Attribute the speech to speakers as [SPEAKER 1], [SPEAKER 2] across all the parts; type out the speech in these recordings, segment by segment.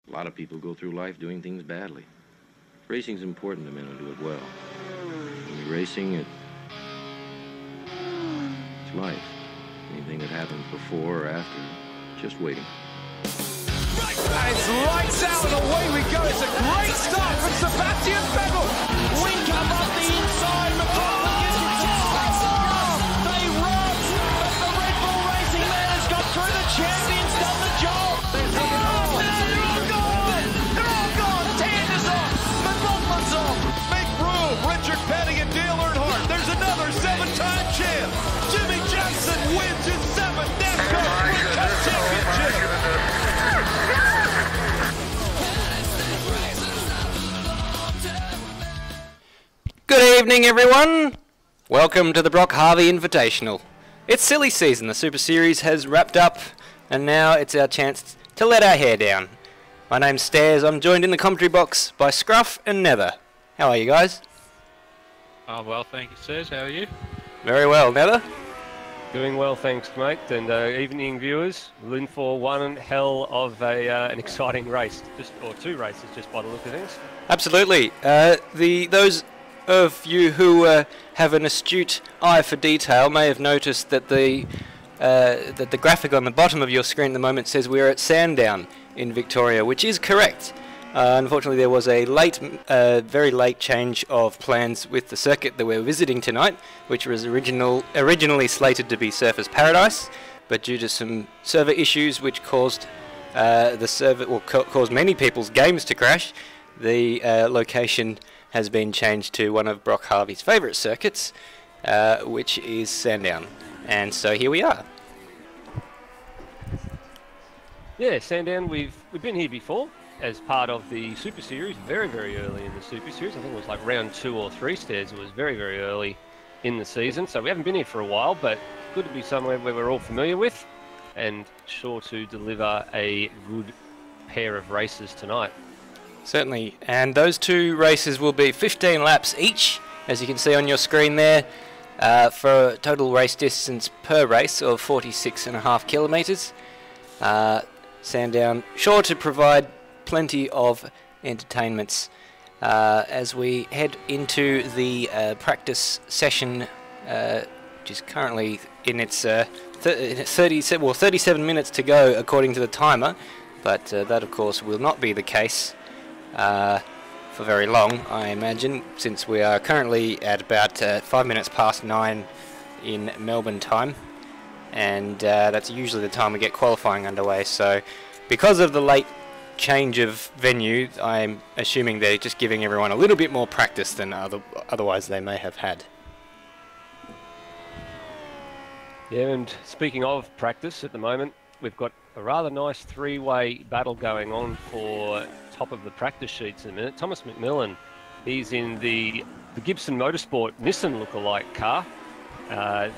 [SPEAKER 1] A lot of people go through life doing things badly. Racing's important to men who do it well. When you're racing, it's life. Anything that happens before or after, just waiting.
[SPEAKER 2] And it's lights out and away we go. It's a great start from Sebastian Vettel. We come up the inside. McLaren gets it to They run, but the Red Bull Racing man has got through. The champion's done the job. They're all gone. They're all gone. Tander's off. McLaughlin's off. Make room. Richard Petty and Dale Earnhardt. There's another 7-time champ. Jimmy Johnson wins his 7th NASCAR Sprint Cup championship.
[SPEAKER 3] Good evening, everyone. Welcome to the Brock Harvey Invitational. It's silly season. The Super Series has wrapped up, and now it's our chance to let our hair down. My name's Stairs. I'm joined in the commentary box by Scruff and Nether. How are you guys?
[SPEAKER 4] Well, thank you, Stairs. How are you?
[SPEAKER 3] Very well, Nether.
[SPEAKER 5] Doing well, thanks, mate. And evening, viewers. We're in for one hell of an exciting race, or two races, just by the look of things.
[SPEAKER 3] Absolutely. Those of you who have an astute eye for detail may have noticed that the graphic on the bottom of your screen at the moment says we're at Sandown in Victoria, which is correct. Unfortunately, there was a very late change of plans with the circuit that we're visiting tonight, which was originally slated to be Surfers Paradise, but due to some server issues which caused caused many people's games to crash, the location has been changed to one of Brock Harvey's favourite circuits, which is Sandown. And so here we are.
[SPEAKER 5] Yeah, Sandown, we've been here before as part of the Super Series, very, very early in the Super Series. I think it was like round 2 or 3, Stairs. It was very, very early in the season. So we haven't been here for a while, but good to be somewhere where we're all familiar with and sure to deliver a good pair of races tonight.
[SPEAKER 3] Certainly, and those two races will be 15 laps each, as you can see on your screen there, for a total race distance per race of 46.5 kilometres. Sandown sure to provide plenty of entertainments as we head into the practice session, which is currently in its 37 minutes to go according to the timer, but that of course will not be the case for very long, I imagine, since we are currently at about 5 minutes past 9 in Melbourne time, and that's usually the time we get qualifying underway. So because of the late change of venue, I'm assuming they're just giving everyone a little bit more practice than otherwise they may have had.
[SPEAKER 5] Yeah, and speaking of practice, at the moment we've got a rather nice three-way battle going on for top of the practice sheets in a minute. Thomas McMillan, he's in the Gibson Motorsport Nissan lookalike car. By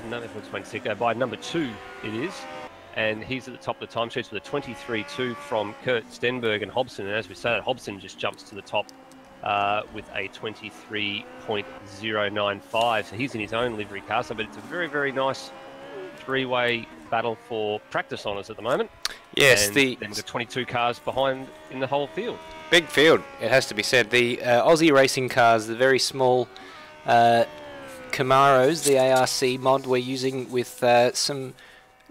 [SPEAKER 5] number 2 it is. And he's at the top of the time sheets with a 23.2 from Kurt Stenberg and Hobson. And as we say, Hobson just jumps to the top with a 23.095. So he's in his own livery car. But it's a very, very nice three-way battle for practice honours at the moment.
[SPEAKER 3] Yes,
[SPEAKER 5] and then the 22 cars behind in the whole field. Big
[SPEAKER 3] field, it has to be said. The Aussie racing cars, the very small Camaros, the ARC mod we're using with some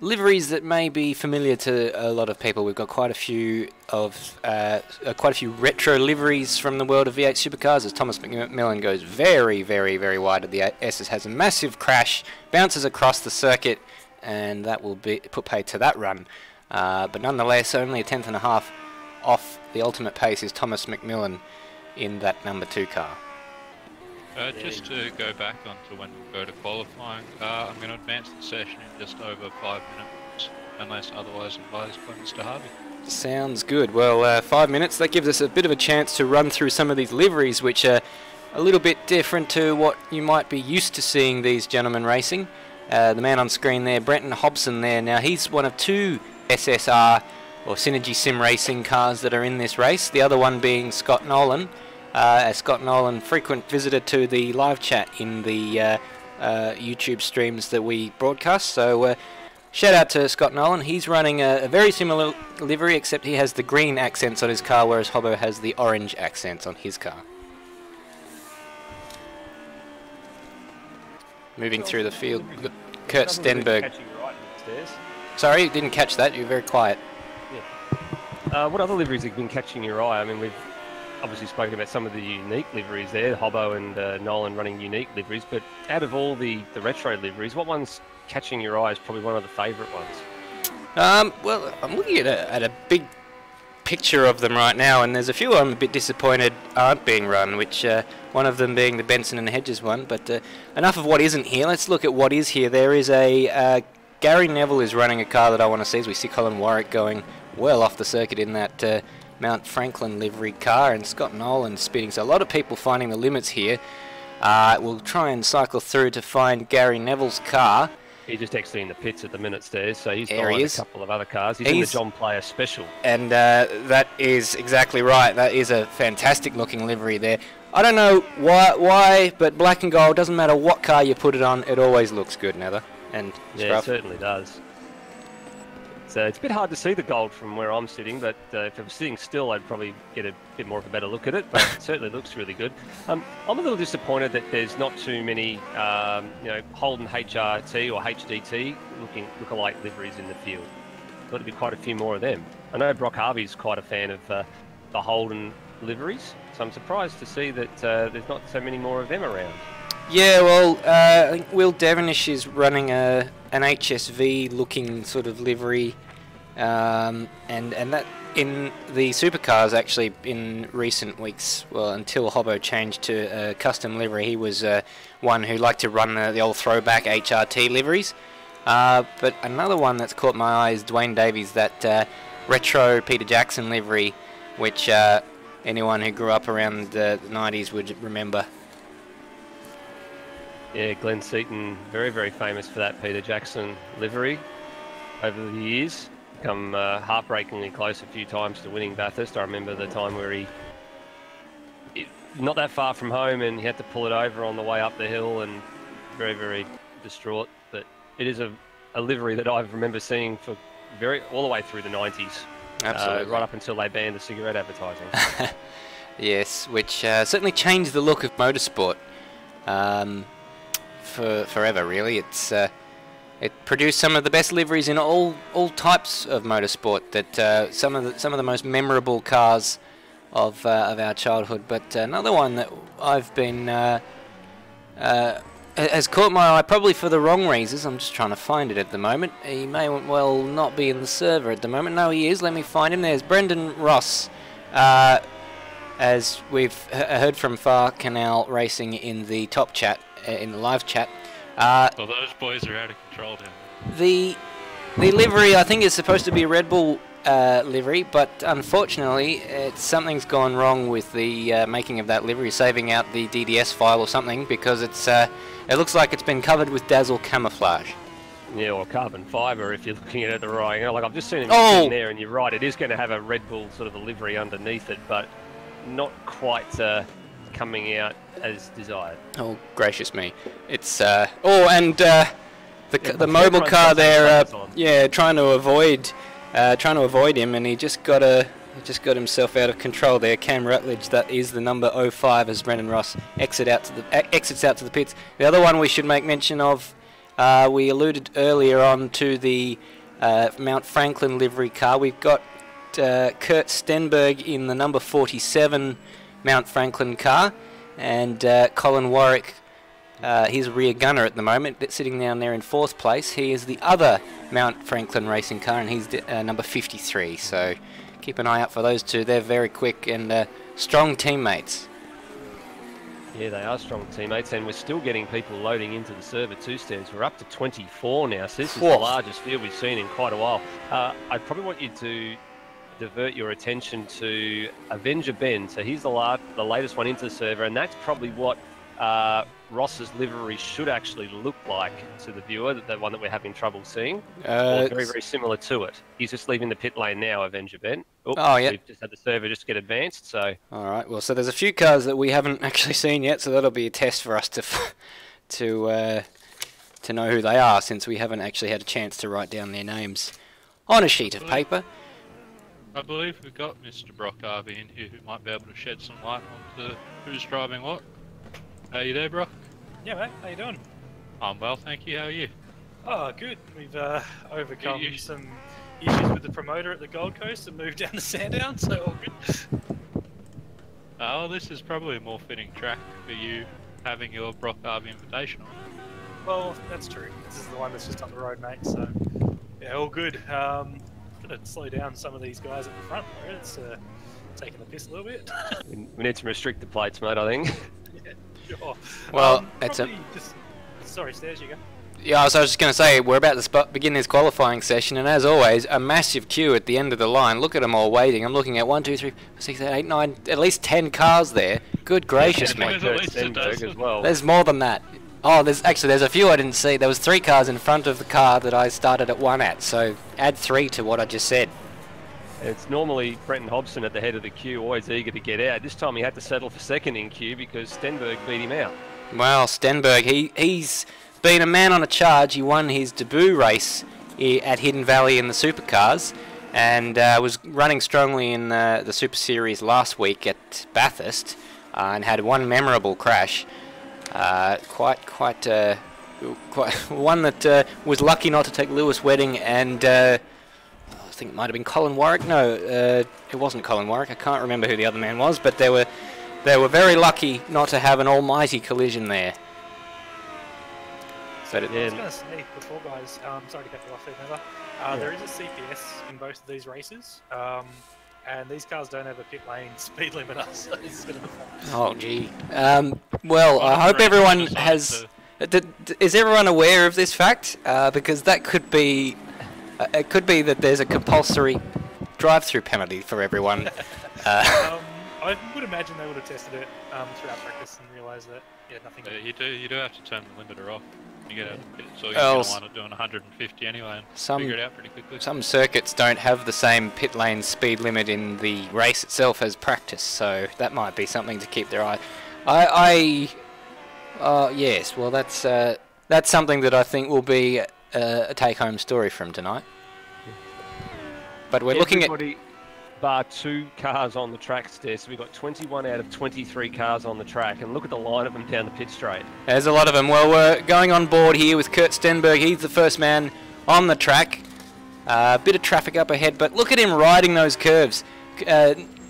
[SPEAKER 3] liveries that may be familiar to a lot of people. We've got quite a few retro liveries from the world of V8 supercars, as Thomas McMillan goes very, very, very wide at the S's, has a massive crash, bounces across the circuit, and that will be put paid to that run. But nonetheless, only a 10th off the ultimate pace is Thomas McMillan in that number 2 car.
[SPEAKER 4] Just to go back onto when we go to qualifying, I'm going to advance the session in just over 5 minutes, unless otherwise advised by Mr. Harvey.
[SPEAKER 3] Sounds good. Well, 5 minutes, that gives us a bit of a chance to run through some of these liveries, which are a little bit different to what you might be used to seeing these gentlemen racing. The man on screen there, Brenton Hobson there. Now, he's one of 2 SSR or Synergy Sim Racing cars that are in this race, the other one being Scott Nolan. Scott Nolan, frequent visitor to the live chat in the YouTube streams that we broadcast, so shout out to Scott Nolan. He's running a very similar livery, except he has the green accents on his car, whereas Hobbo has the orange accents on his car. Moving through the field, we've got Kurt Stenberg. Sorry, didn't catch that. You're very quiet.
[SPEAKER 5] Yeah. What other liveries have been catching your eye? I mean, we've obviously spoken about some of the unique liveries there, Hobbo and Nolan running unique liveries, but out of all the retro liveries, what one's catching your eye is probably one of the favourite ones?
[SPEAKER 3] Well, I'm looking at a big picture of them right now, and there's a few I'm a bit disappointed aren't being run, which one of them being the Benson and Hedges one, but enough of what isn't here. Let's look at what is here. There is a Gary Neville is running a car that I want to see, as we see Colin Warwick going well off the circuit in that Mount Franklin livery car, and Scott Nolan spinning. So a lot of people finding the limits here. We'll try and cycle through to find Gary Neville's car.
[SPEAKER 5] He's just actually in the pits at the minute, Stairs, so he's behind a couple of other cars. He's in the John Player Special.
[SPEAKER 3] And that is exactly right. That is a fantastic looking livery there. I don't know why, but black and gold, doesn't matter what car you put it on, it always looks good, Nether. And
[SPEAKER 5] yeah, it certainly does. So it's a bit hard to see the gold from where I'm sitting, but if I was sitting still, I'd probably get a bit more of a better look at it, but it certainly looks really good. I'm a little disappointed that there's not too many Holden HRT or HDT look-alike liveries in the field. Thought there'd be quite a few more of them. I know Brock Harvey's quite a fan of the Holden liveries, so I'm surprised to see that there's not so many more of them around.
[SPEAKER 3] Yeah, well, I think Will Devonish is running an HSV-looking sort of livery, and that in the supercars actually in recent weeks, well, until Hobbo changed to a custom livery, he was one who liked to run the old throwback HRT liveries. But another one that's caught my eye is Dwayne Davies, that retro Peter Jackson livery, which anyone who grew up around the 90s would remember.
[SPEAKER 5] Yeah, Glenn Seaton, very, very famous for that Peter Jackson livery over the years. Come heartbreakingly close a few times to winning Bathurst. I remember the time where he not that far from home and he had to pull it over on the way up the hill, and very, very distraught. But it is a livery that I remember seeing for all the way through the 90s.
[SPEAKER 3] Absolutely.
[SPEAKER 5] Right up until they banned the cigarette advertising.
[SPEAKER 3] Yes, which certainly changed the look of motorsport. For forever, really. It produced some of the best liveries in all types of motorsport. That some of the most memorable cars of our childhood. But another one that I've been has caught my eye, probably for the wrong reasons. I'm just trying to find it at the moment. He may well not be in the server at the moment. No, he is. Let me find him. There's Brendan Ross. As we've heard from Far Canal Racing in the top chat. In the live chat.
[SPEAKER 4] Well, those boys are out of control down there.
[SPEAKER 3] The livery, I think, is supposed to be a Red Bull livery, but unfortunately something's gone wrong with the making of that livery, saving out the DDS file or something, because it looks like it's been covered with Dazzle camouflage.
[SPEAKER 5] Yeah, or carbon fibre if you're looking at it the right. Like I've just seen it sitting there, and you're right, it is going to have a Red Bull sort of a livery underneath it, but not quite coming out as desired. Oh, gracious me! It's the mobile car there, trying to avoid him, and he just got himself out of control there. Cam Rutledge, that is the number 05, as Brendan Ross exits out to the pits. The other one we should make mention of, we alluded earlier on to the Mount Franklin livery car. We've got Kurt Stenberg in the number 47 Mount Franklin car, and Colin Warwick, he's a rear gunner at the moment, sitting down there in 4th place. He is the other Mount Franklin racing car, and he's number 53, so keep an eye out for those two. They're very quick and strong teammates. Yeah, they are strong teammates, and we're still getting people loading into the server too, Stairs. We're up to 24 now, so this is the largest field we've seen in quite a while. I probably want you to divert your attention to Avenger Ben. So he's the latest one into the server, and that's probably what Ross's livery should actually look like to the viewer, the one that we're having trouble seeing. Or very, very similar to it. He's just leaving the pit lane now, Avenger Ben. Yeah. We've just had the server just get advanced, so... Alright, well, so there's a few cars that we haven't actually seen yet, so that'll be a test for us to
[SPEAKER 3] to know who they are, since we haven't actually had a chance to write down their names on a sheet of paper.
[SPEAKER 4] I believe we've got Mr. Brock Harvey in here who might be able to shed some light on who's driving what. Are you there, Brock?
[SPEAKER 6] Yeah, mate. How you doing?
[SPEAKER 4] I'm well, thank you. How are you?
[SPEAKER 6] Oh, good. We've overcome some issues with the promoter at the Gold Coast and moved down to Sandown, so all good.
[SPEAKER 4] Oh, this is probably a more fitting track for you having your Brock Harvey Invitational.
[SPEAKER 6] Well, that's true. This is the one that's just up the road, mate, so yeah, all good. Gonna slow down some of these guys at the front, though. It's taking the piss a little bit.
[SPEAKER 5] We need to restrict the plates, mate, I think.
[SPEAKER 6] Yeah, sure.
[SPEAKER 3] Well, it's
[SPEAKER 6] Sorry, Stairs, you go.
[SPEAKER 3] Yeah, so I was just going to say, we're about to begin this qualifying session, and as always, a massive queue at the end of the line. Look at them all waiting. I'm looking at 1, 2, 3, 4, 6, 7, 8, 9, at least 10 cars there. Good gracious, mate.
[SPEAKER 5] As well.
[SPEAKER 3] There's more than that. Oh, there's a few I didn't see. There was 3 cars in front of the car that I started at 1 at, so add 3 to what I just said.
[SPEAKER 5] It's normally Brenton Hobson at the head of the queue, always eager to get out. This time he had to settle for second in queue because Stenberg beat him out. Well,
[SPEAKER 3] Stenberg, he's been a man on a charge. He won his debut race at Hidden Valley in the supercars, and was running strongly in the Super Series last week at Bathurst, and had one memorable crash. Quite one that was lucky not to take Lewis Wedding and I think it might have been Colin Warwick. No, it wasn't Colin Warwick. I can't remember who the other man was, but they were very lucky not to have an almighty collision there.
[SPEAKER 6] But I was going to say before, guys, sorry to cut you off there, Nether. There is a CPS in both of these races, and these cars don't have a pit lane speed limiter, so this is going to be fun.
[SPEAKER 3] Oh, gee. Well, I hope everyone has... Is everyone aware of this fact? Because that could be... it could be that there's a compulsory drive-through penalty for everyone.
[SPEAKER 6] I would imagine they would have tested it throughout practice and realised that, nothing...
[SPEAKER 4] You do have to turn the limiter off. You get out of the pit, so you're going to wind up doing 150 anyway and figure it out pretty quickly.
[SPEAKER 3] Some circuits don't have the same pit lane speed limit in the race itself as practice, so that might be something to keep their eye. Yes, well that's something that I think will be a take-home story from tonight. But we're looking at...
[SPEAKER 5] bar 2 cars on the track, Stairs. So we've got 21 out of 23 cars on the track, and look at the line of them down the pit straight.
[SPEAKER 3] There's a lot of them. Well, we're going on board here with Kurt Stenberg. He's the first man on the track. A bit of traffic up ahead, but look at him riding those curves.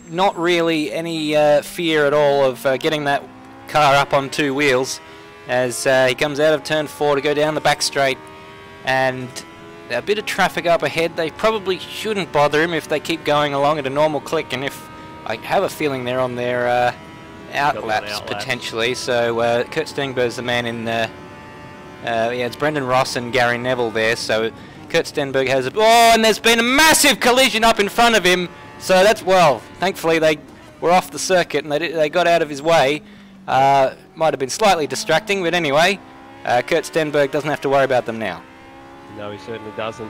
[SPEAKER 3] Not really any fear at all of getting that car up on 2 wheels as he comes out of turn 4 to go down the back straight, and a bit of traffic up ahead. They probably shouldn't bother him if they keep going along at a normal click, and if I have a feeling they're on their outlaps potentially. So Kurt Stenberg's the man in it's Brendan Ross and Gary Neville there. So Kurt Stenberg has and there's been a massive collision up in front of him. So that's, well, thankfully they were off the circuit and they got out of his way. Might have been slightly distracting, but anyway, Kurt Stenberg doesn't have to worry about them now.
[SPEAKER 5] No, he certainly doesn't.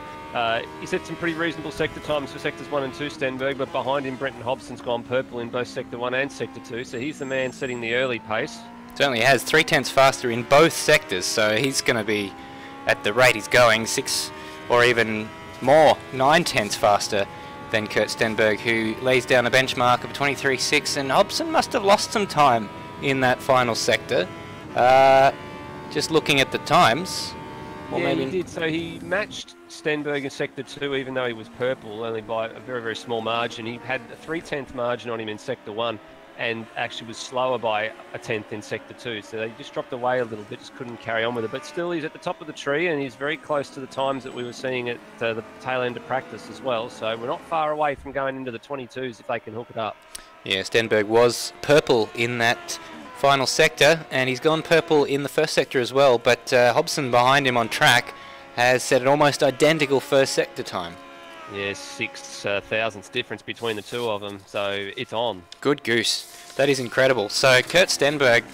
[SPEAKER 5] He set some pretty reasonable sector times for sectors 1 and 2, Stenberg, but behind him, Brenton Hobson's gone purple in both sector 1 and sector 2, so he's the man setting the early pace.
[SPEAKER 3] Certainly has 3/10 faster in both sectors, so he's going to be, at the rate he's going, 6 or even more, 9/10 faster than Kurt Stenberg, who lays down a benchmark of 23.6, and Hobson must have lost some time in that final sector. Just looking at the times...
[SPEAKER 5] Well, yeah, he did. So he matched Stenberg in Sector 2, even though he was purple, only by a very, very small margin. He had a 3/10 margin on him in Sector 1 and actually was slower by a 10th in Sector 2. So they just dropped away a little bit, just couldn't carry on with it. But still, he's at the top of the tree and he's very close to the times that we were seeing at the tail end of practice as well. So we're not far away from going into the 22s if they can hook it up. Yeah,
[SPEAKER 3] Stenberg was purple in that final sector, and he's gone purple in the first sector as well, but Hobson behind him on track has set an almost identical first sector time.
[SPEAKER 5] Yeah, 6 thousandths difference between the two of them, so it's on.
[SPEAKER 3] Good goose. That is incredible. So Kurt Stenberg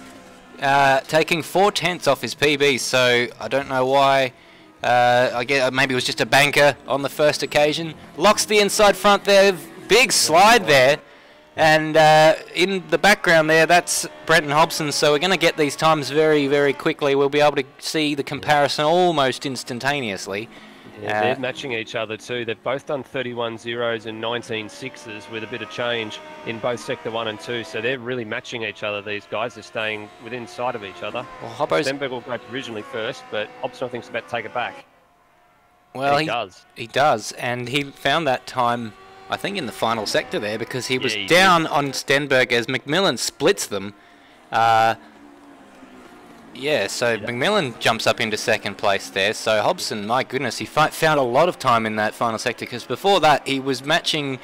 [SPEAKER 3] taking 4/10 off his PB, so I don't know why. I guess maybe it was just a banker on the first occasion. Locks the inside front there. Big slide there. And in the background there, that's Brenton Hobson. So we're going to get these times very, very quickly. We'll be able to see the comparison almost instantaneously.
[SPEAKER 5] Yeah, they're matching each other too. They've both done 31 zeros and 19 sixes with a bit of change in both Sector 1 and 2. So they're really matching each other, these guys. They're staying within sight of each other.
[SPEAKER 3] Well, Hobbo's...
[SPEAKER 5] Stenberg will go provisionally first, but Hobson I think is about to take it back.
[SPEAKER 3] Well,
[SPEAKER 5] he does.
[SPEAKER 3] He does, and he found that time, I think, in the final sector there, because he was down on Stenberg as McMillan splits them. So McMillan jumps up into second place there. So Hobson, my goodness, he found a lot of time in that final sector, because before that he was matching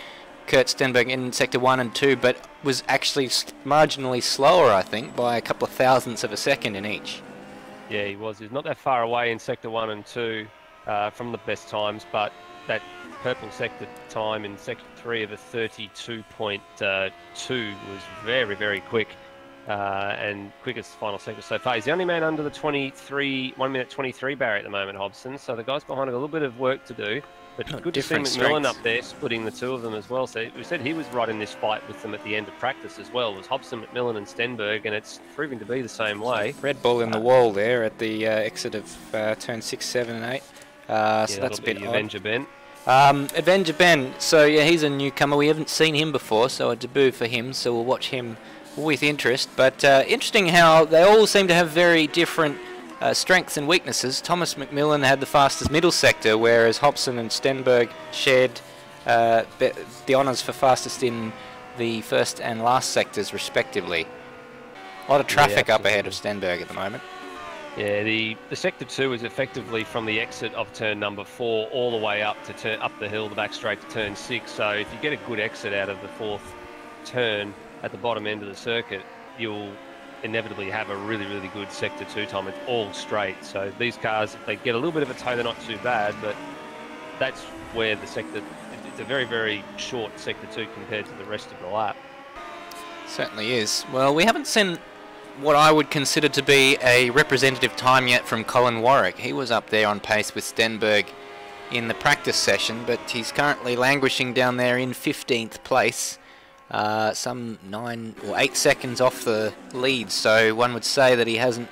[SPEAKER 3] Kurt Stenberg in sector 1 and 2, but was actually marginally slower, I think, by a couple of thousandths of a second in each. Yeah,
[SPEAKER 5] he was. He's not that far away in sector 1 and 2 from the best times, but that purple sector time in sector 3 of a 32.2 was very, very quick. And quickest final sector so far. He's the only man under the 1 minute 23 barrier at the moment, Hobson. So the guys behind have a little bit of work to do. But good to see McMillan up there splitting the two of them as well. So we said he was right in this fight with them at the end of practice as well. It was Hobson, McMillan and Stenberg, and it's proving to be the same way.
[SPEAKER 3] Red ball in the wall there at the exit of turn 6, 7 and 8. So that's a bit odd.
[SPEAKER 5] Avenger Ben.
[SPEAKER 3] Avenger Ben, so yeah, he's a newcomer. We haven't seen him before, so a debut for him. So we'll watch him with interest. But interesting how they all seem to have very different strengths and weaknesses. Thomas McMillan had the fastest middle sector, whereas Hobson and Stenberg shared the honours for fastest in the first and last sectors, respectively. A lot of traffic up ahead of Stenberg at the moment.
[SPEAKER 5] Yeah, the sector 2 is effectively from the exit of turn number 4 all the way up to up the hill, the back straight to turn 6. So if you get a good exit out of the 4th turn at the bottom end of the circuit, you'll inevitably have a really, really good sector 2 time. It's all straight. So these cars, if they get a little bit of a toe, they're not too bad, but that's where the sector, it's a very, very short sector 2 compared to the rest of the lap.
[SPEAKER 3] Certainly is. Well, we haven't seen what I would consider to be a representative time yet from Colin Warwick. He was up there on pace with Stenberg in the practice session, but he's currently languishing down there in 15th place, some 9 or 8 seconds off the lead. So one would say that he hasn't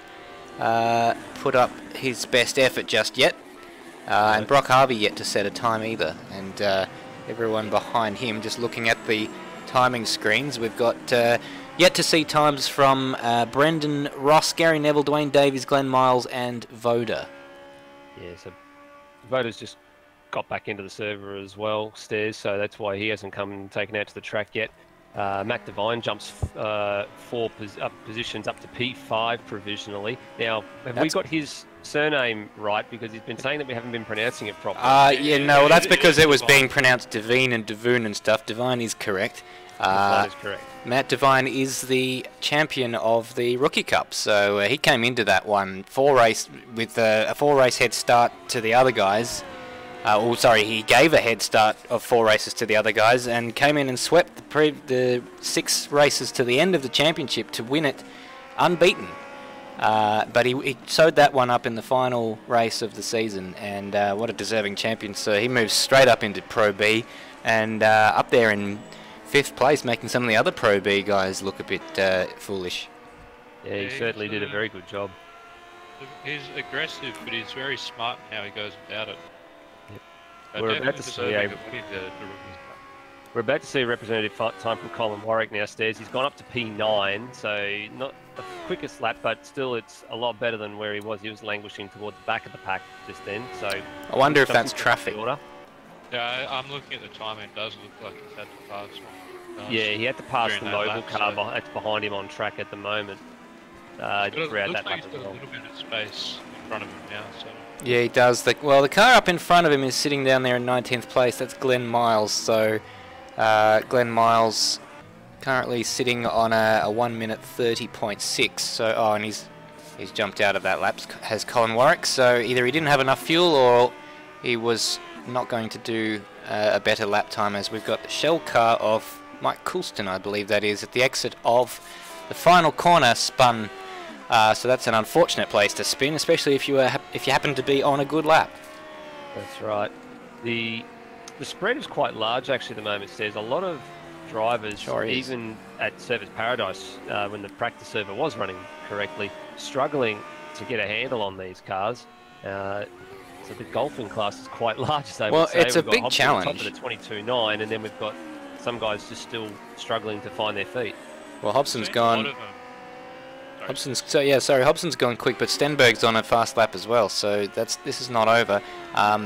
[SPEAKER 3] put up his best effort just yet. And Brock Harvey yet to set a time either. And everyone behind him just looking at the timing screens. We've got yet to see times from Brendan Ross, Gary Neville, Dwayne Davies, Glenn Miles and Voda. Yeah, so
[SPEAKER 5] Voda's just got back into the server as well, Stairs, so that's why he hasn't come and taken out to the track yet. Matt Devine jumps 4 positions up to P5 provisionally. Now, have we got his surname right? Because he's been saying that we haven't been pronouncing it properly.
[SPEAKER 3] Yeah, no, well, that's because it was being pronounced Devine and Devoon and stuff. Devine is correct.
[SPEAKER 5] Devine is correct.
[SPEAKER 3] Matt Devine is the champion of the Rookie Cup, so he came into that one with a 4-race head start to the other guys. He gave a head start of 4 races to the other guys and came in and swept the 6 races to the end of the championship to win it unbeaten. But he sewed that one up in the final race of the season, and what a deserving champion. So he moves straight up into Pro B and up there in 5th place, making some of the other Pro B guys look a bit foolish.
[SPEAKER 5] Yeah, he certainly did a very good job.
[SPEAKER 4] He's aggressive, but he's very smart in how he goes about it.
[SPEAKER 5] We're about to see a representative time from Colin Warwick now, Stairs. He's gone up to P9, so not the quickest lap, but still it's a lot better than where he was. He was languishing towards the back of the pack just then. So
[SPEAKER 3] I wonder if that's traffic.
[SPEAKER 4] Yeah, I'm looking at the time and it does look like he's had to pass one.
[SPEAKER 5] Yeah, he had to pass the mobile car that's behind him on track at the moment.
[SPEAKER 4] It looks like he's got a little bit of space in front of him now. So.
[SPEAKER 3] Yeah, he does. The car up in front of him is sitting down there in 19th place. That's Glenn Miles. So Glenn Miles currently sitting on a 1 minute 30.6. So and he's jumped out of that lap. Has Colin Warwick. So either he didn't have enough fuel or he was not going to do a better lap time, as we've got the shell car of Mike Coulston, I believe that is, at the exit of the final corner spun. So that's an unfortunate place to spin, especially if you happen to be on a good lap.
[SPEAKER 5] That's right. The spread is quite large actually at the moment. There's a lot of drivers,
[SPEAKER 3] Sure is.
[SPEAKER 5] even at Service Paradise, when the practice server was running correctly, struggling to get a handle on these cars. So the golfing class is quite large, as they
[SPEAKER 3] Well,
[SPEAKER 5] would say.
[SPEAKER 3] it's a
[SPEAKER 5] We've got
[SPEAKER 3] big
[SPEAKER 5] Hobson on top
[SPEAKER 3] challenge.
[SPEAKER 5] of the 22.9, and then we've got some guys just still struggling to find their feet.
[SPEAKER 3] Well, Hobson's
[SPEAKER 4] Seen a lot
[SPEAKER 3] gone.
[SPEAKER 4] of them. Sorry.
[SPEAKER 3] Hobson's gone quick, but Stenberg's on a fast lap as well. So this is not over.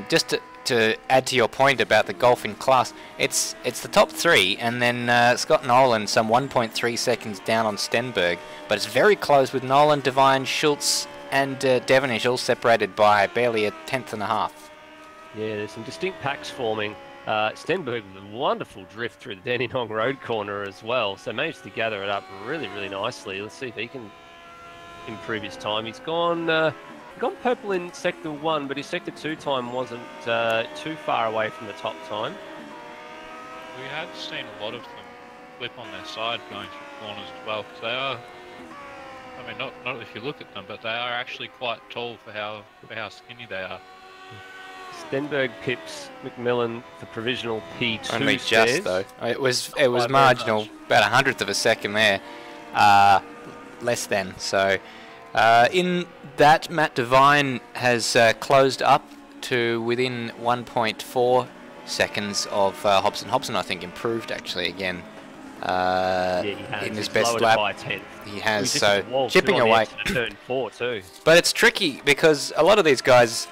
[SPEAKER 3] Just to add to your point about the golfing class, it's the top three, and then Scott Nolan some 1.3 seconds down on Stenberg, but it's very close with Nolan, Devine, Schultz, and Devonish all separated by barely a tenth and a half.
[SPEAKER 5] Yeah, there's some distinct packs forming. Stenberg with a wonderful drift through the Dandenong Road corner as well, so managed to gather it up really, really nicely. Let's see if he can improve his time. He's gone purple in Sector 1, but his Sector 2 time wasn't too far away from the top time.
[SPEAKER 4] We have seen a lot of them flip on their side going through corners as well, because they are, I mean, not if you look at them, but they are actually quite tall for how skinny they are.
[SPEAKER 5] Stenberg pips McMillan for provisional P2
[SPEAKER 3] Only
[SPEAKER 5] stairs.
[SPEAKER 3] just though. It was
[SPEAKER 5] very
[SPEAKER 3] marginal,
[SPEAKER 5] much.
[SPEAKER 3] about a hundredth of a second there, less than. So in that, Matt Devine has closed up to within 1.4 seconds of Hobson. Hobson, I think, improved actually again
[SPEAKER 5] Yeah, he has.
[SPEAKER 3] in his
[SPEAKER 5] He's
[SPEAKER 3] best
[SPEAKER 5] lowered it
[SPEAKER 3] lap.
[SPEAKER 5] by 10.
[SPEAKER 3] He has,
[SPEAKER 5] He's just
[SPEAKER 3] so
[SPEAKER 5] at the wall,
[SPEAKER 3] chipping
[SPEAKER 5] too, on the
[SPEAKER 3] away.
[SPEAKER 5] edge to turn 4 too.
[SPEAKER 3] But it's tricky because a lot of these guys,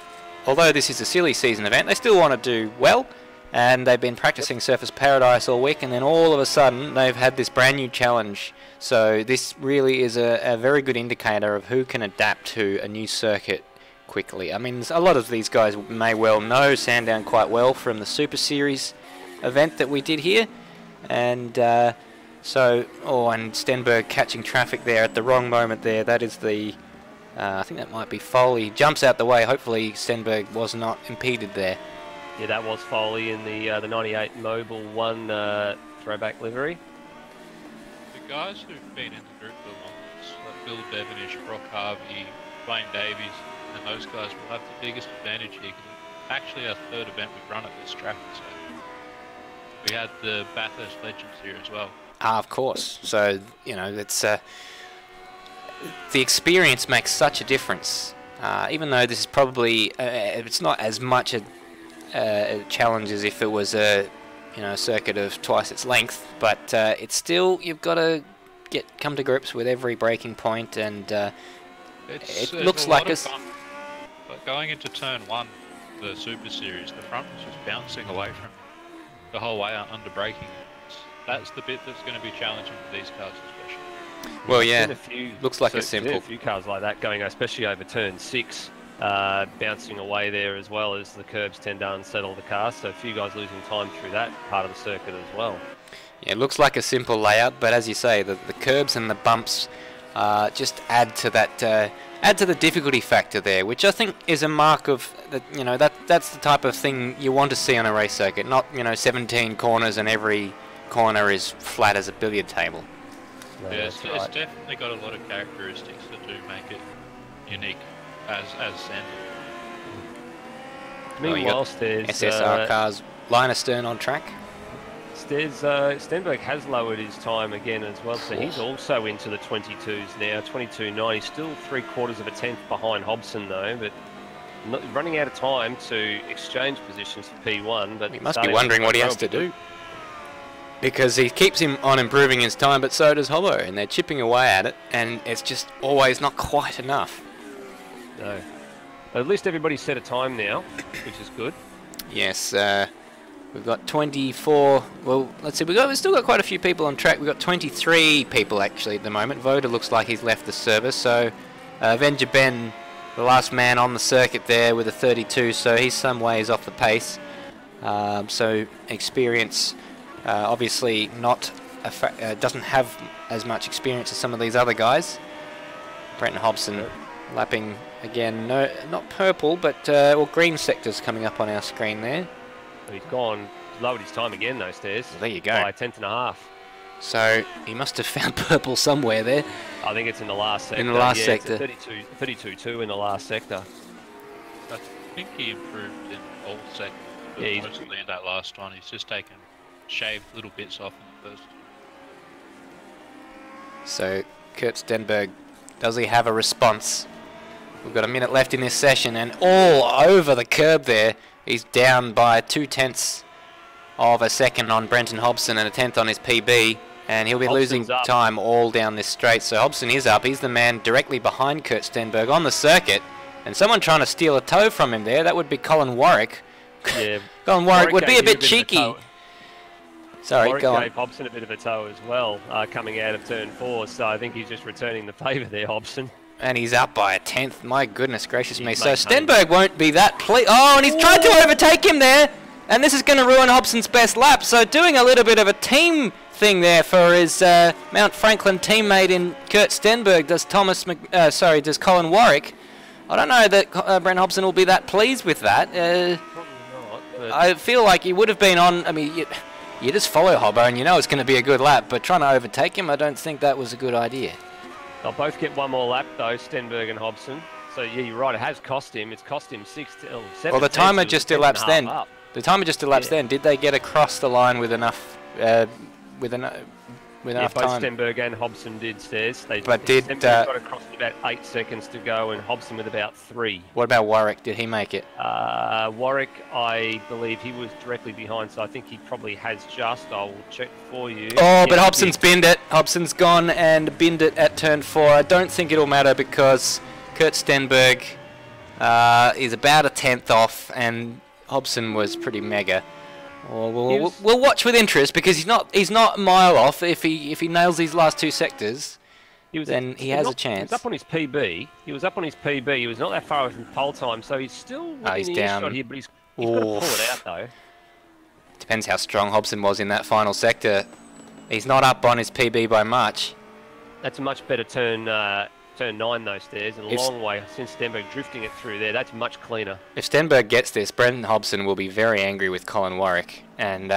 [SPEAKER 3] although this is a silly season event, they still want to do well, and they've been practicing Surface Paradise all week, and then all of a sudden they've had this brand new challenge. So this really is a very good indicator of who can adapt to a new circuit quickly. I mean, a lot of these guys may well know Sandown quite well from the Super Series event that we did here, and and Stenberg catching traffic there at the wrong moment there. That is the I think that might be Foley. Jumps out the way. Hopefully Stenberg was not impeded there.
[SPEAKER 5] Yeah, that was Foley in the 98 Mobile 1 throwback livery.
[SPEAKER 4] The guys who've been in the group the longest, like Bill Devonish, Brock Harvey, Wayne Davies, and those guys will have the biggest advantage here because it's actually our third event we've run at this track. So we had the Bathurst Legends here as well.
[SPEAKER 3] Of course. So, you know, it's the experience makes such a difference. Even though this is probably it's not as much a challenge as if it was a circuit of twice its length, but it's still, you've got to come to grips with every breaking point, and it looks like us.
[SPEAKER 4] But going into turn 1, the Super Series, the front was just bouncing away from the whole way under braking. That's the bit that's going to be challenging for these cars especially.
[SPEAKER 3] Well, yeah,
[SPEAKER 5] A few,
[SPEAKER 3] looks like a
[SPEAKER 5] a
[SPEAKER 3] simple.
[SPEAKER 5] few cars like that going, especially over turn 6, bouncing away there as well as the curbs tend to unsettle the car. So a few guys losing time through that part of the circuit as well.
[SPEAKER 3] Yeah, it looks like a simple layout, but as you say, the curbs and the bumps just add to that, add to the difficulty factor there, which I think is a mark of that. That's the type of thing you want to see on a race circuit, not 17 corners and every corner is flat as a billiard table.
[SPEAKER 5] No,
[SPEAKER 4] Yeah, it's
[SPEAKER 5] that's right.
[SPEAKER 4] definitely got a lot of characteristics that do make it unique as Sandal.
[SPEAKER 5] Meanwhile, Stairs,
[SPEAKER 3] SSR cars line astern on track.
[SPEAKER 5] Stenberg has lowered his time again as well, so he's also into the 22s now, 22.9. He's still 3/4 of a tenth behind Hobson though, but running out of time to exchange positions for P1. But
[SPEAKER 3] He must be wondering what he has to do, because he keeps him on improving his time, but so does Hobbo, and they're chipping away at it, and it's just always not quite enough.
[SPEAKER 5] No. At least everybody's set a time now, which is good.
[SPEAKER 3] Yes, we've got 24. Well, let's see. We've still got quite a few people on track. We've got 23 people actually at the moment. Voda looks like he's left the service. So Avenger Ben, the last man on the circuit there with a 32. So he's some ways off the pace. So experience, obviously not doesn't have as much experience as some of these other guys. Brenton Hobson lapping again. No, not purple, but green sectors coming up on our screen there.
[SPEAKER 5] He's lowered his time again though, Stairs.
[SPEAKER 3] Well, there you go.
[SPEAKER 5] By a tenth and a half.
[SPEAKER 3] So he must have found purple somewhere there.
[SPEAKER 5] I think it's in the last sector.
[SPEAKER 3] In the last
[SPEAKER 5] yeah,
[SPEAKER 3] sector.
[SPEAKER 5] It's a 32.2 in the last sector.
[SPEAKER 4] I think he improved in all sectors, but
[SPEAKER 5] Yeah, he's-
[SPEAKER 4] mostly in that last one. He's just taken shaved little bits off in first.
[SPEAKER 3] So Kurt Stenberg, does he have a response? We've got a minute left in this session, and all over the curb there. He's down by 0.2 of a second on Brenton Hobson and a tenth on his PB, and he'll be losing time all down this straight. So Hobson is up. He's the man directly behind Kurt Stenberg on the circuit, and someone trying to steal a toe from him there. That would be Colin Warwick.
[SPEAKER 5] Yeah,
[SPEAKER 3] Colin Warwick would be a bit cheeky. Sorry,
[SPEAKER 5] Warwick
[SPEAKER 3] go on.
[SPEAKER 5] gave Hobson a bit of a toe as well, coming out of turn 4, so I think he's just returning the favour there, Hobson.
[SPEAKER 3] And he's up by a tenth. My goodness gracious me.
[SPEAKER 5] He's
[SPEAKER 3] So Stenberg won't be that Oh, and he's tried to overtake him there. And this is going to ruin Hobson's best lap. So doing a little bit of a team thing there for his Mount Franklin teammate in Kurt Stenberg. Does Colin Warwick. I don't know that Brent Hobson will be that pleased with that.
[SPEAKER 5] Probably not, but
[SPEAKER 3] I feel like he would have been on. I mean, you just follow Hobbo and you know it's going to be a good lap. But trying to overtake him, I don't think that was a good idea.
[SPEAKER 5] they'll both get one more lap though, Stenberg and Hobson. So yeah, you're right, it has cost him. It's cost him 7.
[SPEAKER 3] Well, the timer just elapsed then.
[SPEAKER 5] Up.
[SPEAKER 3] The timer just elapsed then. Did they get across the line with enough
[SPEAKER 5] Both
[SPEAKER 3] time?
[SPEAKER 5] Stenberg and Hobson did, Stairs. Stenberg got across with about 8 seconds to go, and Hobson with about 3.
[SPEAKER 3] What about Warwick? Did he make it?
[SPEAKER 5] Warwick, I believe he was directly behind, so I think he probably has just. I will check for you.
[SPEAKER 3] Oh, but Hobson's binned it. Hobson's gone and binned it at turn 4. I don't think it'll matter because Kurt Stenberg is about a tenth off, and Hobson was pretty mega. We'll watch with interest because he's not a mile off. If he nails these last 2 sectors, then he has a chance.
[SPEAKER 5] He was up on his PB. He was not that far away from pole time, so he's still within earshot here, but he's got to pull it out though.
[SPEAKER 3] Depends how strong Hobson was in that final sector. He's not up on his PB by much.
[SPEAKER 5] That's a much better turn 9 though, Stairs, and a long way since Stenberg drifting it through there. That's much cleaner.
[SPEAKER 3] If Stenberg gets this, Brenton Hobson will be very angry with Colin Warwick, and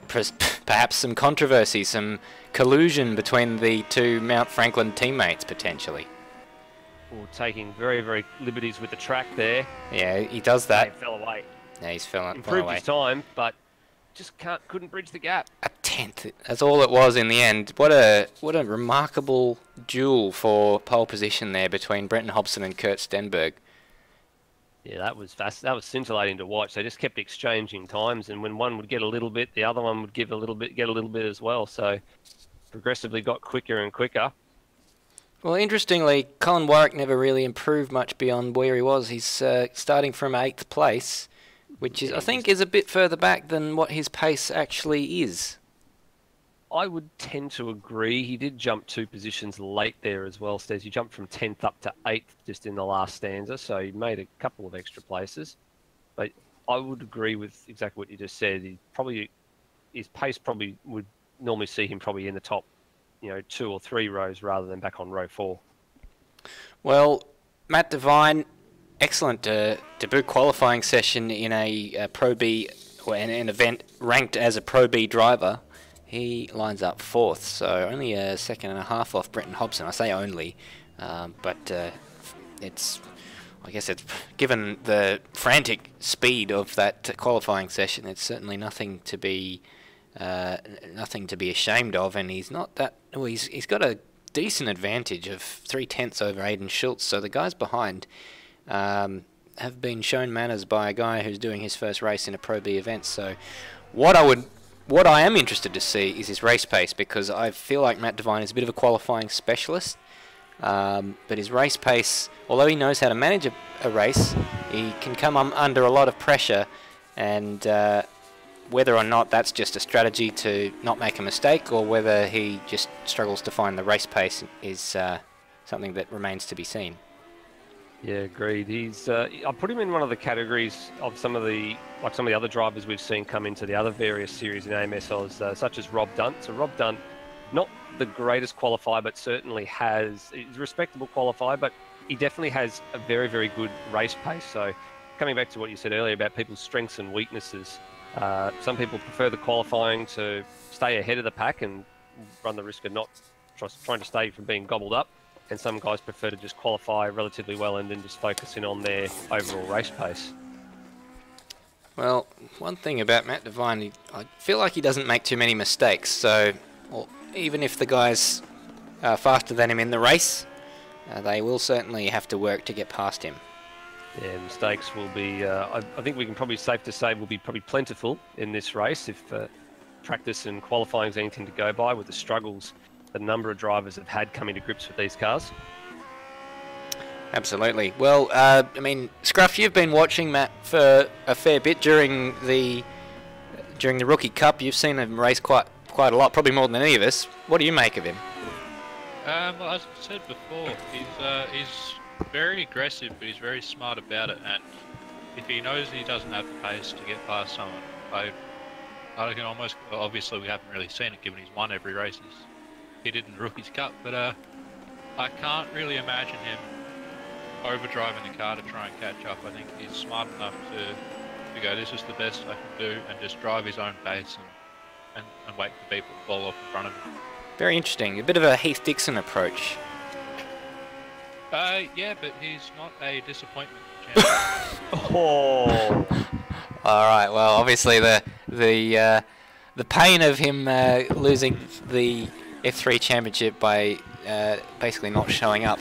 [SPEAKER 3] perhaps some controversy, some collusion between the 2 Mount Franklin teammates potentially.
[SPEAKER 5] Taking very, very liberties with the track there.
[SPEAKER 3] Yeah, he does that.
[SPEAKER 5] He fell away.
[SPEAKER 3] Yeah, he's fell away.
[SPEAKER 5] Improved his time, but just couldn't bridge the gap.
[SPEAKER 3] A tenth. That's all it was in the end. What a remarkable duel for pole position there between Brenton Hobson and Kurt Stenberg.
[SPEAKER 5] Yeah, that was fast. That was scintillating to watch. They just kept exchanging times, and when one would get a little bit, the other one would get a little bit as well. So progressively got quicker and quicker.
[SPEAKER 3] Well, interestingly, Colin Warwick never really improved much beyond where he was. He's starting from 8th place, which is, I think, is a bit further back than what his pace actually is.
[SPEAKER 5] I would tend to agree. He did jump 2 positions late there as well, Stez. He jumped from 10th up to 8th just in the last stanza, so he made a couple of extra places. But I would agree with exactly what you just said. His pace probably would normally see him probably in the top, 2 or 3 rows rather than back on row 4.
[SPEAKER 3] Well, Matt Devine, excellent debut qualifying session in a Pro B, or an event ranked as a Pro B driver. He lines up 4th, so only a 1.5 seconds off Brenton Hobson. I say only, but I guess it's given the frantic speed of that qualifying session, it's certainly nothing to be ashamed of. And he's not that. Well, he's got a decent advantage of 0.3 over Aidan Schultz. So the guys behind have been shown manners by a guy who's doing his first race in a Pro B event. So what I am interested to see is his race pace, because I feel like Matt Devine is a bit of a qualifying specialist. But his race pace, although he knows how to manage a race, he can come under a lot of pressure, and whether or not that's just a strategy to not make a mistake, or whether he just struggles to find the race pace, is something that remains to be seen.
[SPEAKER 5] Yeah, agreed. I put him in one of the categories of some of the other drivers we've seen come into the other various series in AMS Oz, such as Rob Dunt. So Rob Dunt, not the greatest qualifier, but certainly he's a respectable qualifier, but he definitely has a very, very good race pace. So coming back to what you said earlier about people's strengths and weaknesses, some people prefer the qualifying to stay ahead of the pack and run the risk of not trying to stay from being gobbled up. And some guys prefer to just qualify relatively well and then just focus in on their overall race pace.
[SPEAKER 3] Well, one thing about Matt Devine, I feel like he doesn't make too many mistakes. So, well, even if the guys are faster than him in the race, they will certainly have to work to get past him.
[SPEAKER 5] Yeah, mistakes will be, I think we can probably safe to say will be probably plentiful in this race if practice and qualifying is anything to go by, with the struggles that a number of drivers have had coming to grips with these cars.
[SPEAKER 3] Absolutely. Well, I mean, Scruff, you've been watching Matt for a fair bit during the Rookie Cup. You've seen him race quite a lot, probably more than any of us. What do you make of him?
[SPEAKER 4] Well, as I said before, he's very aggressive, but he's very smart about it. And if he knows he doesn't have the pace to get past someone, I can almost, obviously we haven't really seen it given he's won every race he did in the Rookies Cup, but I can't really imagine him overdriving the car to try and catch up. I think he's smart enough to go, this is the best I can do, and just drive his own pace and wait for people to fall off in front of him.
[SPEAKER 3] Very interesting. A bit of a Heath Dixon approach.
[SPEAKER 4] Yeah, but he's not a disappointment.
[SPEAKER 5] Oh.
[SPEAKER 3] All right. Well, obviously the pain of him losing the F3 championship by basically not showing up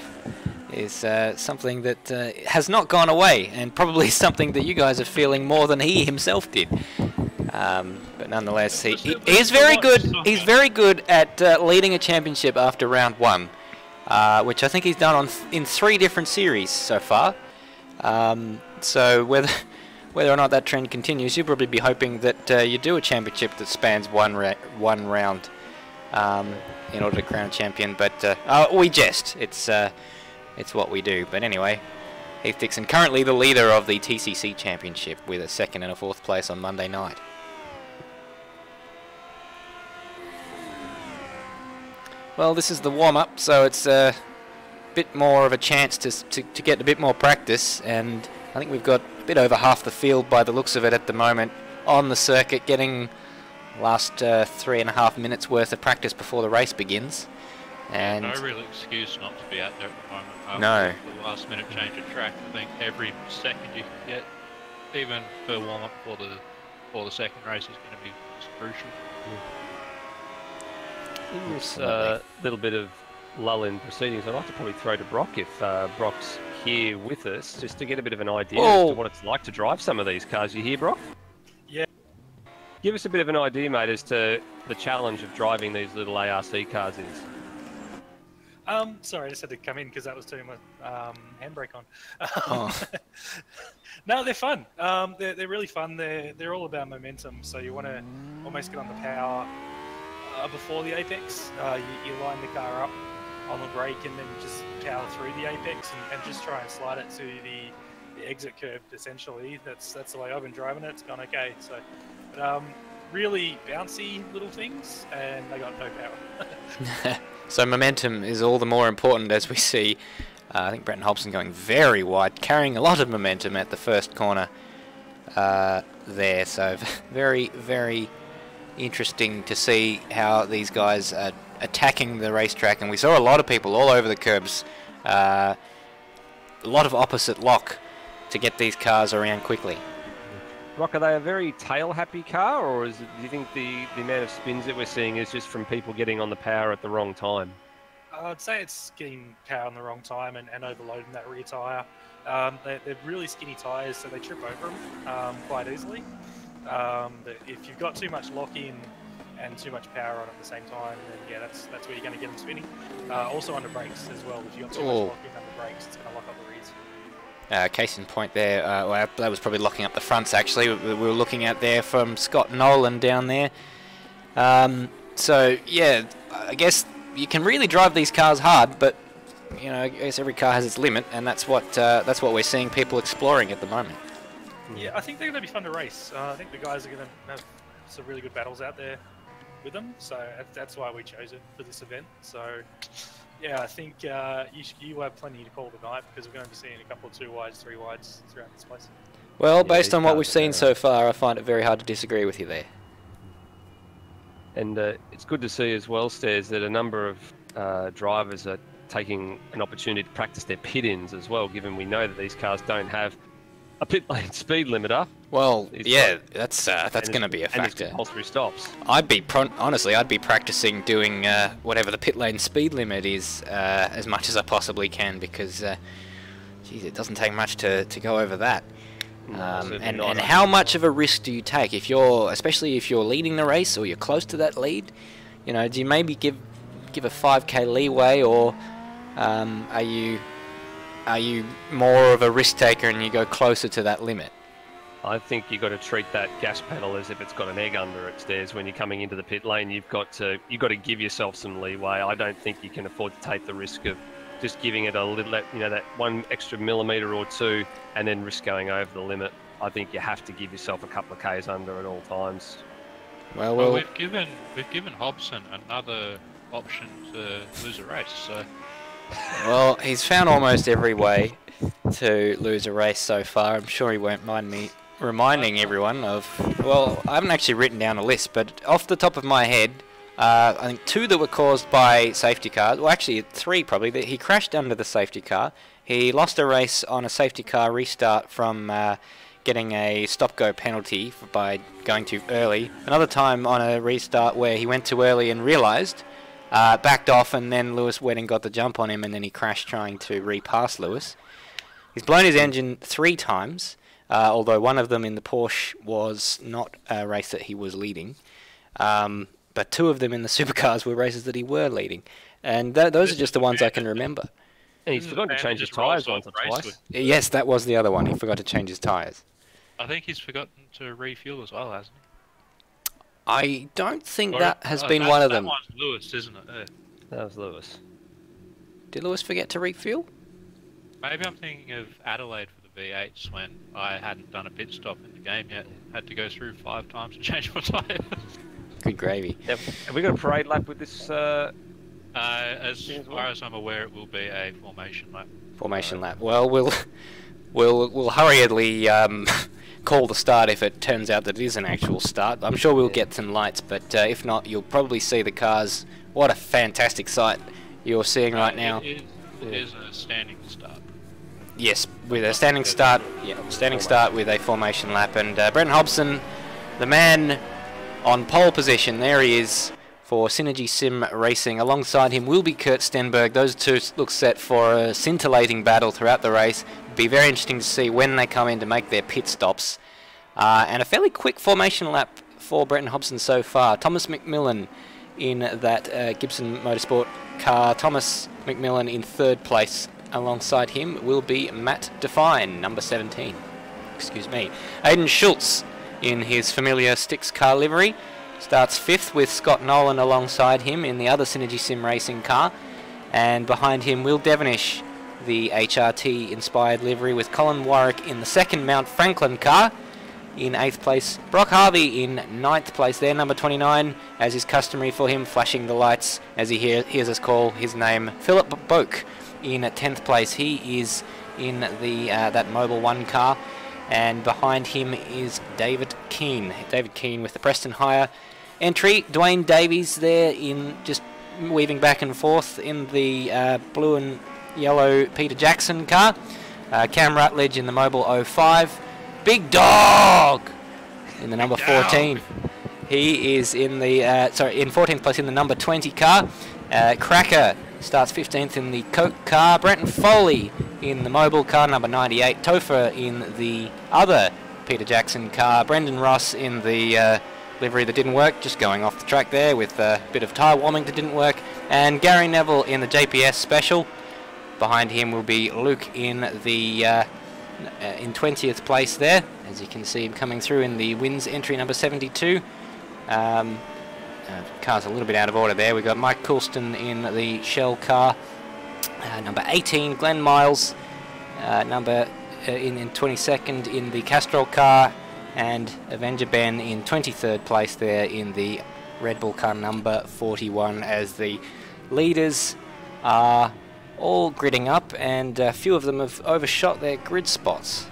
[SPEAKER 3] is something that has not gone away, and probably something that you guys are feeling more than he himself did. But nonetheless, he is very good. He's very good at leading a championship after round 1, which I think he's done in 3 different series so far. So whether or not that trend continues, you'll probably be hoping that you do a championship that spans one round in order to crown a champion. But we jest. It's what we do. But anyway, Heath Dixon currently the leader of the TCC championship with a 2nd and a 4th place on Monday night. Well, this is the warm-up, so it's a bit more of a chance to get a bit more practice, and I think we've got a bit over half the field by the looks of it at the moment on the circuit, getting last 3.5 minutes worth of practice before the race begins. And
[SPEAKER 4] no real excuse not to be out there at the moment.
[SPEAKER 3] No.
[SPEAKER 4] The last minute change of track, I think every second you can get, even for warm-up before the second race, is going to be crucial.
[SPEAKER 5] In this little bit of lull in proceedings, I'd like to probably throw to Brock, if Brock's here with us, just to get a bit of an idea as to what it's like to drive some of these cars. You hear, Brock?
[SPEAKER 6] Yeah.
[SPEAKER 5] Give us a bit of an idea, mate, as to the challenge of driving these little ARC cars is.
[SPEAKER 6] Sorry, I just had to come in because that was turning my handbrake on. No, they're fun. They're really fun. They're all about momentum. So you want to almost get on the power before the apex. You line the car up on the brake and then just power through the apex and just try and slide it to the exit curve. Essentially, that's the way I've been driving it. It's gone okay. So, but, really bouncy little things, and they got no power.
[SPEAKER 3] So momentum is all the more important as we see, I think Brenton Hobson going very wide, carrying a lot of momentum at the first corner there. So very, very interesting to see how these guys are attacking the racetrack. And we saw a lot of people all over the curbs, a lot of opposite lock to get these cars around quickly.
[SPEAKER 5] Rock, are they a very tail-happy car, or do you think the amount of spins that we're seeing is just from people getting on the power at the wrong time?
[SPEAKER 6] I'd say it's getting power on the wrong time and overloading that rear tyre. They're really skinny tyres, so they trip over them quite easily. But if you've got too much lock-in and too much power on at the same time, then yeah, that's where you're going to get them spinning. Also under brakes as well. If you've got too much lock-in under brakes, it's going to lock up the rears.
[SPEAKER 3] Case in point there, well, that was probably locking up the fronts actually, we were looking at there from Scott Nolan down there. So yeah, I guess you can really drive these cars hard, but you know, I guess every car has its limit, and that's what we're seeing people exploring at the moment.
[SPEAKER 6] Yeah, I think they're going to be fun to race. I think the guys are going to have some really good battles out there with them, so that's why we chose it for this event. So yeah, I think you will have plenty to call tonight because we're going to be seeing a couple of 2 wides, 3 wides throughout this place.
[SPEAKER 3] Well, based on what we've seen so far, I find it very hard to disagree with you there.
[SPEAKER 5] And it's good to see as well, Stairs, that a number of drivers are taking an opportunity to practice their pit-ins as well, given we know that these cars don't have a pit lane speed limiter.
[SPEAKER 3] Well,
[SPEAKER 5] It's
[SPEAKER 3] yeah,
[SPEAKER 5] like-
[SPEAKER 3] that's going to be a
[SPEAKER 5] And it's
[SPEAKER 3] factor.
[SPEAKER 5] compulsory stops.
[SPEAKER 3] Honestly, I'd be practicing doing whatever the pit lane speed limit is as much as I possibly can, because, geez, it doesn't take much to go over that.
[SPEAKER 5] Certainly
[SPEAKER 3] And
[SPEAKER 5] not.
[SPEAKER 3] how much of a risk do you take especially if you're leading the race or you're close to that lead? You know, do you maybe give a 5k leeway, or are you more of a risk taker and you go closer to that limit?
[SPEAKER 5] I think you've got to treat that gas pedal as if it's got an egg under it, Stairs. When you're coming into the pit lane, you've got to give yourself some leeway. I don't think you can afford to take the risk of just giving it a little, that 1 extra millimetre or 2, and then risk going over the limit. I think you have to give yourself a couple of k's under at all times.
[SPEAKER 4] Well, we've given Hobson another option to lose a race, so
[SPEAKER 3] Well, he's found almost every way to lose a race so far. I'm sure he won't mind me reminding everyone of... Well, I haven't actually written down a list, but off the top of my head, I think 2 that were caused by safety cars. Well, actually 3 probably. That he crashed under the safety car. He lost a race on a safety car restart from getting a stop-go penalty by going too early. Another time on a restart where he went too early and realised, backed off, and then Lewis went and got the jump on him, and then he crashed trying to repass Lewis. He's blown his engine 3 times, although one of them in the Porsche was not a race that he was leading. But 2 of them in the supercars were races that he were leading. And those are just the ones I can remember.
[SPEAKER 5] And he's forgotten to change his tyres once or twice.
[SPEAKER 3] Yes, that was the other one. He forgot to change his tyres.
[SPEAKER 4] I think he's forgotten to refuel as well, hasn't he?
[SPEAKER 3] I don't think
[SPEAKER 4] Or-
[SPEAKER 3] that has
[SPEAKER 4] oh,
[SPEAKER 3] been one of
[SPEAKER 4] That
[SPEAKER 3] them.
[SPEAKER 4] one's Lewis, isn't it? Yeah.
[SPEAKER 5] That was Lewis.
[SPEAKER 3] Did Lewis forget to refuel?
[SPEAKER 4] Maybe I'm thinking of Adelaide for the V8s when I hadn't done a pit stop in the game yet. Had to go through 5 times to change my tyre.
[SPEAKER 3] Good gravy.
[SPEAKER 5] Have we got a parade lap with this?
[SPEAKER 4] As far as I'm aware, it will be a formation lap.
[SPEAKER 3] Formation lap. Well, we'll hurriedly call the start if it turns out that it is an actual start. I'm sure we'll get some lights, but if not, you'll probably see the cars. What a fantastic sight you're seeing right now.
[SPEAKER 4] It is a standing start.
[SPEAKER 3] Yes, with a standing start. Yeah, standing start with a formation lap, and Brenton Hobson, the man on pole position. There he is for Synergy Sim Racing. Alongside him will be Kurt Stenberg. Those 2 look set for a scintillating battle throughout the race. It'll be very interesting to see when they come in to make their pit stops. And a fairly quick formation lap for Brenton Hobson so far. Thomas McMillan in that Gibson Motorsport car. Thomas McMillan in 3rd place. Alongside him will be Matt Define, number 17. Excuse me. Aidan Schultz in his familiar Styx car livery. Starts 5th with Scott Nolan alongside him in the other Synergy Sim Racing car. And behind him, Will Devonish, the HRT-inspired livery, with Colin Warwick in the 2nd Mount Franklin car. In 8th place, Brock Harvey in 9th place there, number 29, as is customary for him, flashing the lights as he hears us call his name. Philip Boak in 10th place. He is in the that Mobile 1 car. And behind him is David Keane. David Keane with the Preston Hire entry. Dwayne Davies there in just weaving back and forth in the blue and yellow Peter Jackson car. Cam Rutledge in the Mobile 05. Big Dog in the number 14. He is in the in 14th place in the number 20 car. Cracker starts 15th in the Coke car. Brenton Foley in the Mobile car, number 98. Topher in the other Peter Jackson car. Brendan Ross in the livery that didn't work, just going off the track there with a bit of tyre warming that didn't work. And Gary Neville in the JPS Special. Behind him will be Luke in the in 20th place there, as you can see him coming through in the Wins entry number 72. Car's a little bit out of order there. We've got Mike Coulston in the Shell car. Number 18, Glenn Miles, in 22nd in the Castrol car, and Avenger Ben in 23rd place there in the Red Bull car number 41, as the leaders are all gridding up, and a few of them have overshot their grid spots.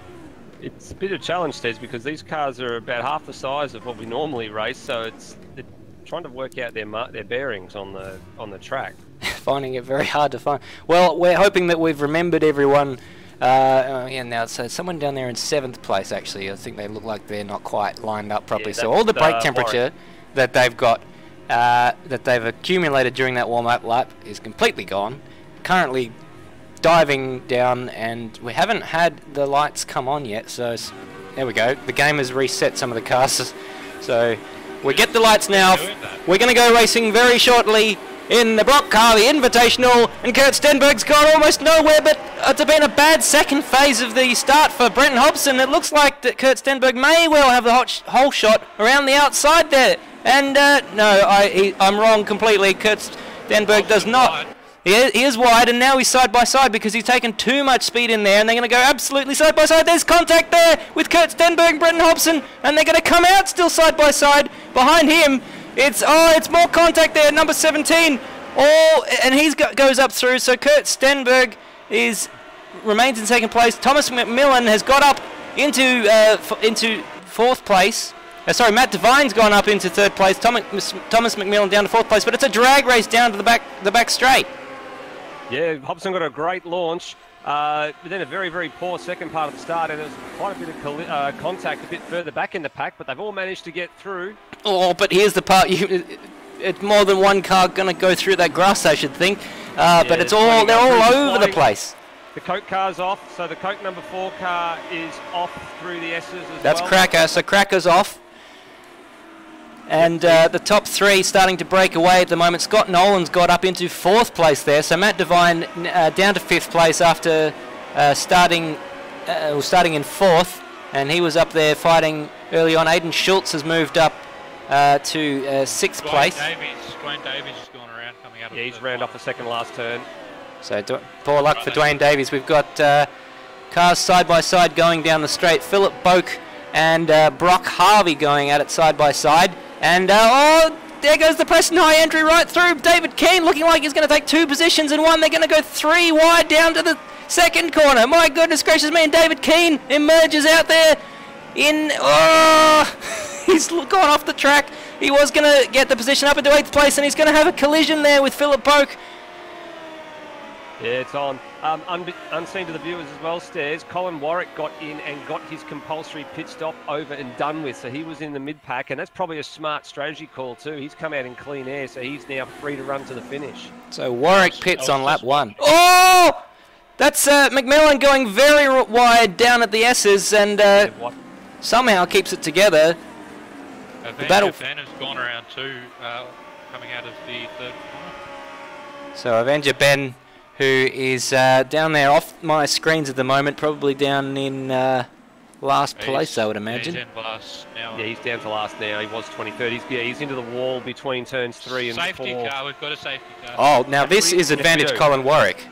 [SPEAKER 5] It's a bit of a challenge, Stez, because these cars are about half the size of what we normally race, so they're trying to work out their bearings on the track.
[SPEAKER 3] Finding it very hard to find. Well, we're hoping that we've remembered everyone Yeah, now so someone down there in 7th place actually. I think they look like they're not quite lined up properly.
[SPEAKER 5] Yeah,
[SPEAKER 3] so all the brake temperature
[SPEAKER 5] Warwick.
[SPEAKER 3] that they've got, that they've accumulated during that warm-up lap is completely gone. Currently diving down, and we haven't had the lights come on yet. So there we go. The game has reset some of the cars. So we get the lights now. We're going to go racing very shortly in the Brock Harvey Invitational, and Kurt Stenberg's gone almost nowhere, but it's been a bad second phase of the start for Brenton Hobson. It looks like that Kurt Stenberg may well have the whole shot around the outside there. And no, I'm wrong completely. Kurt Stenberg does not. He is wide, and now he's side by side because he's taken too much speed in there, and they're going to go absolutely side by side. There's contact there with Kurt Stenberg and Brenton Hobson, and they're going to come out still side by side. Behind him, it's more contact there, number 17. And he goes up through. So Kurt Stenberg remains in second place. Thomas McMillan has got up into 4th place. Sorry, Matt Devine's gone up into 3rd place. Thomas McMillan down to 4th place, but it's a drag race down to the back straight.
[SPEAKER 5] Yeah, Hobson got a great launch, but then a very, very poor second part of the start, and there was quite a bit of contact a bit further back in the pack, but they've all managed to get through.
[SPEAKER 3] Oh, but here's the part, it's more than one car going to go through that grass, I should think, but they're all over the place.
[SPEAKER 5] The Coke car's off, so the Coke number 4 car is off through the S's as well.
[SPEAKER 3] That's Cracker, so Cracker's off. And the top 3 starting to break away at the moment. Scott Nolan's got up into 4th place there. So Matt Devine down to 5th place after starting in 4th. And he was up there fighting early on. Aidan Schultz has moved up to 6th place.
[SPEAKER 4] Dwayne Davies has gone around coming out of
[SPEAKER 5] he's round off the second last turn.
[SPEAKER 3] So poor luck for Dwayne Davies. We've got cars side by side going down the straight. Philip Boak and Brock Harvey going at it side by side. And, there goes the Preston High entry right through. David Keane looking like he's going to take 2 positions in one. They're going to go 3 wide down to the second corner. My goodness gracious me, and David Keane emerges out there in... he's gone off the track. He was going to get the position up into 8th place, and he's going to have a collision there with Philip Boak.
[SPEAKER 5] Yeah, it's on. Unseen to the viewers as well, Stairs. Colin Warwick got in and got his compulsory pit stop over and done with. So he was in the mid-pack, and that's probably a smart strategy call too. He's come out in clean air, so he's now free to run to the finish.
[SPEAKER 3] So Warwick pits on lap 1. Oh! That's McMillan going very wide down at the S's, and somehow keeps it together.
[SPEAKER 4] The battle has gone around too, coming out of the 3rd corner.
[SPEAKER 3] So Avenger Ben, who is down there off my screens at the moment, probably down in last place, I would imagine.
[SPEAKER 4] He's in last now.
[SPEAKER 5] Yeah, he's down to last now. He was 23rd. He's into the wall between turns 3 and 4.
[SPEAKER 4] Safety car, we've got a safety car.
[SPEAKER 3] Oh, now this is advantage Colin Warwick.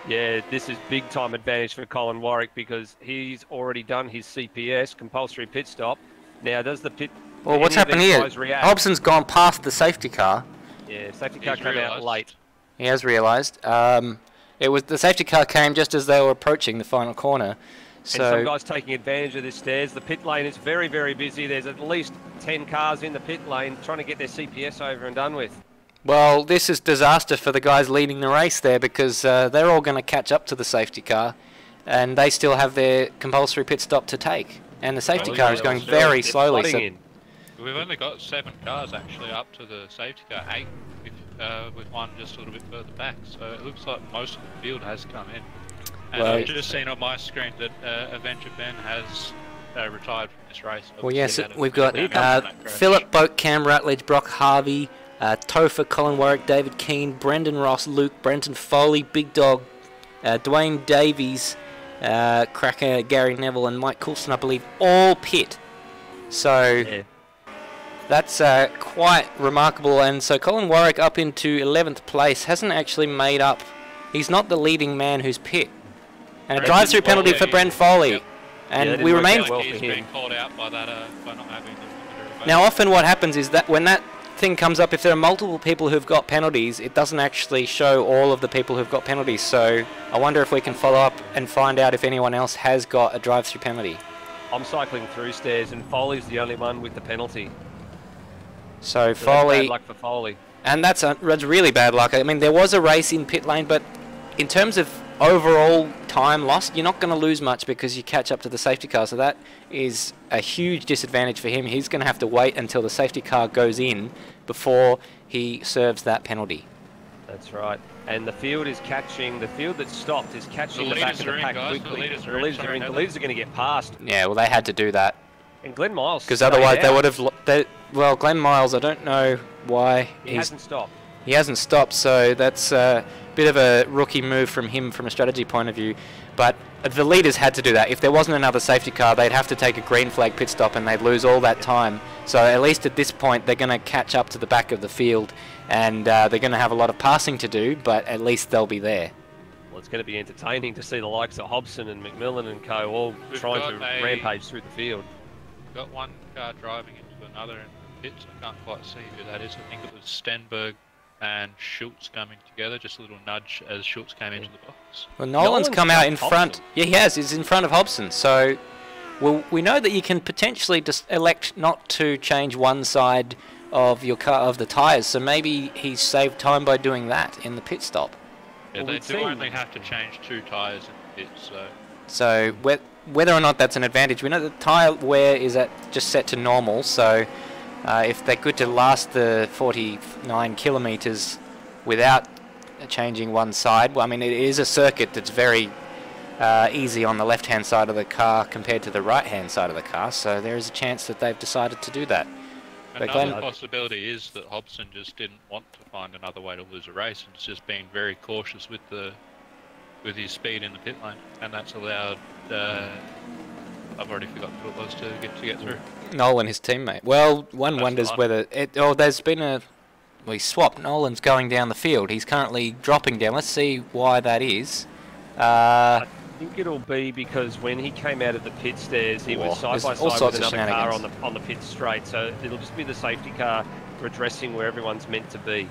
[SPEAKER 5] Yeah, this is big time advantage for Colin Warwick because he's already done his CPS, compulsory pit stop. Now, does the pit...
[SPEAKER 3] Well, what's happened here? Hobson's gone past the safety car.
[SPEAKER 5] Yeah, safety car came out late.
[SPEAKER 3] He has realised. The safety car came just as they were approaching the final corner. So
[SPEAKER 5] and some guys taking advantage of this, Stairs. The pit lane is very, very busy. There's at least 10 cars in the pit lane trying to get their CPS over and done with.
[SPEAKER 3] Well, this is disaster for the guys leading the race there because they're all going to catch up to the safety car and they still have their compulsory pit stop to take. And the safety car is going very slowly. So
[SPEAKER 4] we've only got 7 cars actually up to the safety car, 8 with one just a little bit further back. So it looks like most of the field has come in. And I've just seen on my screen that Avenger Ben has retired from this race.
[SPEAKER 3] Well, yes, we've got Philip Boak, Cam Rutledge, Brock Harvey, Topher, Colin Warwick, David Keane, Brendan Ross, Luke, Brenton Foley, Big Dog, Dwayne Davies, Cracker, Gary Neville, and Mike Coulson, I believe, all pit. So that's quite remarkable. And so Colin Warwick up into 11th place hasn't actually made up. He's not the leading man who's pit. And a drive-through penalty for Brent Foley. Yep. And we remain...
[SPEAKER 4] He's been called out by that, by not having the...
[SPEAKER 3] Now, often what happens is that when that thing comes up, if there are multiple people who've got penalties, it doesn't actually show all of the people who've got penalties. So I wonder if we can follow up and find out if anyone else has got a drive-through penalty.
[SPEAKER 5] I'm cycling through, Stairs, and Foley's the only one with the penalty.
[SPEAKER 3] So Foley...
[SPEAKER 5] Bad luck for Foley.
[SPEAKER 3] And that's really bad luck. I mean, there was a race in pit lane, but in terms of overall time lost, you're not going to lose much because you catch up to the safety car. So that is a huge disadvantage for him. He's going to have to wait until the safety car goes in before he serves that penalty.
[SPEAKER 5] That's right. And the field is catching, the field that stopped is catching the back of the pack quickly. The leaders are going to get past.
[SPEAKER 3] Yeah, well, they had to do that.
[SPEAKER 5] And Glenn Miles.
[SPEAKER 3] Because otherwise they would have... Well, Glenn Miles, I don't know why
[SPEAKER 5] he hasn't stopped.
[SPEAKER 3] He hasn't stopped, so that's a bit of a rookie move from him from a strategy point of view. But the leaders had to do that. If there wasn't another safety car, they'd have to take a green flag pit stop and they'd lose all that time. So at least at this point, they're going to catch up to the back of the field, and they're going to have a lot of passing to do, but at least they'll be there.
[SPEAKER 5] Well, it's going to be entertaining to see the likes of Hobson and McMillan and co all trying to rampage through the field.
[SPEAKER 4] We've got one car driving into another in the pits. I can't quite see who that is. I think it was Stenberg and Schultz coming together, just a little nudge as Schultz came into the box.
[SPEAKER 3] Well, Nolan's come out in front. Yeah, he has. He's in front of Hobson. So, well, we know that you can potentially just elect not to change one side of your car, of the tyres. So maybe he's saved time by doing that in the pit stop.
[SPEAKER 4] Yeah, they do only have to change 2 tyres in the pit, so...
[SPEAKER 3] So, whether or not that's an advantage, we know the tyre wear is just set to normal, so... if they're good to last the 49 kilometres without changing one side, well, I mean, it is a circuit that's very easy on the left-hand side of the car compared to the right-hand side of the car, so there is a chance that they've decided to do that.
[SPEAKER 4] Another possibility is that Hobson just didn't want to find another way to lose a race, and it's just being very cautious with his speed in the pit lane, and that's allowed... I've already forgotten who it was to get through.
[SPEAKER 3] Nolan, his teammate. Well, one wonders whether... there's been a... We swapped. Nolan's going down the field. He's currently dropping down. Let's see why that is.
[SPEAKER 5] I think it'll be because when he came out of the pit stairs, he was side by side with another car on the pit straight. So it'll just be the safety car redressing where everyone's meant to be.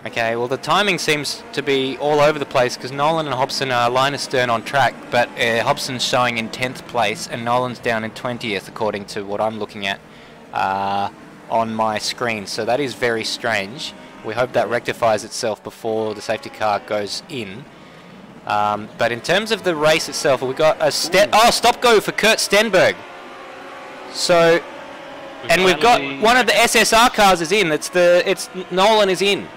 [SPEAKER 3] Okay, well, the timing seems to be all over the place because Nolan and Hobson are line astern on track, but Hobson's showing in 10th place and Nolan's down in 20th, according to what I'm looking at on my screen. So that is very strange. We hope that rectifies itself before the safety car goes in. But in terms of the race itself, we've got a stop-go for Kurt Stenberg. So, and we've got one of the SSR cars is in. It's Nolan is in.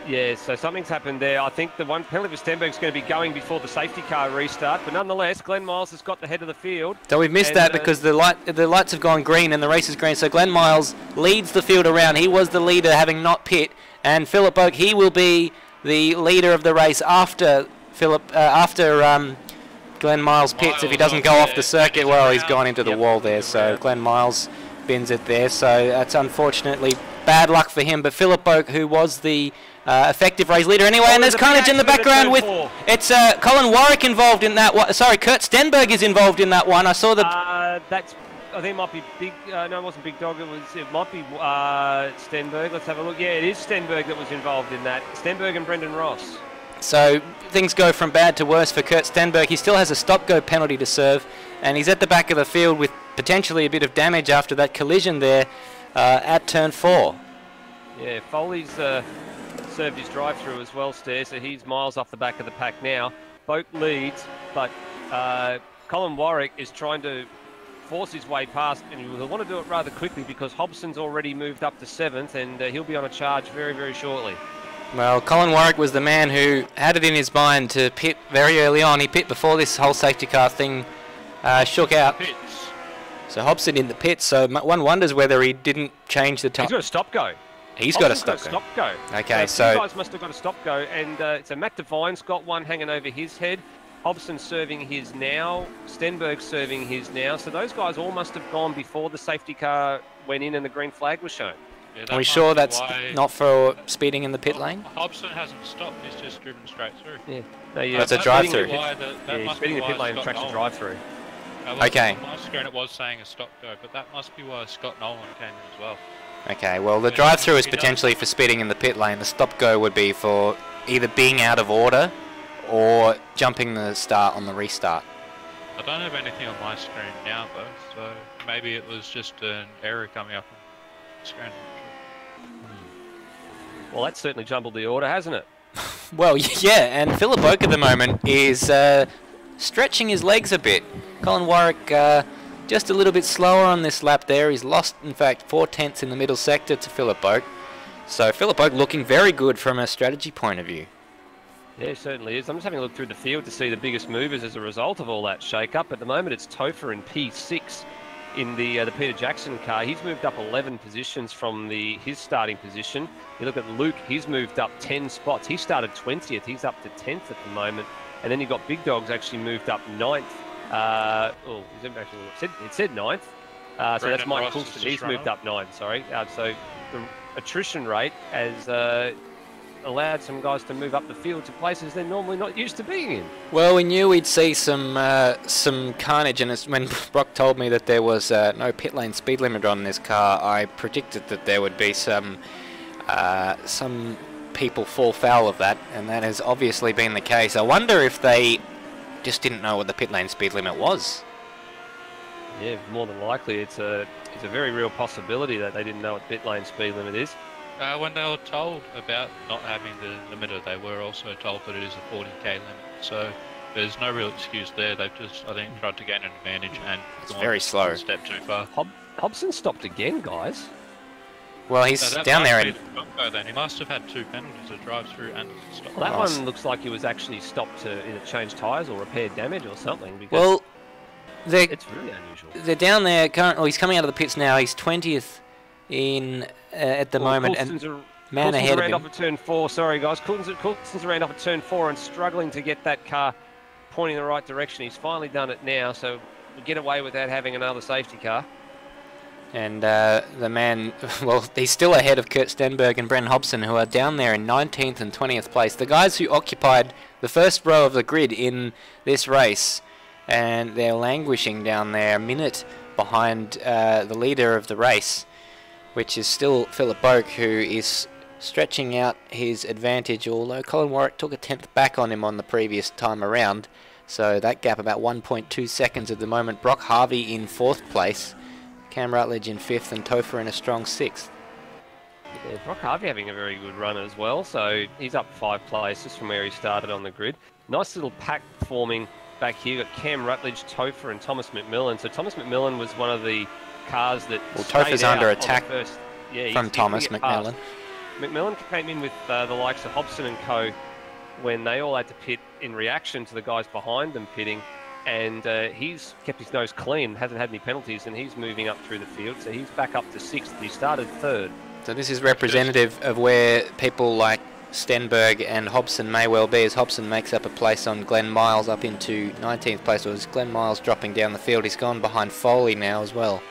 [SPEAKER 5] Yeah, so something's happened there. I think the one penalty for Stenberg's going to be going before the safety car restart, but nonetheless, Glenn Miles has got the head of the field.
[SPEAKER 3] So we've missed that because the lights have gone green and the race is green. So Glenn Miles leads the field around. He was the leader, having not pit, and Philip Oak, he will be the leader of the race after Glenn Miles pits. If he doesn't go off the circuit, well, he's gone into the wall there. So Glenn Miles bins it there. So that's unfortunately bad luck for him. But Philip Oak, who was the effective race leader anyway, and there's carnage in the background with Colin Warwick involved in that one. Sorry, Kurt Stenberg is involved in that one. I saw that.
[SPEAKER 5] I think it might be Big. No, it wasn't Big Dog. It might be Stenberg. Let's have a look. Yeah, it is Stenberg that was involved in that. Stenberg and Brendan Ross.
[SPEAKER 3] So things go from bad to worse for Kurt Stenberg. He still has a stop-go penalty to serve, and he's at the back of the field with potentially a bit of damage after that collision there at turn 4.
[SPEAKER 5] Yeah, Foley's served his drive-through as well, Stairs, so he's miles off the back of the pack now. Boat leads, but Colin Warwick is trying to force his way past, and he'll want to do it rather quickly because Hobson's already moved up to 7th, and he'll be on a charge very, very shortly.
[SPEAKER 3] Well, Colin Warwick was the man who had it in his mind to pit very early on. He pit before this whole safety car thing shook out. So Hobson in the pits, so one wonders whether he didn't change the time.
[SPEAKER 5] He's got a stop-go.
[SPEAKER 3] He's got a stop-go. Okay, so...
[SPEAKER 5] You guys must have got a stop-go, and so Matt Devine's got one hanging over his head. Hobson serving his now. Stenberg serving his now. So those guys all must have gone before the safety car went in and the green flag was shown.
[SPEAKER 4] Yeah,
[SPEAKER 3] are we sure that's not for speeding in the pit lane?
[SPEAKER 4] Hobson hasn't stopped, he's just driven straight through.
[SPEAKER 5] Yeah, no,
[SPEAKER 3] that's a drive-through.
[SPEAKER 5] He's speeding the pit lane and tracks a drive-through.
[SPEAKER 3] Okay.
[SPEAKER 4] On my screen it was saying a stop-go, but that must be why Scott Nolan came in as well.
[SPEAKER 3] Okay, well the drive-through is potentially for speeding in the pit lane. The stop-go would be for either being out of order or jumping the start on the restart.
[SPEAKER 4] I don't have anything on my screen now though, so maybe it was just an error coming up on the screen.
[SPEAKER 5] Well, that's certainly jumbled the order, hasn't it?
[SPEAKER 3] Well, yeah, and Philip Oak at the moment is stretching his legs a bit. Colin Warwick just a little bit slower on this lap there. He's lost, in fact, 4/10 in the middle sector to Philip Oak. So Philip Oak looking very good from a strategy point of view.
[SPEAKER 5] Yeah, it certainly is. I'm just having a look through the field to see the biggest movers as a result of all that shake-up. At the moment, it's Topher in P6 in the Peter Jackson car. He's moved up 11 positions from his starting position. You look at Luke, he's moved up 10 spots. He started 20th. He's up to 10th at the moment. And then you've got Big Dog's actually moved up 9th. It said 9th. So that's Mike Coulson. He's moved up 9, sorry. So the attrition rate has allowed some guys to move up the field to places they're normally not used to being in.
[SPEAKER 3] Well, we knew we'd see some carnage, and when Brock told me that there was no pit lane speed limiter on this car, I predicted that there would be some people fall foul of that, and that has obviously been the case. I wonder if they just didn't know what the pit lane speed limit was.
[SPEAKER 5] Yeah, more than likely, it's a very real possibility that they didn't know what pit lane speed limit is.
[SPEAKER 4] When they were told about not having the limiter, they were also told that it is a 40k limit. So there's no real excuse there. They've just, I think, tried to gain an advantage and
[SPEAKER 3] it's very slow.
[SPEAKER 4] A step too far.
[SPEAKER 5] Hobson stopped again, guys.
[SPEAKER 3] Well, he's down there.
[SPEAKER 4] Then he must have had 2 penalties: a drive-through and a stop.
[SPEAKER 5] Well, that one looks like he was actually stopped to either change tyres or repair damage or something. Because
[SPEAKER 3] well,
[SPEAKER 5] it's really unusual.
[SPEAKER 3] They're down there. He's coming out of the pits now. He's 20th in at the moment,
[SPEAKER 5] Coulson's
[SPEAKER 3] and man ahead of him.
[SPEAKER 5] Off at turn 4. Sorry, guys. Coulson's around off at turn 4 and struggling to get that car pointing in the right direction. He's finally done it now, so we'll get away without having another safety car.
[SPEAKER 3] And the man, well, he's still ahead of Kurt Stenberg and Brennan Hobson, who are down there in 19th and 20th place. The guys who occupied the first row of the grid in this race, and they're languishing down there a minute behind the leader of the race, which is still Philip Oak, who is stretching out his advantage, although Colin Warwick took a 10th back on him on the previous time around. So that gap about 1.2 seconds at the moment. Brock Harvey in 4th place. Cam Rutledge in 5th and Topher in a strong 6th.
[SPEAKER 5] Yeah, Brock Harvey having a very good run as well, so he's up 5 places from where he started on the grid. Nice little pack forming back here. You've got Cam Rutledge, Topher and Thomas McMillan. So Thomas McMillan was one of the cars that
[SPEAKER 3] Topher's under attack from Thomas
[SPEAKER 5] McMillan. McMillan came in with the likes of Hobson and co when they all had to pit in reaction to the guys behind them pitting. And he's kept his nose clean, hasn't had any penalties, and he's moving up through the field. So he's back up to 6th. He started 3rd.
[SPEAKER 3] So this is representative of where people like Stenberg and Hobson may well be, as Hobson makes up a place on Glenn Miles up into 19th place. Or is Glenn Miles dropping down the field? He's gone behind Foley now as well.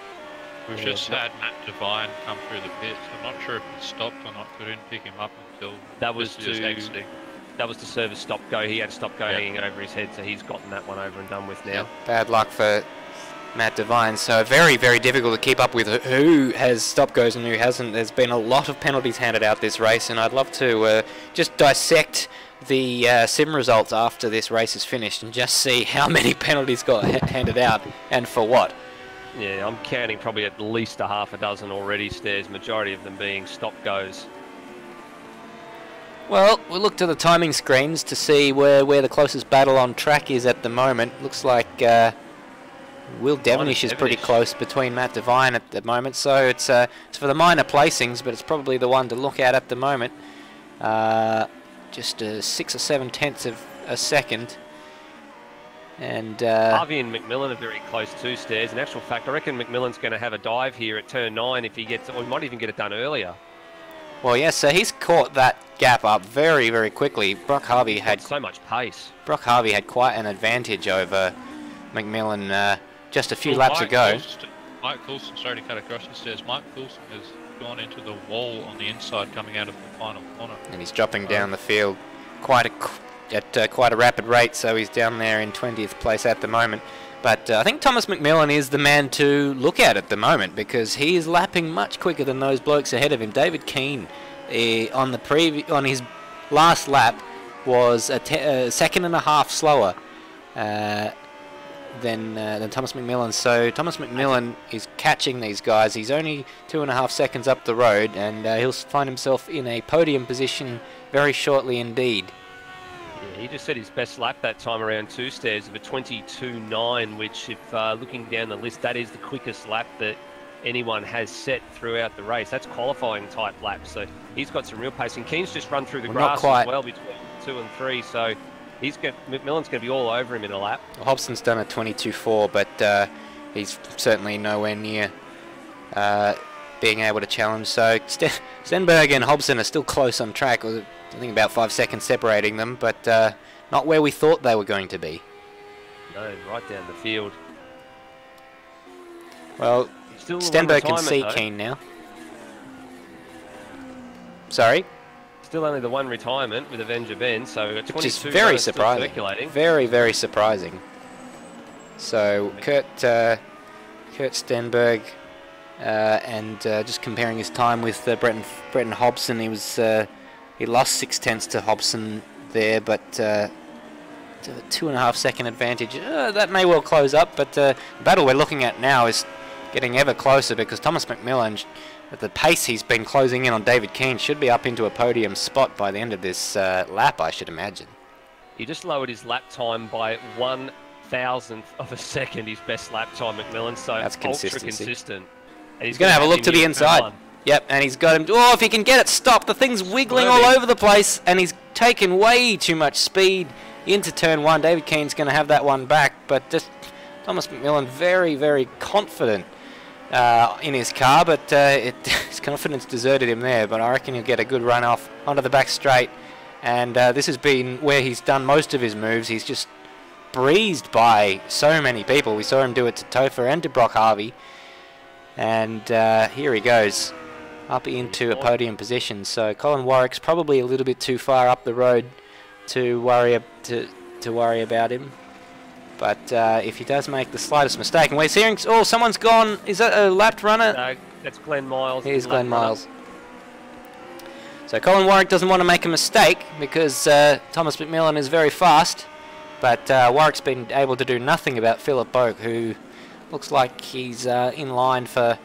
[SPEAKER 4] We've just had Matt Devine come through the pits. I'm not sure if he stopped or not. We didn't pick him up until
[SPEAKER 5] that was exiting. That was to serve a stop go. He had a stop go hanging over his head, so he's gotten that one over and done with now.
[SPEAKER 3] Bad luck for Matt Devine. So very, very difficult to keep up with who has stop goes and who hasn't. There's been a lot of penalties handed out this race, and I'd love to just dissect the sim results after this race is finished and just see how many penalties got handed out and for what.
[SPEAKER 5] Yeah, I'm counting probably at least a half a dozen already, Stairs, majority of them being stop goes.
[SPEAKER 3] Well, we'll look to the timing screens to see where the closest battle on track is at the moment. Looks like Will Devonish is pretty close between Matt Devine at the moment, so it's for the minor placings, but it's probably the one to look at the moment. Just 6 or 7 tenths of a second. And
[SPEAKER 5] Harvey and McMillan are very close too, Stairs. In actual fact, I reckon McMillan's going to have a dive here at turn 9 if he gets, or he might even get it done earlier.
[SPEAKER 3] Well, yes, so he's caught that gap up very, very quickly. Brock Harvey had
[SPEAKER 5] so much pace.
[SPEAKER 3] Brock Harvey had quite an advantage over McMillan just a few laps ago.
[SPEAKER 4] Mike Coulson, sorry to cut across the stairs. Mike Coulson has gone into the wall on the inside coming out of the final corner.
[SPEAKER 3] And he's dropping down the field at quite a rapid rate, so he's down there in 20th place at the moment. But I think Thomas McMillan is the man to look at the moment, because he is lapping much quicker than those blokes ahead of him. David Keane on his last lap was a second and a half slower than Thomas McMillan. So Thomas McMillan is catching these guys. He's only 2.5 seconds up the road, and he'll find himself in a podium position very shortly indeed.
[SPEAKER 5] Yeah, he just set his best lap that time around 2 Stairs of a 22.9, which, if looking down the list, that is the quickest lap that anyone has set throughout the race. That's qualifying type laps, so he's got some real pace. And Keen's just run through the grass as well between 2 and 3, so McMillan's going to be all over him in a lap.
[SPEAKER 3] Well, Hobson's done a 22.4, but he's certainly nowhere near being able to challenge. So Stenberg and Hobson are still close on track. I think about 5 seconds separating them, but not where we thought they were going to be.
[SPEAKER 5] No, right down the field.
[SPEAKER 3] Well, Stenberg can see Keen now. Sorry?
[SPEAKER 5] Still only the one retirement with Avenger Ben, so 22
[SPEAKER 3] which is very surprising. Very, very surprising. So Kurt Stenberg, and just comparing his time with Bretton Hobson, he lost 0.6 to Hobson there, but 2.5 second advantage. That may well close up, but the battle we're looking at now is getting ever closer, because Thomas McMillan, at the pace he's been closing in on David Keen, should be up into a podium spot by the end of this lap, I should imagine.
[SPEAKER 5] He just lowered his lap time by 1/1000th of a second, his best lap time, McMillan, so
[SPEAKER 3] that's
[SPEAKER 5] ultra consistent.
[SPEAKER 3] And he's going to have a look to the inside. Yep, and he's got him. Oh, if he can get it stopped, the thing's wiggling all over the place, and he's taken way too much speed into turn 1. David Keen's going to have that one back, but just Thomas McMillan very, very confident in his car, but his confidence deserted him there. But I reckon he'll get a good run off onto the back straight, and this has been where he's done most of his moves. He's just breezed by so many people. We saw him do it to Topher and to Brock Harvey, and here he goes up into a podium position. So Colin Warwick's probably a little bit too far up the road to worry about him. But if he does make the slightest mistake, and we're hearing, oh, someone's gone. Is that a lapped runner?
[SPEAKER 5] No, that's Glenn Miles.
[SPEAKER 3] Here's Glenn Miles. So Colin Warwick doesn't want to make a mistake, because Thomas McMillan is very fast. But Warwick's been able to do nothing about Philip Boak, who looks like he's in line for,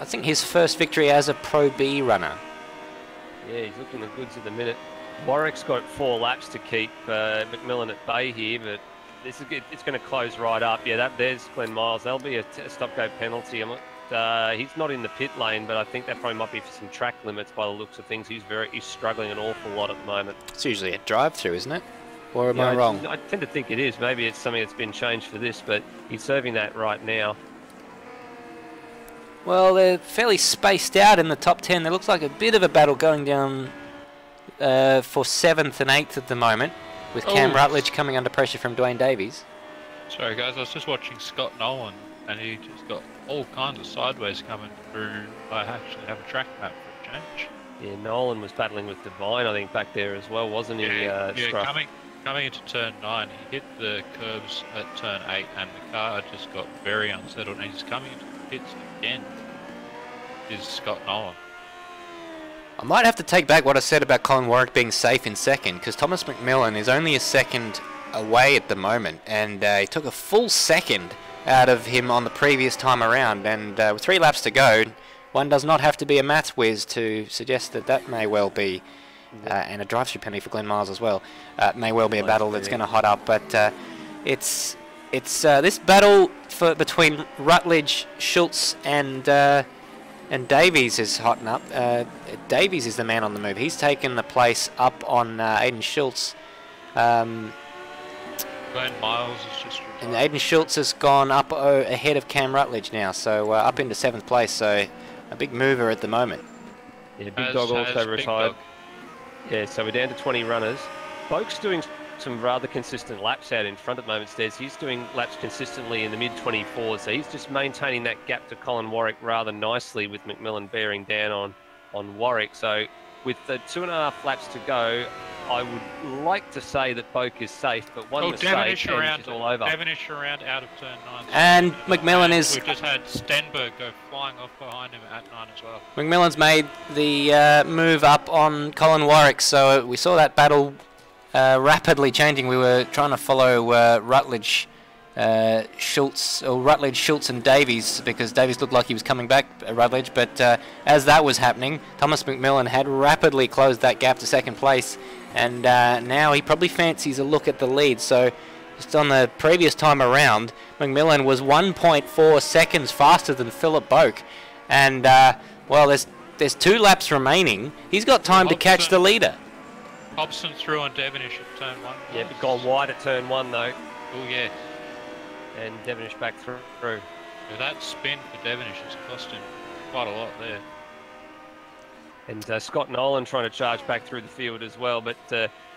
[SPEAKER 3] I think his first victory as a Pro B runner.
[SPEAKER 5] Yeah, he's looking the goods at the minute. Warwick's got 4 laps to keep McMillan at bay here, but it's going to close right up. Yeah, there's Glenn Miles. That'll be a stop-go penalty. He's not in the pit lane, but I think that probably might be for some track limits by the looks of things. He's struggling an awful lot at the moment.
[SPEAKER 3] It's usually a drive-through, isn't it? Or am I wrong?
[SPEAKER 5] I tend to think it is. Maybe it's something that's been changed for this, but he's serving that right now.
[SPEAKER 3] Well, they're fairly spaced out in the top 10. There looks like a bit of a battle going down for 7th and 8th at the moment, with Cam Rutledge coming under pressure from Dwayne Davies.
[SPEAKER 4] Sorry guys, I was just watching Scott Nolan, and he just got all kinds of sideways coming through. I actually have a track map for a change.
[SPEAKER 5] Yeah, Nolan was battling with Divine, I think, back there as well, wasn't he?
[SPEAKER 4] Yeah, coming into turn 9, he hit the curbs at turn 8, and the car just got very unsettled, and he's coming into the pits again. Is Scott Nolan.
[SPEAKER 3] I might have to take back what I said about Colin Warwick being safe in second, because Thomas McMillan is only a second away at the moment, and he took a full second out of him on the previous time around, and with 3 laps to go, one does not have to be a maths whiz to suggest that may well be, and a drive-through penalty for Glenn Miles as well, may well be a battle that's going to hot up, but it's this battle between Rutledge, Schultz, and Davies is hotting up. Davies is the man on the move. He's taken the place up on Aiden Schultz.
[SPEAKER 4] Glenn Miles is just retired.
[SPEAKER 3] And Aiden Schultz has gone up ahead of Cam Rutledge now, so up into 7th place. So a big mover at the moment.
[SPEAKER 5] Yeah, Big Dog also retired. Yeah, so we're down to 20 runners. Boak's doing some rather consistent laps out in front at the moment, Stairs. He's doing laps consistently in the mid-24s, so he's just maintaining that gap to Colin Warwick rather nicely, with McMillan bearing down on Warwick. So with the 2.5 laps to go, I would like to say that Boak is safe, but one mistake and it's all over.
[SPEAKER 4] Devonish around out of turn 9.
[SPEAKER 3] And McMillan is...
[SPEAKER 4] We just had Stenberg go flying off behind him at 9 as well.
[SPEAKER 3] McMillan's made the move up on Colin Warwick, so we saw that battle rapidly changing. We were trying to follow Rutledge Schultz, or Rutledge, Schultz and Davies, because Davies looked like he was coming back, Rutledge, but as that was happening, Thomas McMillan had rapidly closed that gap to second place, and now he probably fancies a look at the lead. So just on the previous time around, McMillan was 1.4 seconds faster than Philip Boak, and well, there's 2 laps remaining. He's got time to catch the leader.
[SPEAKER 4] Hobson through on Devonish at turn 1.
[SPEAKER 5] Yeah, but gone wide at turn 1 though.
[SPEAKER 4] Oh yeah.
[SPEAKER 5] And Devonish back through.
[SPEAKER 4] Yeah, that spin for Devonish has cost him quite a lot there.
[SPEAKER 5] And Scott Nolan trying to charge back through the field as well, but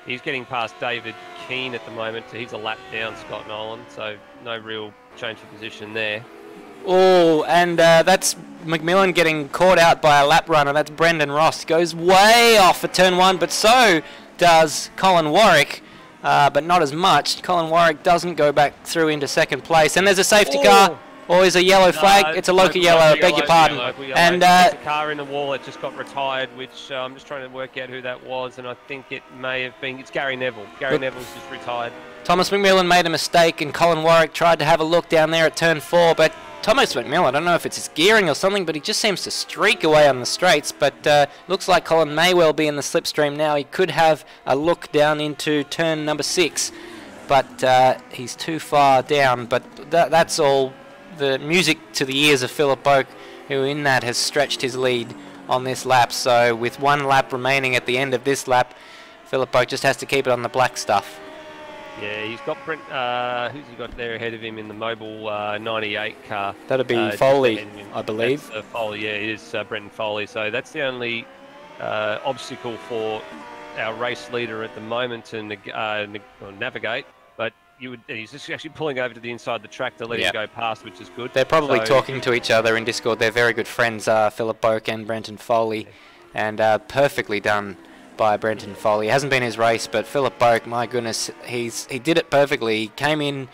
[SPEAKER 5] he's getting past David Keane at the moment. He's a lap down, Scott Nolan, so no real change of position there.
[SPEAKER 3] Oh, and that's McMillan getting caught out by a lap runner. That's Brendan Ross. Goes way off for turn 1, but so does Colin Warwick. But not as much. Colin Warwick doesn't go back through into second place. And there's a safety car. Or is a yellow flag? It's a local yellow, I beg your pardon. And
[SPEAKER 5] there's a car in the wall that just got retired, which I'm just trying to work out who that was, and I think it may have been, it's Gary Neville. Gary Neville's just retired.
[SPEAKER 3] Thomas McMillan made a mistake, and Colin Warwick tried to have a look down there at turn 4, but Thomas McMillan, I don't know if it's his gearing or something, but he just seems to streak away on the straights. But looks like Colin may well be in the slipstream now. He could have a look down into turn number 6, but he's too far down. But that's all the music to the ears of Philip Boak, who in that has stretched his lead on this lap. So with 1 lap remaining at the end of this lap, Philip Boak just has to keep it on the black stuff.
[SPEAKER 5] Yeah, he's got Brent. Who's he got there ahead of him in the Mobile 98 car?
[SPEAKER 3] That'd be Foley, I believe.
[SPEAKER 5] Foley, yeah, it is Brendan Foley. So that's the only obstacle for our race leader at the moment to navigate. But he's just actually pulling over to the inside of the track to let him go past, which is good.
[SPEAKER 3] They're probably talking to each other in Discord. They're very good friends, Philip Boak and Brenton Foley, and perfectly done by Brenton Foley. It hasn't been his race, but Philip Boak, my goodness, he did it perfectly. He came in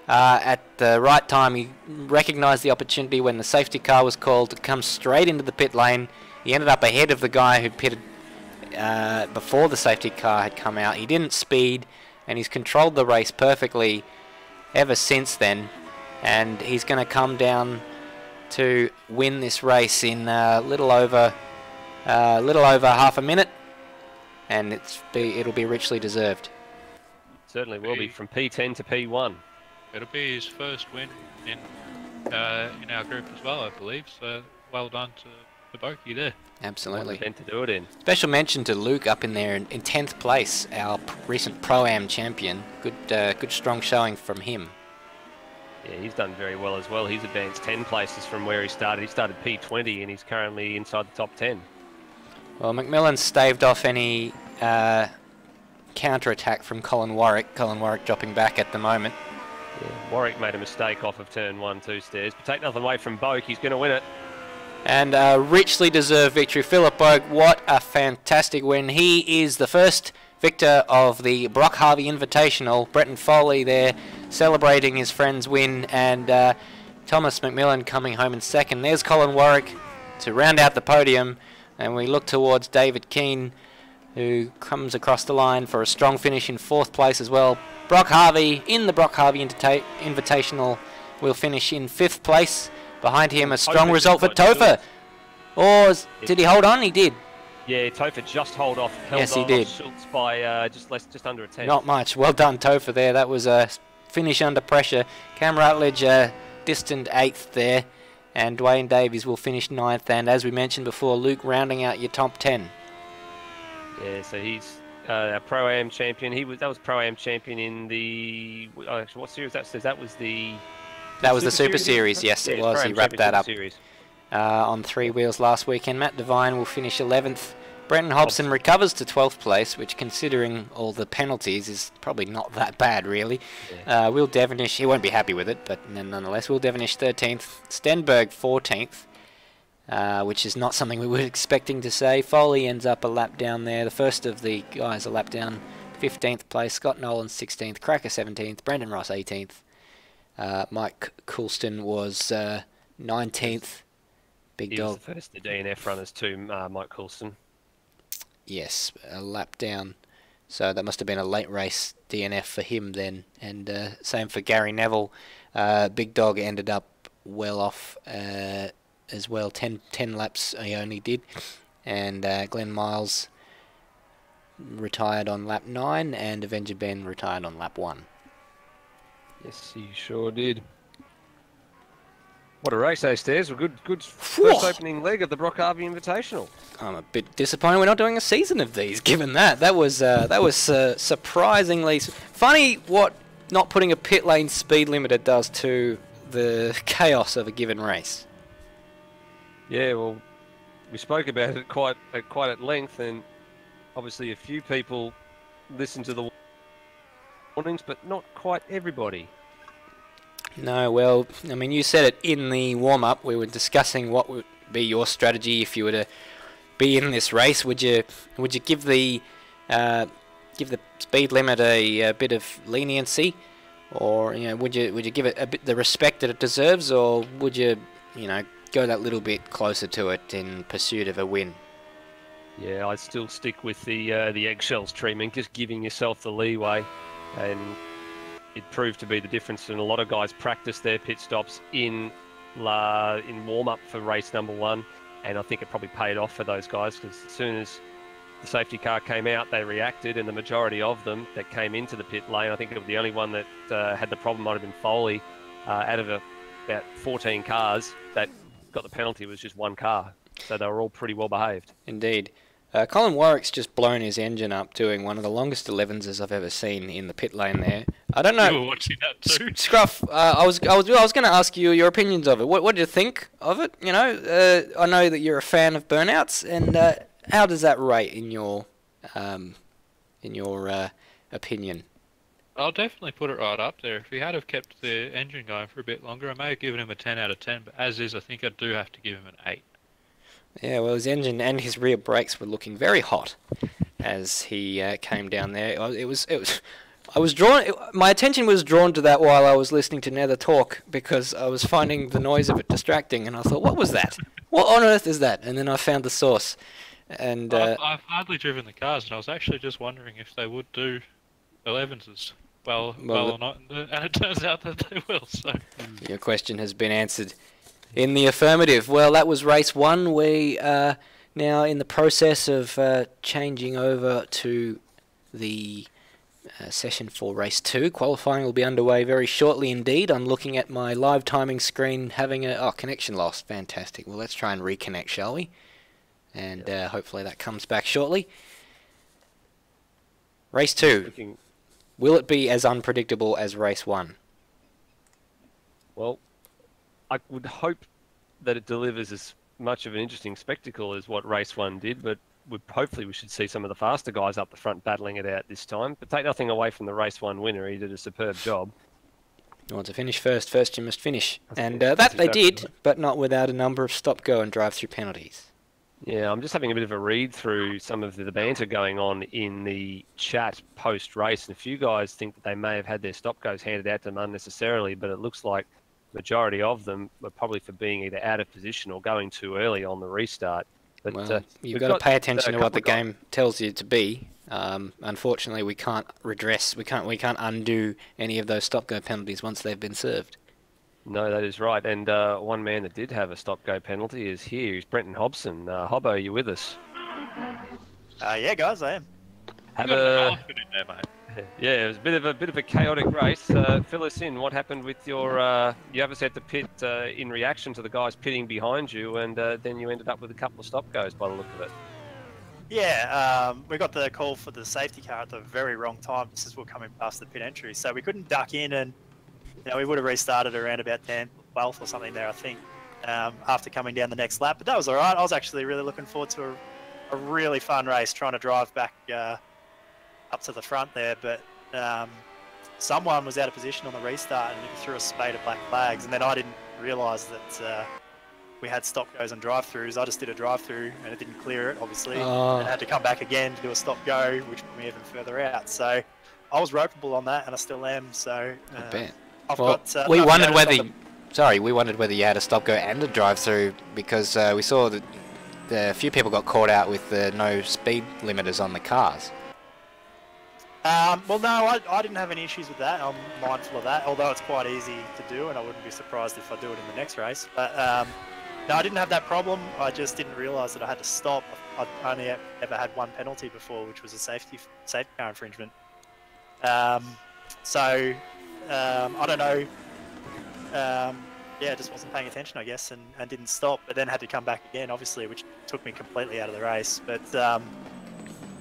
[SPEAKER 3] at the right time. He recognised the opportunity when the safety car was called to come straight into the pit lane. He ended up ahead of the guy who pitted before the safety car had come out. He didn't speed, and he's controlled the race perfectly ever since then. And he's going to come down to win this race in little over half a minute. And it'll be richly deserved.
[SPEAKER 5] Certainly will be, from P10 to P1.
[SPEAKER 4] It'll be his first win in our group as well, I believe. So well done to Boakey there.
[SPEAKER 3] Absolutely.
[SPEAKER 5] What an event to do it in.
[SPEAKER 3] Special mention to Luke up in there in 10th place, our recent Pro-Am champion. Good strong showing from him.
[SPEAKER 5] Yeah, he's done very well as well. He's advanced 10 places from where he started. He started P20 and he's currently inside the top 10.
[SPEAKER 3] Well, McMillan staved off any counter-attack from Colin Warwick. Colin Warwick dropping back at the moment.
[SPEAKER 5] Yeah, Warwick made a mistake off of turn 1, 2 Stairs. But take nothing away from Boak, he's going to win it.
[SPEAKER 3] And a richly deserved victory. Philip Boak, what a fantastic win. He is the first victor of the Brock Harvey Invitational. Brenton Foley there celebrating his friend's win, and Thomas McMillan coming home in second. There's Colin Warwick to round out the podium. And we look towards David Keane, who comes across the line for a strong finish in 4th place as well. Brock Harvey, in the Brock Harvey Invitational, will finish in 5th place. Behind him, a strong result for Topher. Or did he hold on? He did.
[SPEAKER 5] Yeah, Topher just held off.
[SPEAKER 3] Yes, he did.
[SPEAKER 5] Schultz by just under a 10.
[SPEAKER 3] Not much. Well done, Topher there. That was a finish under pressure. Cam Rutledge, distant 8th there. And Dwayne Davies will finish 9th, and as we mentioned before, Luke rounding out your top 10.
[SPEAKER 5] Yeah, so he's a Pro-Am champion. That was Pro-Am champion in the what series that says? That was the
[SPEAKER 3] Super Series. Yes, it was. He wrapped that up
[SPEAKER 5] series.
[SPEAKER 3] On 3 wheels last weekend. Matt Devine will finish 11th. Brenton Hobson recovers to 12th place, which, considering all the penalties, is probably not that bad, really.
[SPEAKER 5] Yeah.
[SPEAKER 3] Will Devonish, he won't be happy with it, but nonetheless, Will Devonish 13th. Stenberg 14th, which is not something we were expecting to say. Foley ends up a lap down there. The first of the guys a lap down, 15th place. Scott Nolan 16th. Cracker 17th. Brendan Ross 18th. Mike Coulston was 19th. Big dog.
[SPEAKER 5] He was the first of the DNF runners too, Mike Coulston.
[SPEAKER 3] Yes, a lap down. So that must have been a late race DNF for him then. And same for Gary Neville. Big Dog ended up well off as well. 10 laps he only did. And Glenn Miles retired on lap 9, and Avenger Ben retired on lap 1.
[SPEAKER 5] Yes, he sure did. What a race, eh, Stairs? A good first opening leg of the Brock Harvey Invitational.
[SPEAKER 3] I'm a bit disappointed we're not doing a season of these, given that. That was surprisingly funny what not putting a pit lane speed limiter does to the chaos of a given race.
[SPEAKER 5] Yeah, well, we spoke about it quite at length, and obviously a few people listened to the warnings, but not quite everybody.
[SPEAKER 3] No, well, I mean, you said it in the warm-up. We were discussing what would be your strategy if you were to be in this race. Would you give the speed limit a bit of leniency, or would you give it a bit the respect that it deserves, or would you go that little bit closer to it in pursuit of a win?
[SPEAKER 5] Yeah, I'd still stick with the eggshells treatment, just giving yourself the leeway, and it proved to be the difference. And a lot of guys practiced their pit stops in warm-up for race number 1, and I think it probably paid off for those guys, because as soon as the safety car came out, they reacted, and the majority of them that came into the pit lane, I think the only one that had the problem might have been Foley. Out of about 14 cars that got the penalty was just one car, so they were all pretty well behaved.
[SPEAKER 3] Indeed. Colin Warwick's just blown his engine up doing one of the longest 11s I've ever seen in the pit lane there. I don't know.
[SPEAKER 4] You were watching that too.
[SPEAKER 3] Scruff, I was going to ask you your opinions of it. What did you think of it? I know that you're a fan of burnouts, and how does that rate in your opinion?
[SPEAKER 4] I'll definitely put it right up there. If he had have kept the engine going for a bit longer, I may have given him a 10 out of 10, but as is, I think I do have to give him an 8.
[SPEAKER 3] Yeah, well, his engine and his rear brakes were looking very hot as he came down there. My attention was drawn to that while I was listening to Nether talk, because I was finding the noise of it distracting, and I thought, what was that? What on earth is that? And then I found the source. And
[SPEAKER 4] I've hardly driven the cars, and I was actually just wondering if they would do 11s well or not, and it turns out that they will. So
[SPEAKER 3] your question has been answered in the affirmative. Well, that was race 1. We are now in the process of changing over to the session for race 2. Qualifying will be underway very shortly indeed. I'm looking at my live timing screen having a connection loss. Fantastic. Well, let's try and reconnect, shall we? And hopefully that comes back shortly. Race 2. Will it be as unpredictable as race 1?
[SPEAKER 5] Well, I would hope that it delivers as much of an interesting spectacle as what race 1 did, but hopefully we should see some of the faster guys up the front battling it out this time. But take nothing away from the race 1 winner. He did a superb job. You
[SPEAKER 3] want to finish first. First you must finish. And that they did, but not without a number of stop-go and drive-through penalties.
[SPEAKER 5] Yeah, I'm just having a bit of a read through some of the banter going on in the chat post-race, and a few guys think that they may have had their stop-goes handed out to them unnecessarily, but it looks like the majority of them were probably for being either out of position or going too early on the restart. But
[SPEAKER 3] well, you've got to pay attention to what the game tells you to be. Unfortunately, we can't redress, we can't undo any of those stop-go penalties once they've been served.
[SPEAKER 5] No, that is right. And one man that did have a stop-go penalty is here. He's Brenton Hobson. Hobbo, are you with us?
[SPEAKER 7] Yeah, guys, I am.
[SPEAKER 5] Yeah, it was a bit of a chaotic race. Fill us in. What happened with your? You obviously had to pit in reaction to the guys pitting behind you, and then you ended up with a couple of stop-goes by the look of it.
[SPEAKER 7] Yeah, we got the call for the safety car at the very wrong time. This is we're coming past the pit entry, so we couldn't duck in, and we would have restarted around about 10th, 12th or something there, I think, after coming down the next lap. But that was all right. I was actually really looking forward to a really fun race, trying to drive back up to the front there, but someone was out of position on the restart and threw a spade of black flags, and then I didn't realise that we had stop-goes and drive-throughs. I just did a drive-through and it didn't clear it, obviously, and I had to come back again to do a stop-go, which put me even further out. So I was ropeable on that, and I still am. So
[SPEAKER 3] I bet.
[SPEAKER 7] I've got.
[SPEAKER 3] We wondered whether you had a stop-go and a drive-through, because we saw that a few people got caught out with the no speed limiters on the cars.
[SPEAKER 7] Well, no, I didn't have any issues with that. I'm mindful of that, although it's quite easy to do, and I wouldn't be surprised if I do it in the next race. But no, I didn't have that problem. I just didn't realise that I had to stop. I'd only ever had one penalty before, which was a safety car infringement. So I don't know. Yeah, just wasn't paying attention, I guess, and didn't stop, but then had to come back again, obviously, which took me completely out of the race. But I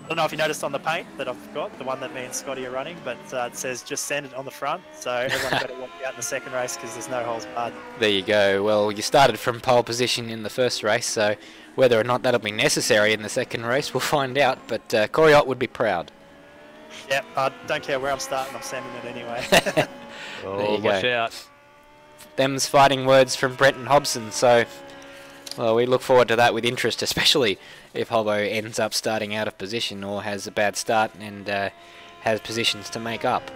[SPEAKER 7] don't know if you noticed on the paint that I've got, the one that me and Scotty are running, but it says just send it on the front, so everyone better watch out in the second race because there's no holes barred.
[SPEAKER 3] There you go. Well, you started from pole position in the first race, so whether or not that'll be necessary in the second race, we'll find out, but Corey Ott would be proud.
[SPEAKER 7] Yep, I don't care where I'm starting, I'm sending it anyway.
[SPEAKER 5] Oh, watch out.
[SPEAKER 3] Them's fighting words from Brenton Hobson, so well, we look forward to that with interest, especially if Hobbo ends up starting out of position or has a bad start and has positions to make up.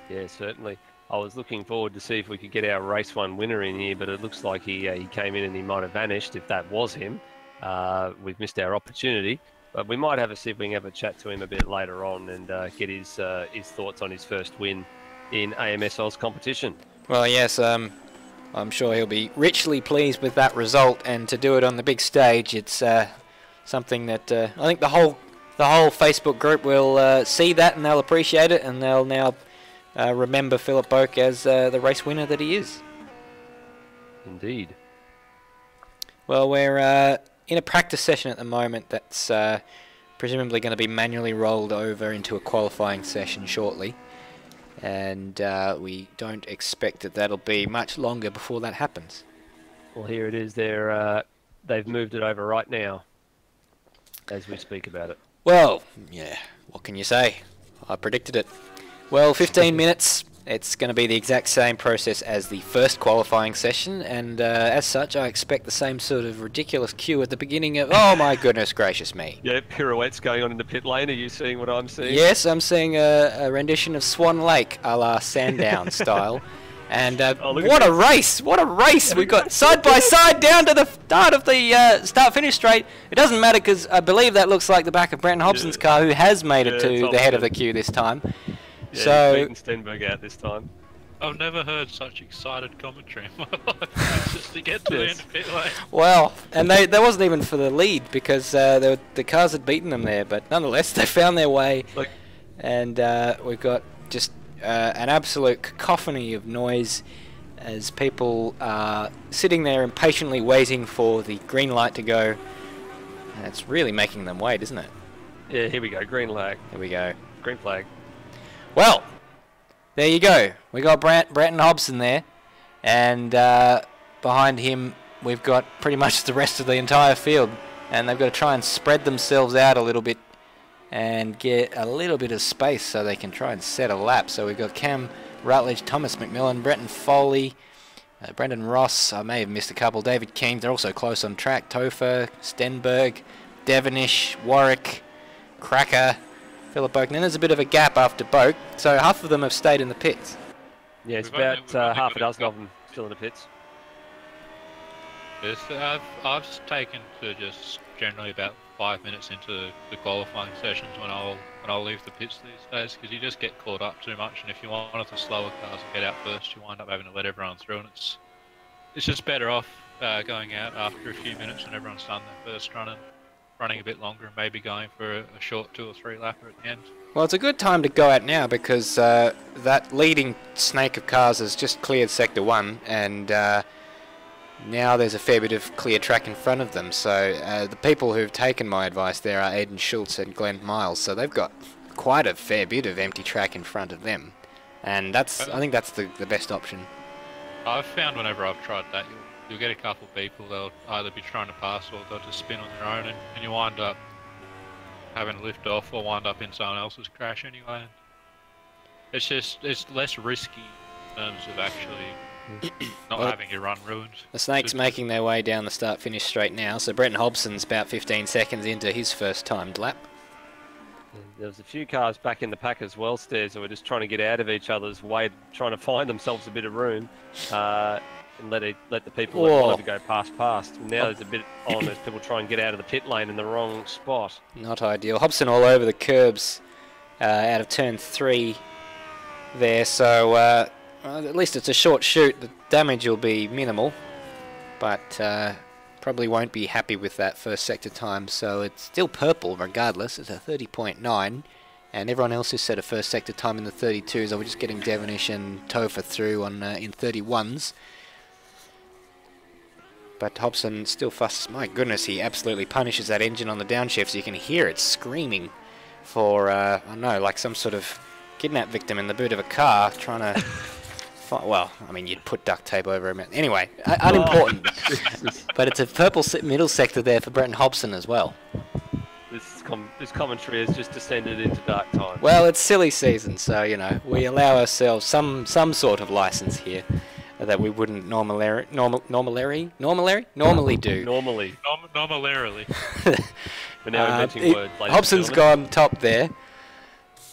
[SPEAKER 5] Yeah, certainly. I was looking forward to see if we could get our race 1 winner in here, but it looks like he came in and he might have vanished if that was him. We've missed our opportunity, but we might see if we can have a chat to him a bit later on and get his thoughts on his first win in AMS Oz competition.
[SPEAKER 3] Well, yes, I'm sure he'll be richly pleased with that result, and to do it on the big stage, it's something that I think the whole Facebook group will see that and they'll appreciate it, and they'll now remember Philip Boak as the race winner that he is.
[SPEAKER 5] Indeed.
[SPEAKER 3] Well, we're in a practice session at the moment that's presumably going to be manually rolled over into a qualifying session shortly. And we don't expect that that'll be much longer before that happens.
[SPEAKER 5] Well, here it is. They've moved it over right now as we speak about it.
[SPEAKER 3] Well, yeah, what can you say? I predicted it. Well, 15 minutes. It's going to be the exact same process as the first qualifying session, and as such, I expect the same sort of ridiculous queue at the beginning of... Oh, my goodness gracious me.
[SPEAKER 5] Yeah, pirouettes going on in the pit lane. Are you seeing what I'm seeing?
[SPEAKER 3] Yes, I'm seeing a rendition of Swan Lake, a la Sandown style. And what a race! What a race! We've got side by side down to the start of the start-finish straight. It doesn't matter because I believe that looks like the back of Brenton Hobson's car, who has made it to the head of the queue this time.
[SPEAKER 5] Yeah,
[SPEAKER 3] so
[SPEAKER 5] he's beaten Stenberg out this time.
[SPEAKER 4] I've never heard such excited commentary in my life. Just to get to the end of pit lane.
[SPEAKER 3] Well, and that wasn't even for the lead because the cars had beaten them there, but nonetheless they found their way. And we've got just an absolute cacophony of noise as people are sitting there impatiently waiting for the green light to go. And it's really making them wait, isn't it?
[SPEAKER 5] Yeah, here we go. Green flag.
[SPEAKER 3] Here we go.
[SPEAKER 5] Green flag.
[SPEAKER 3] Well, there you go. We got Brenton Hobson there, and behind him we've got pretty much the rest of the entire field, and they've got to try and spread themselves out a little bit and get a little bit of space so they can try and set a lap. So we've got Cam Rutledge, Thomas McMillan, Brenton Foley, Brendan Ross, I may have missed a couple, David King, they're also close on track, Topher, Stenberg, Devonish, Warwick, Cracker, Philip Boak. And then there's a bit of a gap after Boak, so half of them have stayed in the pits.
[SPEAKER 5] Yeah, it's about half a dozen of them still in the pits.
[SPEAKER 4] Yes, I've taken to just generally about 5 minutes into the qualifying sessions when I'll leave the pits these days, because you just get caught up too much, and if you want one of the slower cars to get out first, you wind up having to let everyone through, and it's just better off going out after a few minutes when everyone's done their first run and running a bit longer and maybe going for a short 2 or 3 lapper at the end.
[SPEAKER 3] Well, it's a good time to go out now because that leading snake of cars has just cleared Sector 1, and now there's a fair bit of clear track in front of them. So the people who've taken my advice there are Aidan Schultz and Glenn Miles, so they've got quite a fair bit of empty track in front of them, and I think that's the best option.
[SPEAKER 4] I've found whenever I've tried that, you'll get a couple of people, they'll either be trying to pass or they'll just spin on their own, and you wind up having to lift off or wind up in someone else's crash anyway. It's less risky in terms of actually not having your run ruined.
[SPEAKER 3] The Snakes making their way down the start-finish straight now, so Brenton Hobson's about 15 seconds into his first timed lap.
[SPEAKER 5] There was a few cars back in the pack as well, Stairs, who were just trying to get out of each other's way, trying to find themselves a bit of room and let the people that wanted to go past. And now there's a bit on as people try and get out of the pit lane in the wrong spot.
[SPEAKER 3] Not ideal. Hobson all over the curbs out of turn 3 there, so at least it's a short shoot. The damage will be minimal, but probably won't be happy with that first sector time, so it's still purple regardless. It's a 30.9, and everyone else has set a first sector time in the 32s. We're just getting Devonish and Topher through on in 31s. But Hobson still fastest. My goodness, he absolutely punishes that engine on the downshift. So you can hear it screaming for, I don't know, like some sort of kidnap victim in the boot of a car trying to... well, I mean, you'd put duct tape over him. Anyway, unimportant. But it's a purple middle sector there for Brenton Hobson as well.
[SPEAKER 5] This commentary has just descended into dark times.
[SPEAKER 3] Well, it's silly season, so, you know, we allow ourselves some sort of license here that we wouldn't normally do.
[SPEAKER 5] Normalarily. We're now inventing words.
[SPEAKER 3] Hobson's gone top there.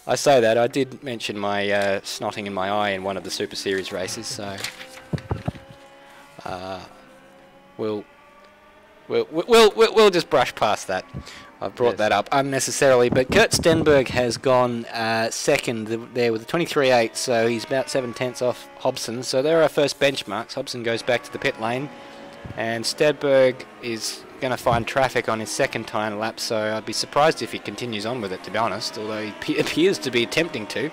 [SPEAKER 3] I say that. I did mention my snotting in my eye in one of the Super Series races, so we'll just brush past that. I've brought that up unnecessarily, but Kurt Stenberg has gone second there with a 23.8, so he's about 7/10 off Hobson. So there are our first benchmarks. Hobson goes back to the pit lane, and Stenberg is going to find traffic on his second time lap, so I'd be surprised if he continues on with it, to be honest, although he appears to be attempting to.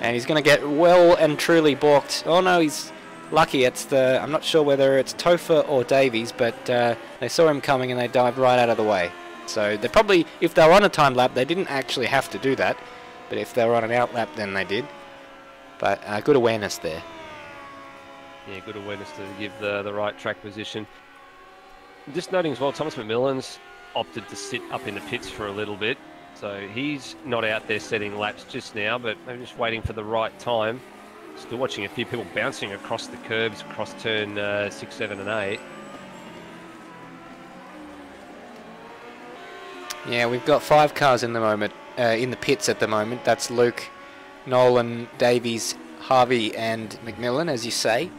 [SPEAKER 3] And he's going to get well and truly balked. Oh no, he's lucky. It's I'm not sure whether it's Topher or Davies, but they saw him coming and they dived right out of the way. So they probably, if they were on a time lap, they didn't actually have to do that. But if they were on an out lap, then they did. But good awareness there.
[SPEAKER 5] Yeah, good awareness to give the right track position. Just noting as well, Thomas McMillan's opted to sit up in the pits for a little bit. So he's not out there setting laps just now, but maybe just waiting for the right time. Still watching a few people bouncing across the curbs, across turn 6, 7 and 8.
[SPEAKER 3] Yeah, we've got 5 cars in the pits at the moment. That's Luke, Nolan, Davies, Harvey, and McMillan, as you say.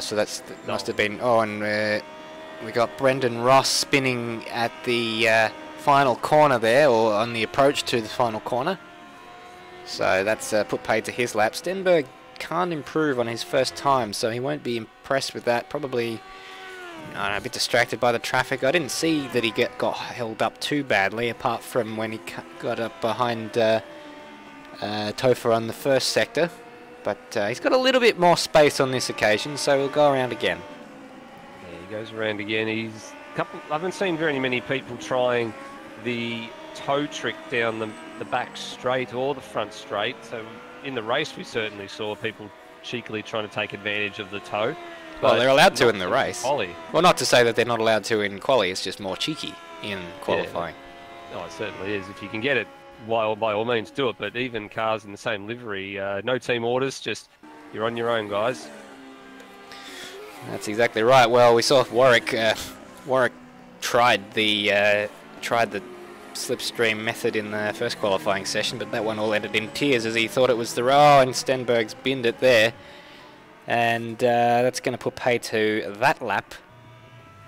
[SPEAKER 3] So that must have been. Oh, and we got Brendan Ross spinning at the final corner there, or on the approach to the final corner. So that's put paid to his lap. Stenberg can't improve on his first time, so he won't be impressed with that. Probably. I don't know, a bit distracted by the traffic. I didn't see that he got held up too badly, apart from when he got up behind Topher on the first sector. But he's got a little bit more space on this occasion, so he'll go around again.
[SPEAKER 5] Yeah, he goes around again. I haven't seen very many people trying the toe trick down the back straight or the front straight. So in the race, we certainly saw people cheekily trying to take advantage of the toe.
[SPEAKER 3] Well, they're allowed to in the race.
[SPEAKER 5] Quali.
[SPEAKER 3] Well, not to say that they're not allowed to in quali, it's just more cheeky in qualifying.
[SPEAKER 5] Yeah. Oh, it certainly is. If you can get it, by all means do it. But even cars in the same livery, no team orders, just you're on your own, guys.
[SPEAKER 3] That's exactly right. Well, we saw Warwick. Warwick tried the slipstream method in the first qualifying session, but that one all ended in tears as he thought it was the and Stenberg's binned it there. And that's going to put pay to that lap.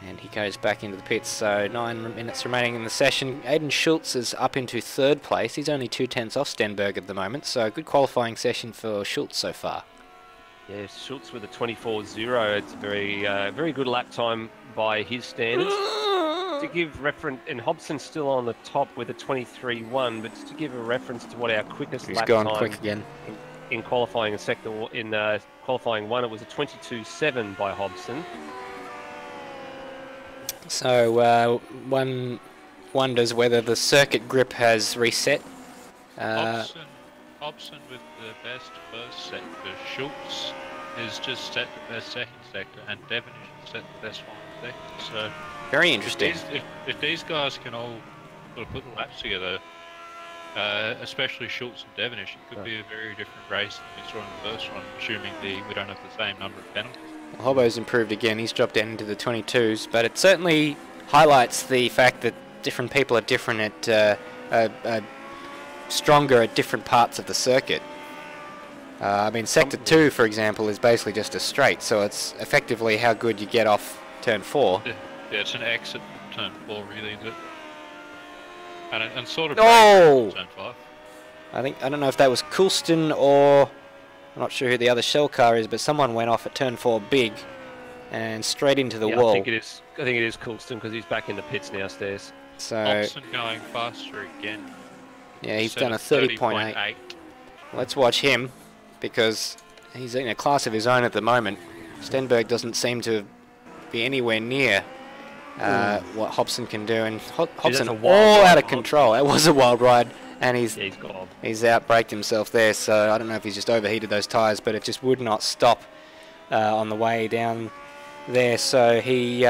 [SPEAKER 3] And he goes back into the pits, so 9 minutes remaining in the session. Aidan Schultz is up into 3rd place. He's only 2/10 off Stenberg at the moment, so a good qualifying session for Schultz so far.
[SPEAKER 5] Yeah, Schultz with a 24.0. It's a very good lap time by his standards. To give reference, and Hobson's still on the top with a 23.1, but just to give a reference to what our quickest lap time... He's gone quick again. In qualifying a sector, in qualifying 1, it was a 22.7 by Hobson.
[SPEAKER 3] So one wonders whether the circuit grip has reset.
[SPEAKER 4] Hobson with the best first sector. Schultz has just set the best second sector, and Devonish has set the best final sector. So
[SPEAKER 3] very interesting.
[SPEAKER 4] If these guys can all sort of put the laps together, especially Schultz and Devonish, it could be a very different race than we saw in the first one, assuming we don't have the same number of penalties.
[SPEAKER 3] Well, Hobbo's improved again. He's dropped down into the 22s, but it certainly highlights the fact that different people are different stronger at different parts of the circuit. I mean, Sector 2, for example, is basically just a straight, so it's effectively how good you get off Turn 4.
[SPEAKER 4] Yeah, it's an exit from Turn 4, really, isn't it? And sort of
[SPEAKER 3] oh!
[SPEAKER 4] Turn 5.
[SPEAKER 3] I don't know if that was Coulston or I'm not sure who the other shell car is, but someone went off at turn 4 big and straight into the wall.
[SPEAKER 5] I think it is Coulston because he's back in the pits now, Stairs.
[SPEAKER 3] So
[SPEAKER 4] Hobson going faster again.
[SPEAKER 3] yeah, he's done a 30.8. Let's watch him because he's in a class of his own at the moment. Stenberg doesn't seem to be anywhere near what Hobson can do, and Hobson all out of control. It was a wild ride, and he's outbraked himself there. So I don't know if he's just overheated those tyres, but it just would not stop on the way down there. So he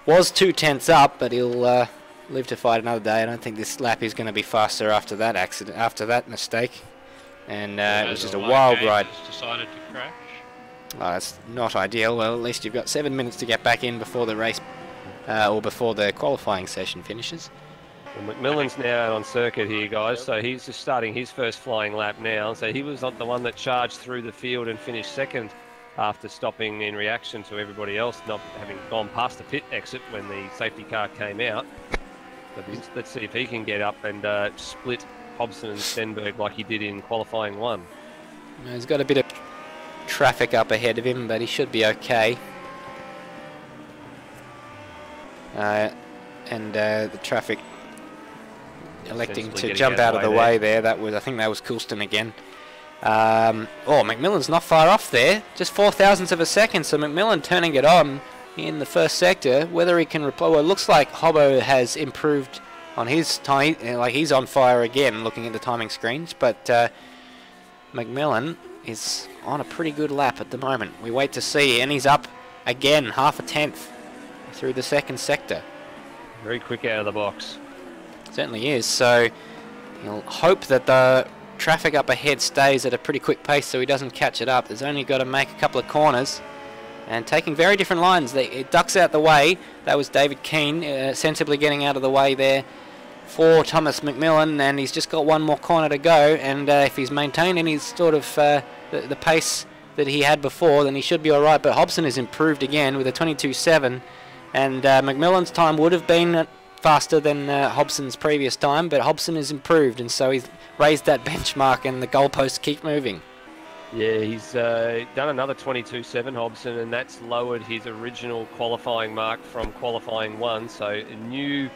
[SPEAKER 3] was 2/10 up, but he'll live to fight another day. I don't think this lap is going to be faster after that accident, after that mistake. And it was just a wild ride.
[SPEAKER 4] Decided to crash.
[SPEAKER 3] Oh, that's not ideal. Well, at least you've got 7 minutes to get back in before the race, or before the qualifying session finishes.
[SPEAKER 5] Well, McMillan's now out on circuit here, guys, so he's just starting his first flying lap now. So he was not the one that charged through the field and finished second after stopping in reaction to everybody else not having gone past the pit exit when the safety car came out. But let's see if he can get up and split Hobson and Stenberg like he did in qualifying 1.
[SPEAKER 3] He's got a bit of traffic up ahead of him, but he should be okay. The traffic electing to jump out of the way there. I think that was Coulston again. McMillan's not far off there, just 0.04 of a second. So McMillan turning it on in the first sector. Whether he can reply, well, it looks like Hobbo has improved on his time. Like he's on fire again, looking at the timing screens. But McMillan is on a pretty good lap at the moment. We wait to see, and he's up again, 0.5 through the second sector.
[SPEAKER 5] Very quick out of the box.
[SPEAKER 3] Certainly is. So he'll hope that the traffic up ahead stays at a pretty quick pace so he doesn't catch it up. There's only got to make a couple of corners and taking very different lines. It ducks out the way. That was David Keane sensibly getting out of the way there for Thomas McMillan, and he's just got one more corner to go, and if he's maintained any sort of the pace that he had before, then he should be alright. But Hobson has improved again with a 22.7, and McMillan's time would have been faster than Hobson's previous time, but Hobson has improved, and so he's raised that benchmark, and the goalposts keep moving.
[SPEAKER 5] Yeah, he's done another 22.7, Hobson, and that's lowered his original qualifying mark from qualifying 1, so a new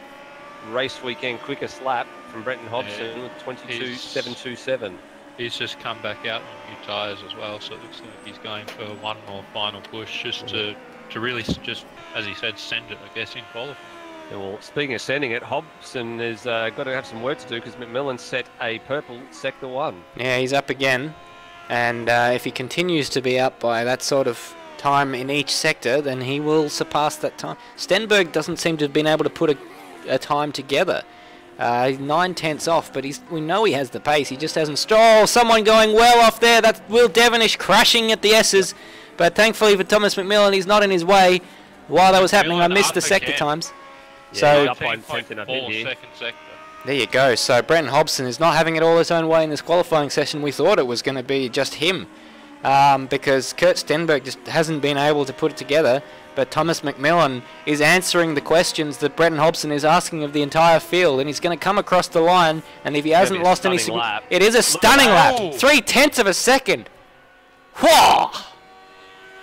[SPEAKER 5] race weekend quickest lap from Brenton Hobson with 22.727.
[SPEAKER 4] He's just come back out on new tyres as well, so it looks like he's going for one more final push just to really, just as he said, send it, I guess, in qualifying.
[SPEAKER 5] Yeah, well, speaking of sending it, Hobson has got to have some work to do because McMillan set a purple sector 1.
[SPEAKER 3] Yeah, he's up again, and if he continues to be up by that sort of time in each sector, then he will surpass that time. Stenberg doesn't seem to have been able to put a time together. He's 9/10 off, but we know he has the pace. He just hasn't. Someone going well off there. That's Will Devonish crashing at the S's, but thankfully for Thomas McMillan, he's not in his way. While that was happening, I missed the sector times.
[SPEAKER 5] Yeah,
[SPEAKER 3] so
[SPEAKER 5] up by 10 second sector.
[SPEAKER 3] There you go. So Brenton Hobson is not having it all his own way in this qualifying session. We thought it was going to be just him, because Kurt Stenberg just hasn't been able to put it together. But Thomas McMillan is answering the questions that Brenton Hobson is asking of the entire field, and he's going to come across the line. And if he hasn't lost any, it is a stunning lap. 0.3 of a second. Whoa!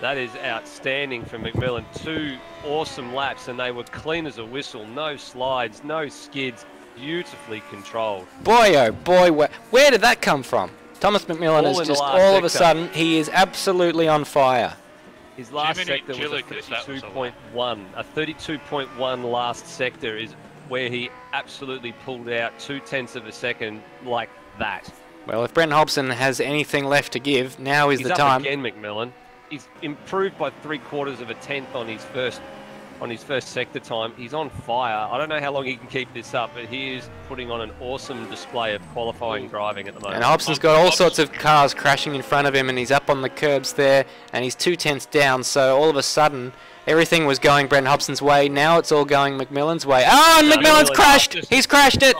[SPEAKER 5] That is outstanding from McMillan. 2 awesome laps, and they were clean as a whistle. No slides, no skids, beautifully controlled.
[SPEAKER 3] Boy, oh boy, where did that come from? Thomas McMillan is just all of a sudden, he is absolutely on fire.
[SPEAKER 5] His last sector was a 32.1. A 32.1 last sector is where he absolutely pulled out 0.2 of a second like that.
[SPEAKER 3] Well, if Brenton Hobson has anything left to give, now is the time.
[SPEAKER 5] He's up again, McMillan. He's improved by 0.75 of a tenth on his first sector time. He's on fire. I don't know how long he can keep this up, but he is putting on an awesome display of qualifying driving at the moment.
[SPEAKER 3] And Hobson's got all sorts of cars crashing in front of him, and he's up on the curbs there, and he's 0.2 down, so all of a sudden everything was going Brenton Hobson's way. Now it's all going McMillan's way. Oh, and McMillan's crashed! He's crashed it!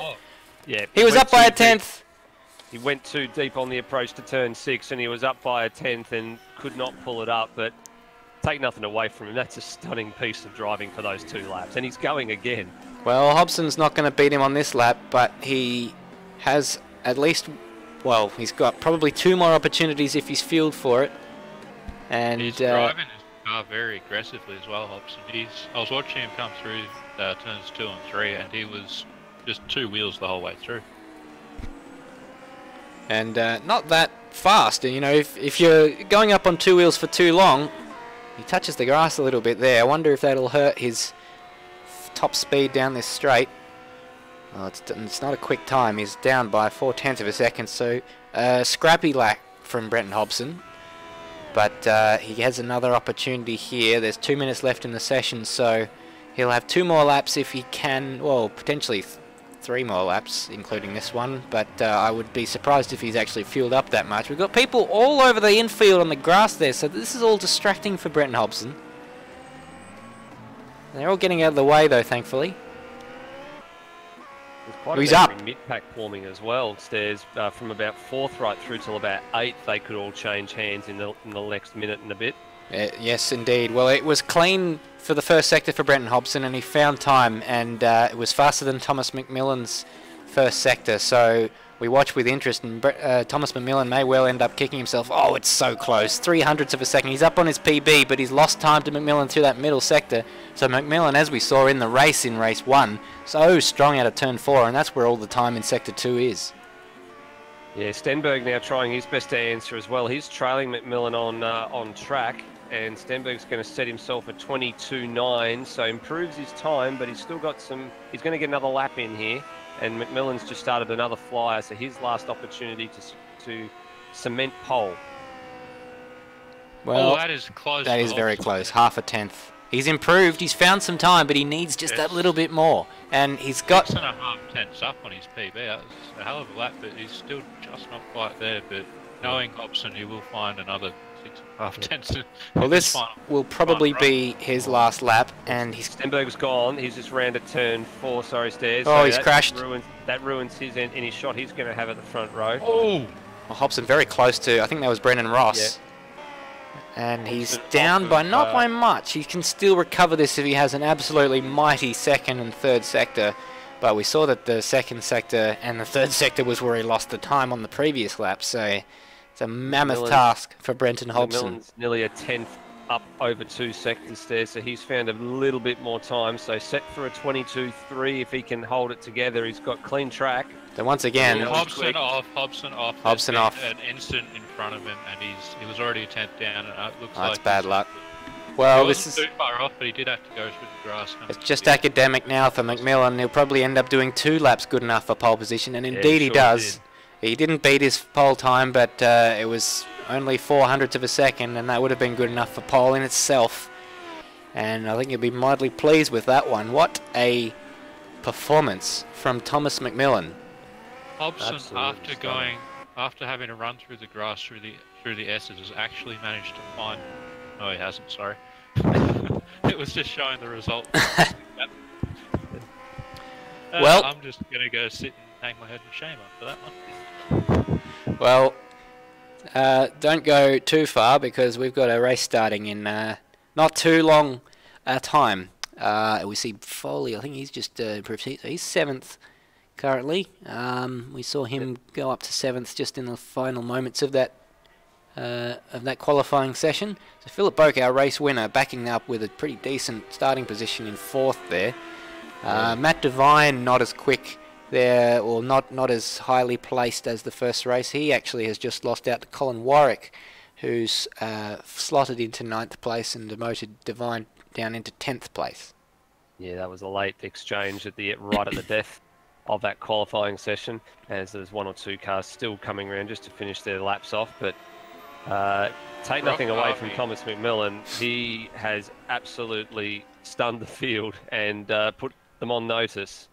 [SPEAKER 5] Yeah,
[SPEAKER 3] he was up by a tenth.
[SPEAKER 5] He went too deep on the approach to turn 6, and he was up by a tenth and could not pull it up, but take nothing away from him. That's a stunning piece of driving for those 2 laps, and he's going again.
[SPEAKER 3] Well, Hobson's not going to beat him on this lap, but he has at least, well, he's got probably 2 more opportunities if he's fueled for it. And
[SPEAKER 4] he's driving his car very aggressively as well, Hobson. I was watching him come through turns 2 and 3, and he was just 2 wheels the whole way through.
[SPEAKER 3] And not that fast. You know, if you're going up on 2 wheels for too long, he touches the grass a little bit there. I wonder if that'll hurt his top speed down this straight. Well, it's not a quick time. He's down by 0.4 of a second, so scrappy lap from Brenton Hobson. But he has another opportunity here. There's 2 minutes left in the session, so he'll have 2 more laps if he can. Well, potentially 3 more laps, including this one. But I would be surprised if he's actually fueled up that much. We've got people all over the infield on the grass there, so this is all distracting for Brenton Hobson. They're all getting out of the way, though, thankfully.
[SPEAKER 5] He's up. Mid-pack forming as well. Stairs from about 4th right through till about 8th. They could all change hands in the next minute and a bit.
[SPEAKER 3] Yes, indeed. Well, it was clean for the first sector for Brenton Hobson, and he found time, and it was faster than Thomas McMillan's first sector. So we watch with interest, and Thomas McMillan may well end up kicking himself. Oh, it's so close. 300ths of a second. He's up on his PB, but he's lost time to McMillan through that middle sector. So McMillan, as we saw in the race in race 1, so strong out of turn 4, and that's where all the time in sector 2 is.
[SPEAKER 5] Yeah, Stenberg now trying his best to answer as well. He's trailing McMillan on track, and Stenberg's going to set himself at 22.9, so improves his time, but he's still got some. He's going to get another lap in here, and McMillan's just started another flyer, so his last opportunity to cement pole.
[SPEAKER 3] Well,
[SPEAKER 4] that is close.
[SPEAKER 3] That is very close. Half a tenth. He's improved. He's found some time, but he needs just that little bit more. And he's got
[SPEAKER 4] 6.5 tenths up on his PB. That's a hell of a lap, but he's still just not quite there. But knowing Hobson, he will find another 6.5 tenths.
[SPEAKER 3] Well, this will probably be his last lap, and he's
[SPEAKER 5] Stenberg's gone. He's just round at turn 4. Sorry, Stairs.
[SPEAKER 3] Oh,
[SPEAKER 5] so
[SPEAKER 3] he's crashed.
[SPEAKER 5] That ruins his any shot he's going to have at the front row.
[SPEAKER 4] Oh,
[SPEAKER 3] well, Hobson very close to. I think that was Brendan Ross.
[SPEAKER 5] Yeah.
[SPEAKER 3] And he's down by not by much. He can still recover this if he has an absolutely mighty second and third sector. But we saw that the second sector and the third sector was where he lost the time on the previous lap. So it's a mammoth task for Brenton Hobson.
[SPEAKER 5] McMillan's nearly a tenth up over 2 sectors there, so he's found a little bit more time. So set for a 22.3 if he can hold it together. He's got clean track.
[SPEAKER 3] So once again,
[SPEAKER 4] Hobson off.
[SPEAKER 3] Hobson off.
[SPEAKER 4] An instant in front of him, and he was already a tenth down. And it looks
[SPEAKER 3] that's
[SPEAKER 4] like
[SPEAKER 3] bad luck. Well,
[SPEAKER 4] this is too far off, but he did have to go through the grass.
[SPEAKER 3] It's just academic now for McMillan. He'll probably end up doing 2 laps good enough for pole position, and indeed he does. He didn't beat his pole time, but it was only 0.04 of a second, and that would have been good enough for pole in itself. And I think you'll be mildly pleased with that one. What a performance from Thomas McMillan.
[SPEAKER 4] Hobson, after having a run through the grass through the S's, has actually managed to find. No, he hasn't. Sorry, it was just showing the result.
[SPEAKER 3] Well,
[SPEAKER 4] I'm just gonna go sit and hang my head in shame after that one.
[SPEAKER 3] Well, don't go too far because we've got a race starting in not too long a time. We see Foley. I think he's just he's 7th. Currently, we saw him go up to 7th just in the final moments of that qualifying session. So Philip Boak, our race winner, backing up with a pretty decent starting position in 4th there. Matt Devine not as quick there, or not as highly placed as the first race. He actually has just lost out to Colin Warwick, who's slotted into 9th place and demoted Devine down into 10th place.
[SPEAKER 5] Yeah, that was a late exchange right at the death of that qualifying session, as there's 1 or 2 cars still coming around just to finish their laps off. But take nothing away from Thomas McMillan. He has absolutely stunned the field and put them on notice.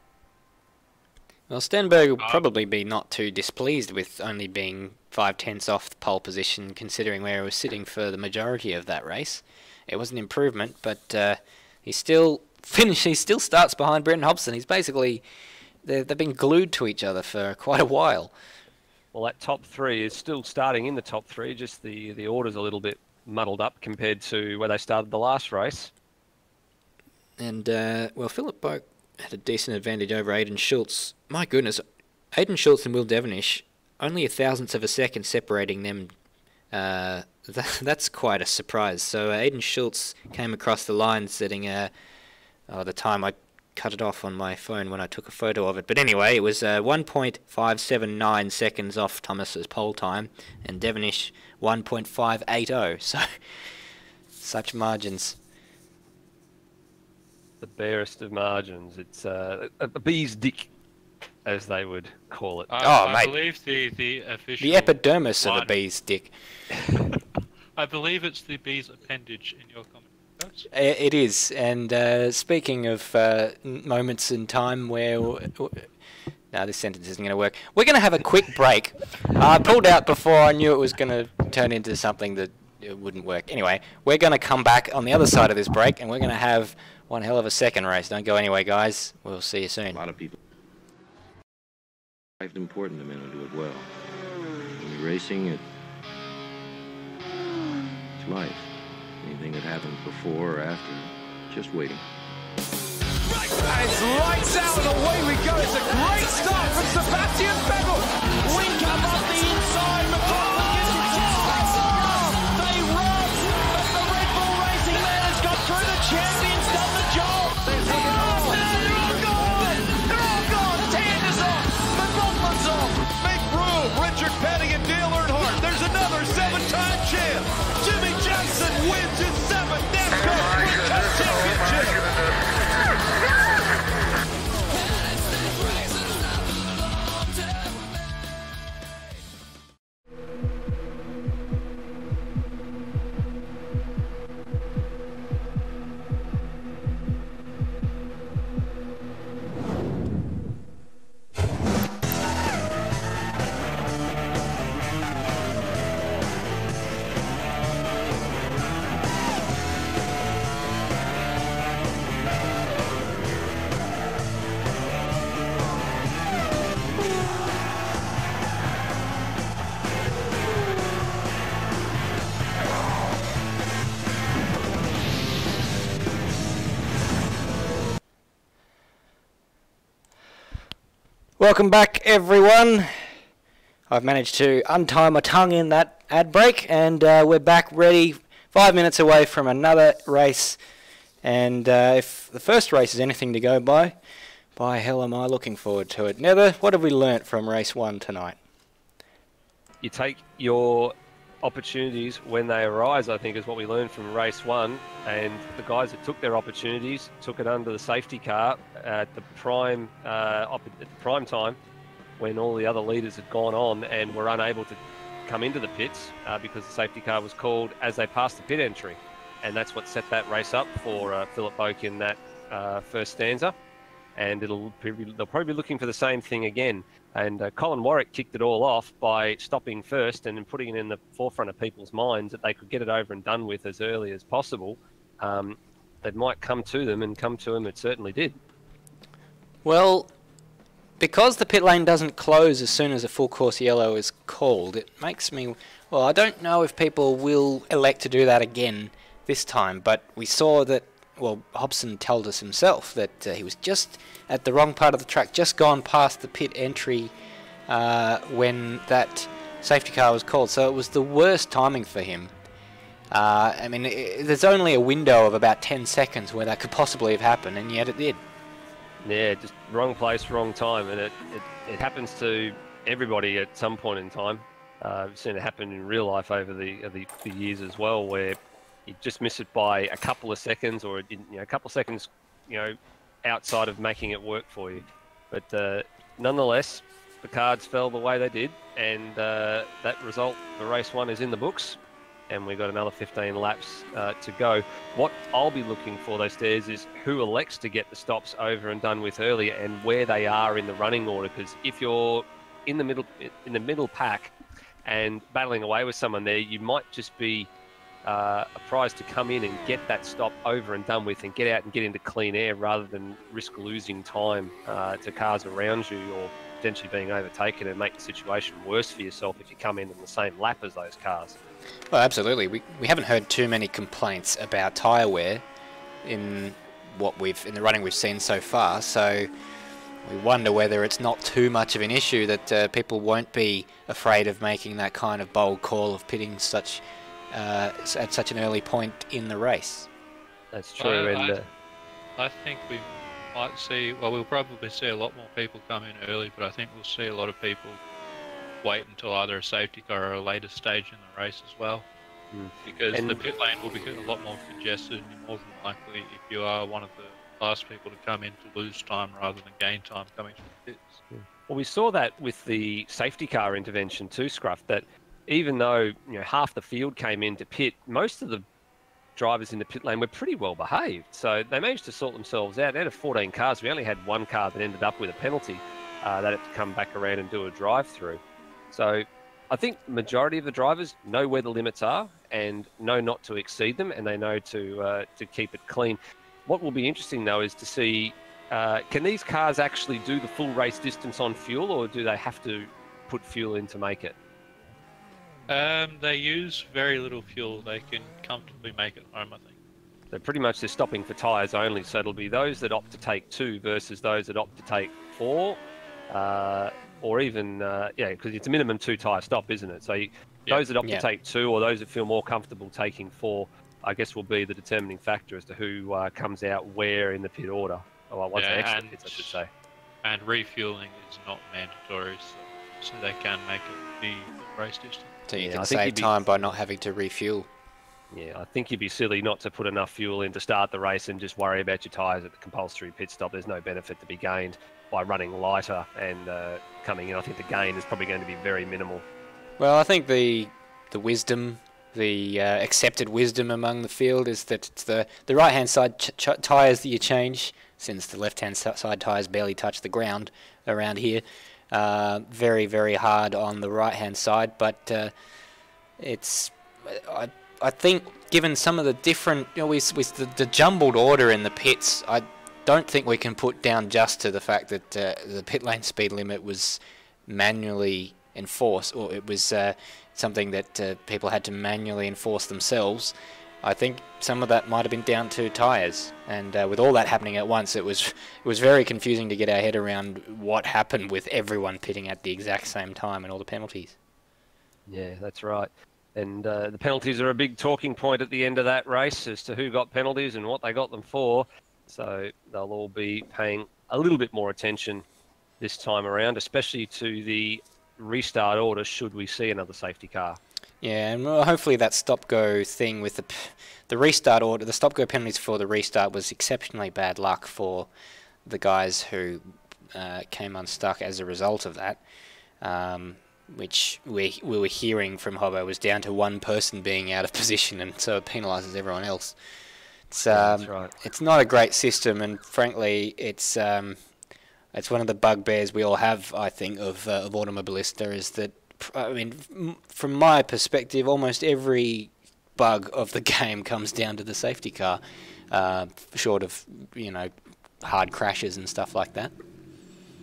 [SPEAKER 3] Well, Stenberg will probably be not too displeased with only being 0.5 off the pole position, considering where he was sitting for the majority of that race. It was an improvement, but he still starts behind Brenton Hobson. He's basically they've been glued to each other for quite a while.
[SPEAKER 5] Well, that top 3 is still starting in the top 3, just the order's a little bit muddled up compared to where they started the last race. And,
[SPEAKER 3] well, Philip Boak had a decent advantage over Aidan Schultz. My goodness, Aidan Schultz and Will Devonish, only a thousandth of a second separating them. That's quite a surprise. So Aidan Schultz came across the line setting the time. I cut it off on my phone when I took a photo of it. But anyway, it was 1.579 seconds off Thomas's pole time, and Devonish 1.580. So such margins.
[SPEAKER 5] The barest of margins. It's a bee's dick, as they would call it.
[SPEAKER 3] Oh,
[SPEAKER 4] I
[SPEAKER 3] mate.
[SPEAKER 4] believe the official...
[SPEAKER 3] The epidermis of a
[SPEAKER 4] one-
[SPEAKER 3] bee's dick.
[SPEAKER 4] I believe it's the bee's appendage in your comment.
[SPEAKER 3] It is. And speaking of moments in time where... No, this sentence isn't going to work. We're going to have a quick break. I pulled out before I knew it was going to turn into something that it wouldn't work. Anyway, we're going to come back on the other side of this break, and we're going to have one hell of a second race. Don't go anyway, guys. We'll see you
[SPEAKER 1] A
[SPEAKER 3] soon.
[SPEAKER 1] lot of people. It's important to men who do it well. When you're racing, it's life. Anything that happens before or after, just waiting.
[SPEAKER 2] And it's lights out and away we go. It's a great start from Sebastian Vettel. Wink up off the inside. McLaughlin gets it to They run, but the Red Bull Racing man has got through. The champion's done the job. They're all gone. They're all gone. Tander's off. McLaughlin's off. Make room. Richard Petty and Dale Earnhardt. There's another 7-time champ. Jimmy Johnson wins his 7th NASCAR Sprint Cup championship.
[SPEAKER 3] Welcome back, everyone. I've managed to untie my tongue in that ad break, and we're back ready, 5 minutes away from another race. And if the first race is anything to go by hell am I looking forward to it. Nether, what have we learnt from race 1 tonight?
[SPEAKER 5] You take your opportunities when they arise, I think, is what we learned from race 1. And the guys that took their opportunities took it under the safety car at the prime time, when all the other leaders had gone on and were unable to come into the pits because the safety car was called as they passed the pit entry. And that's what set that race up for Philip Boak in that first stanza. And they'll probably be looking for the same thing again. And Colin Warwick kicked it all off by stopping first and putting it in the forefront of people's minds that they could get it over and done with as early as possible. That might come to them, and come to them it certainly did.
[SPEAKER 3] Well, because the pit lane doesn't close as soon as a full course yellow is called, it makes me... Well, I don't know if people will elect to do that again this time, but we saw that... Well, Hobson told us himself that he was just at the wrong part of the track, just gone past the pit entry when that safety car was called. So it was the worst timing for him. I mean, there's only a window of about 10 seconds where that could possibly have happened, and yet it did.
[SPEAKER 5] Yeah, just wrong place, wrong time, and it happens to everybody at some point in time. I've seen it happen in real life over the years as well, where you just miss it by a couple of seconds, or a couple of seconds, outside of making it work for you. But nonetheless, the cards fell the way they did, and that result for race 1 is in the books. And we've got another 15 laps to go. What I'll be looking for, those Stairs, is who elects to get the stops over and done with earlier, and where they are in the running order. Because if you're in the middle pack and battling away with someone there, you might just be a prize to come in and get that stop over and done with, and get out and get into clean air, rather than risk losing time to cars around you, or potentially being overtaken and make the situation worse for yourself if you come in the same lap as those cars.
[SPEAKER 3] Well, absolutely. We haven't heard too many complaints about tyre wear in the running we've seen so far. So we wonder whether it's not too much of an issue that people won't be afraid of making that kind of bold call of pitting at such an early point in the race.
[SPEAKER 5] That's true.
[SPEAKER 4] I think we might see, well, we'll probably see a lot more people come in early, but I think we'll see a lot of people wait until either a safety car or a later stage in the race as well. Because the pit lane will be a lot more congested, and you're more than likely, if you are one of the last people to come in, to lose time rather than gain time coming through the pits.
[SPEAKER 5] Well, we saw that with the safety car intervention too, Scruff, that even though half the field came in to pit, most of the drivers in the pit lane were pretty well behaved. So they managed to sort themselves out. Out of 14 cars, we only had one car that ended up with a penalty that had to come back around and do a drive-through. So I think majority of the drivers know where the limits are and know not to exceed them, and they know to keep it clean. What will be interesting, though, is to see, can these cars actually do the full race distance on fuel, or do they have to put fuel in to make it?
[SPEAKER 4] They use very little fuel. They can comfortably make it home, I think.
[SPEAKER 5] So pretty much they're stopping for tyres only, so it'll be those that opt to take 2 versus those that opt to take 4, or even, because it's a minimum 2 tyre stop, isn't it? So those that opt to take 2, or those that feel more comfortable taking 4, I guess will be the determining factor as to who comes out where in the pit order. Well, once they exit pits, I should say.
[SPEAKER 4] And refueling is not mandatory, so they can make it the race distance.
[SPEAKER 3] So you can save time by not having to refuel.
[SPEAKER 5] Yeah, I think you'd be silly not to put enough fuel in to start the race and just worry about your tyres at the compulsory pit stop. There's no benefit to be gained by running lighter and coming in. I think the gain is probably going to be very minimal.
[SPEAKER 3] Well, I think the wisdom, the accepted wisdom among the field is that it's the right-hand side tyres that you change, since the left-hand side tyres barely touch the ground around here. Very, very hard on the right-hand side, but it's... I think, given some of the different... with the jumbled order in the pits, I don't think we can put down just to the fact that the pit lane speed limit was manually enforced, or it was something that people had to manually enforce themselves. I think some of that might have been down to tyres, and with all that happening at once, it was very confusing to get our head around what happened with everyone pitting at the exact same time and all the penalties.
[SPEAKER 5] Yeah, that's right. And the penalties are a big talking point at the end of that race as to who got penalties and what they got them for. So they'll all be paying a little bit more attention this time around, especially to the restart order should we see another safety car.
[SPEAKER 3] Yeah, and hopefully that stop-go thing with the restart order, the stop-go penalties for the restart was exceptionally bad luck for the guys who came unstuck as a result of that, which we were hearing from Hobbo was down to one person being out of position, and so it penalises everyone else. It's
[SPEAKER 5] that's right.
[SPEAKER 3] It's not a great system, and frankly, it's one of the bugbears we all have, I think, of Automobilista, is that, I mean, from my perspective, almost every bug of the game comes down to the safety car, short of, hard crashes and stuff like that.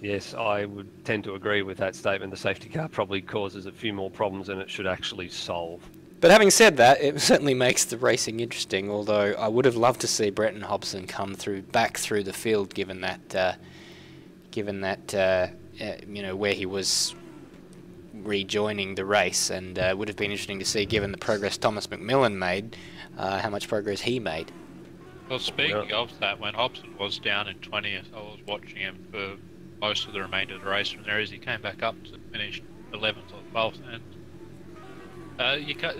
[SPEAKER 5] Yes, I would tend to agree with that statement. The safety car probably causes a few more problems than it should actually solve.
[SPEAKER 3] But having said that, it certainly makes the racing interesting, although I would have loved to see Bretton Hobson come back through the field, given that where he was rejoining the race, and it would have been interesting to see, given the progress Thomas McMillan made, how much progress he made.
[SPEAKER 4] Well, speaking of that, when Hobson was down in 20th, I was watching him for most of the remainder of the race from there as he came back up to finish 11th or 12th, and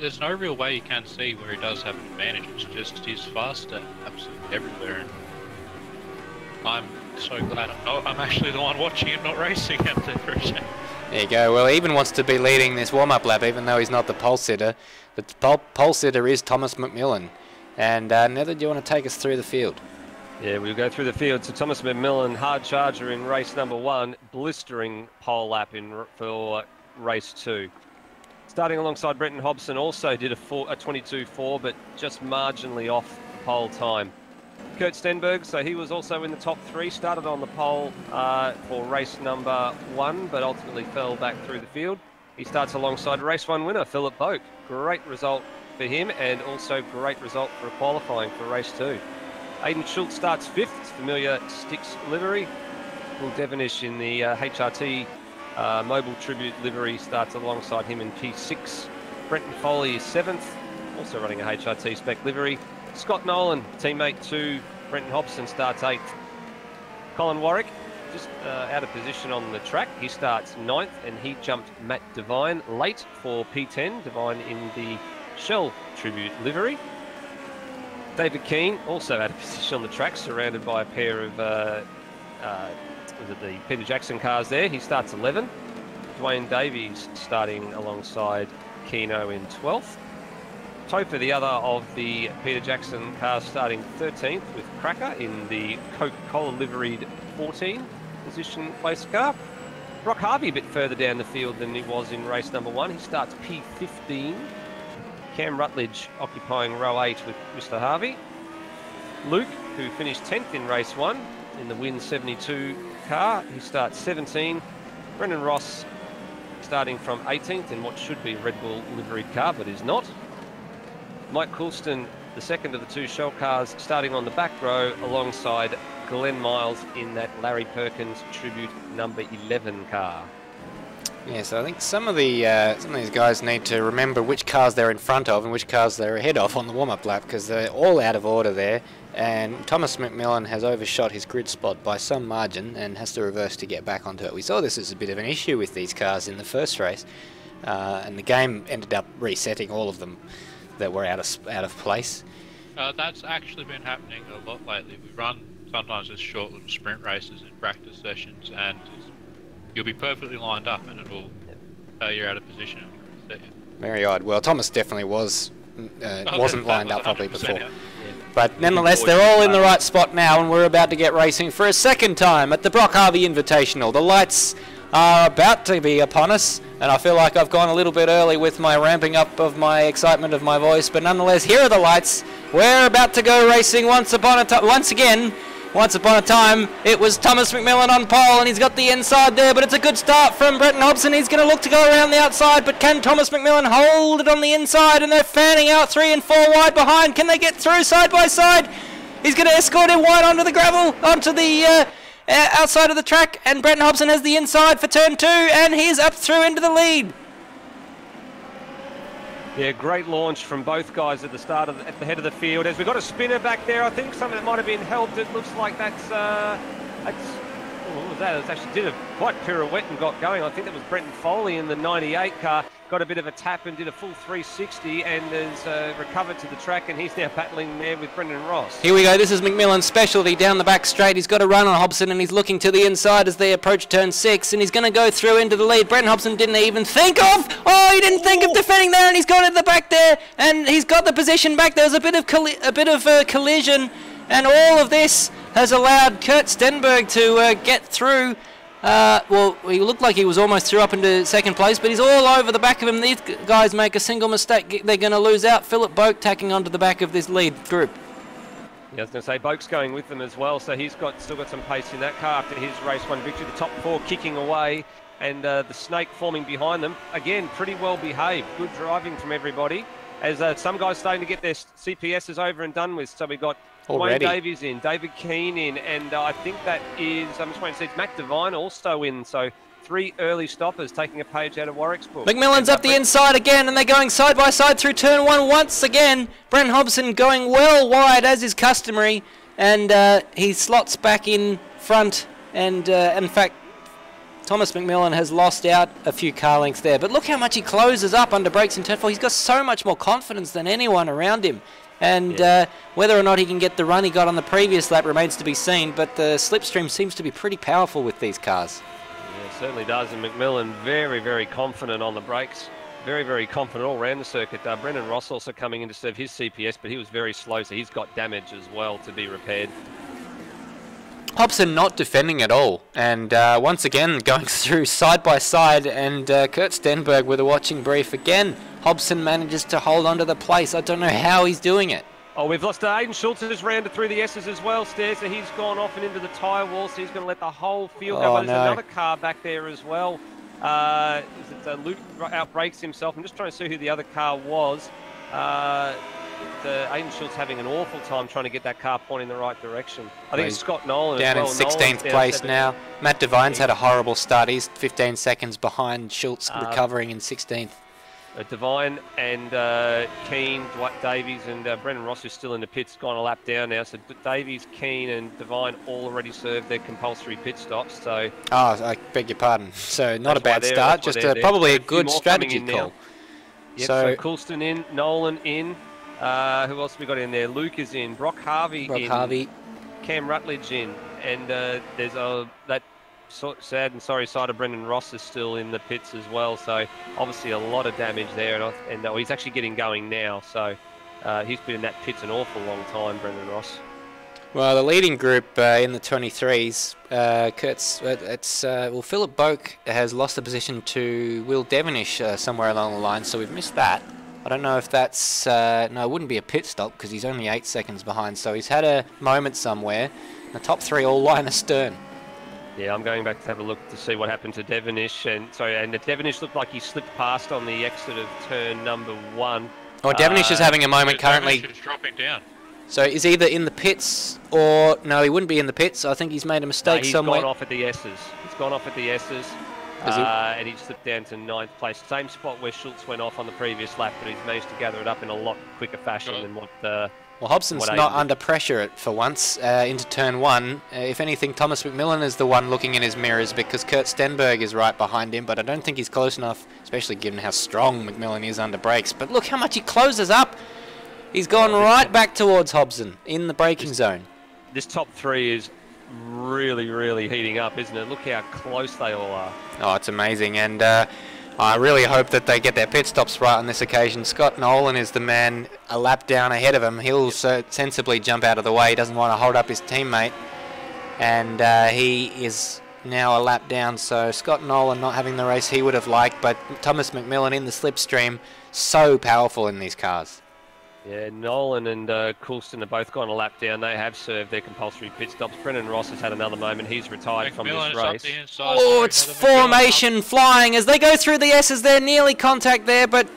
[SPEAKER 4] there's no real way you can see where he does have an advantage. It's just he's faster absolutely everywhere, and I'm so glad I'm actually the one watching him, not racing him for a change.
[SPEAKER 3] There you go. Well, he even wants to be leading this warm-up lap, even though he's not the pole sitter. The pole sitter is Thomas McMillan. And Nether, do you want to take us through the field?
[SPEAKER 5] Yeah, we'll go through the field. So Thomas McMillan, hard charger in race number 1, blistering pole lap for race 2. Starting alongside Bretton Hobson, also did a 22.4, but just marginally off the pole time. Kurt Stenberg, so he was also in the top 3, started on the pole for race number 1, but ultimately fell back through the field. He starts alongside race 1 winner, Philip Boak. Great result for him, and also great result for qualifying for race 2. Aidan Schultz starts 5th, familiar Styx livery. Will Devonish in the HRT Mobile Tribute livery starts alongside him in P6. Brenton Foley is 7th, also running a HRT spec livery. Scott Nolan, teammate to Brenton Hobson, starts 8th. Colin Warwick, just out of position on the track. He starts 9th, and he jumped Matt Devine late for P10. Devine in the Shell Tribute livery. David Keane, also out of position on the track, surrounded by a pair of was it the Peter Jackson cars there. He starts 11th. Dwayne Davies starting alongside Keno in 12th. Topher, the other of the Peter Jackson cars, starting 13th with Cracker in the Coca-Cola liveried 14 position place car. Brock Harvey a bit further down the field than he was in race number 1. He starts P15. Cam Rutledge occupying row 8 with Mr. Harvey. Luke, who finished 10th in race 1 in the Win 72 car, he starts 17. Brendan Ross starting from 18th in what should be a Red Bull liveried car, but is not. Mike Coulston, the second of the 2 Shell cars, starting on the back row alongside Glenn Miles in that Larry Perkins Tribute number 11 car.
[SPEAKER 3] Yeah, so I think some of these guys need to remember which cars they're in front of and which cars they're ahead of on the warm-up lap, because they're all out of order there. And Thomas McMillan has overshot his grid spot by some margin and has to reverse to get back onto it. We saw this as a bit of an issue with these cars in the first race, and the game ended up resetting all of them that were out of place.
[SPEAKER 4] That's actually been happening a lot lately. We run sometimes just short little sprint races in practice sessions, and you'll be perfectly lined up, and it'll you're out of position.
[SPEAKER 3] Very odd. Well, Thomas definitely wasn't lined up probably before.
[SPEAKER 4] Yeah.
[SPEAKER 3] But nonetheless, they're all in the right spot now, and we're about to get racing for a second time at the Brock Harvey Invitational. The lights are about to be upon us, and I feel like I've gone a little bit early with my ramping up of my excitement of my voice, but nonetheless, here are the lights. We're about to go racing once upon a time, it was Thomas McMillan on pole, and he's got the inside there, but it's a good start from Brenton Hobson. He's going to look to go around the outside, but can Thomas McMillan hold it on the inside? And they're fanning out 3 and 4 wide behind. Can they get through side by side? He's going to escort him wide onto the gravel, onto the outside of the track, and Brenton Hobson has the inside for turn 2, and he's up through into the lead.
[SPEAKER 5] Yeah, great launch from both guys at the start at the head of the field. As we've got a spinner back there, I think something that might have been helped. It looks like what was that? It actually did a quite pirouette and got going. I think that was Brenton Foley in the 98 car. Got a bit of a tap and did a full 360 and has recovered to the track, and he's now battling there with Brendan Ross.
[SPEAKER 3] Here we go. This is McMillan's specialty down the back straight. He's got a run on Hobson, and he's looking to the inside as they approach turn 6, and he's going to go through into the lead. Brendan Hobson didn't even think of. Oh, he didn't think of defending there, and he's got it at the back there, and he's got the position back. There was a bit of collision, and all of this has allowed Kurt Stenberg to get through. Well, he looked like he was almost through up into second place, but he's all over the back of him. These guys make a single mistake, they're going to lose out. Philip Boak tacking onto the back of this lead group.
[SPEAKER 5] Yeah, I was going to say, Boak's going with them as well, so he's still got some pace in that car after his race 1 victory. The top 4 kicking away, and the Snake forming behind them. Again, pretty well behaved. Good driving from everybody, as some guys starting to get their CPSs over and done with. So we got
[SPEAKER 3] already
[SPEAKER 5] Dwayne Davies in, David Keane in, and I think that is, I'm just waiting to see, it's Matt Devine also in. So 3 early stoppers taking a page out of Warwick's book.
[SPEAKER 3] McMillan's up the inside again, and they're going side by side through turn 1 once again. Brenton Hobson going well wide, as is customary, and he slots back in front, and in fact, Thomas McMillan has lost out a few car lengths there. But look how much he closes up under brakes in turn 4. He's got so much more confidence than anyone around him. And whether or not he can get the run he got on the previous lap remains to be seen, but the slipstream seems to be pretty powerful with these cars.
[SPEAKER 5] Yeah, it certainly does, and McMillan very, very confident on the brakes. Very, very confident all around the circuit. Brendan Ross also coming in to serve his CPS, but he was very slow, so he's got damage as well to be repaired.
[SPEAKER 3] Hobson not defending at all, and once again going through side by side, and Kurt Stenberg with a watching brief again. Hobson manages to hold on to the place. I don't know how he's doing it.
[SPEAKER 5] Oh, we've lost Aiden Schultz has rounded through the S's as well, Stairs, so he's gone off and into the tyre wall, so he's going to let the whole field go. There's another car back there as well. Luke outbrakes himself. I'm just trying to see who the other car was. Aiden Schultz having an awful time trying to get that car pointing in the right direction. I think it's Scott Nolan
[SPEAKER 3] down
[SPEAKER 5] as well.
[SPEAKER 3] in 16th place now. Matt Devine's had a horrible start. He's 15 seconds behind Schultz, recovering in 16th.
[SPEAKER 5] Devine and Keane, Dwight Davies and Brendan Ross is still in the pits, gone a lap down now. So Davies, Keane and Devine all already served their compulsory pit stops. So
[SPEAKER 3] I beg your pardon. So not a bad start, just probably a good strategy call.
[SPEAKER 5] Yep, so Coulston in, Nolan in. Who else have we got in there? Luke is in, Brock Harvey in, Cam Rutledge in, and there's that sad and sorry side of Brendan Ross is still in the pits as well. So obviously a lot of damage there, and he's actually getting going now. So he's been in that pits an awful long time, Brendan Ross.
[SPEAKER 3] Well, the leading group in the 23s, Philip Boak has lost the position to Will Devonish somewhere along the line, so we've missed that. I don't know if that's... no, it wouldn't be a pit stop because he's only 8 seconds behind, so he's had a moment somewhere. The top three all line astern.
[SPEAKER 5] Yeah, I'm going back to have a look to see what happened to Devonish, and Devonish looked like he slipped past on the exit of turn number 1.
[SPEAKER 3] Oh, Devonish is having a moment currently.
[SPEAKER 4] Devonish is dropping down.
[SPEAKER 3] So he's either in the pits or... No, he wouldn't be in the pits. I think he's made a mistake somewhere.
[SPEAKER 5] He's gone off at the S's. He's gone off at the S's. And he slipped down to 9th place. Same spot where Schultz went off on the previous lap, but he's managed to gather it up in a lot quicker fashion than what...
[SPEAKER 3] well, Hobson's not under pressure for once into turn 1. If anything, Thomas McMillan is the one looking in his mirrors because Kurt Stenberg is right behind him, but I don't think he's close enough, especially given how strong McMillan is under brakes. But look how much he closes up. He's gone right back towards Hobson in the braking zone.
[SPEAKER 5] This top 3 is really, really heating up, isn't it? Look how close they all are.
[SPEAKER 3] Oh, it's amazing, and I really hope that they get their pit stops right on this occasion. Scott Nolan is the man a lap down ahead of him. He'll sensibly jump out of the way. He doesn't want to hold up his teammate, and he is now a lap down. So Scott Nolan not having the race he would have liked, but Thomas McMillan in the slipstream, so powerful in these cars.
[SPEAKER 5] Yeah, Nolan and Coulston are both gone a lap down. They have served their compulsory pit stops. Brendan Ross has had another moment. He's retired from this race.
[SPEAKER 3] Oh, it's formation flying as they go through the S's. They're nearly contact there, but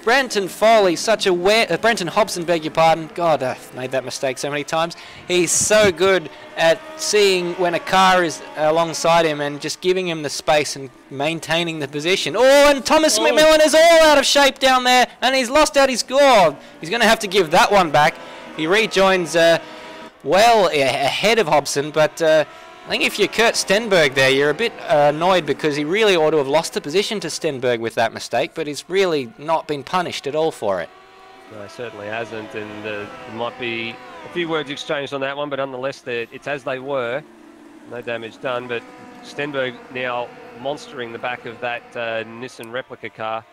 [SPEAKER 3] Brenton Foley, Brenton Hobson, beg your pardon. God, I've made that mistake so many times. He's so good at seeing when a car is alongside him and just giving him the space and maintaining the position. Oh, and Thomas McMillan is all out of shape down there, and he's lost out his score. He's going to have to give that one back. He rejoins well ahead of Hobson, but I think if you're Kurt Stenberg there, you're a bit annoyed because he really ought to have lost the position to Stenberg with that mistake, but he's really not been punished at all for it.
[SPEAKER 5] No, he certainly hasn't, and there might be a few words exchanged on that one, but nonetheless, it's as they were. No damage done, but Stenberg now monstering the back of that Nissan replica car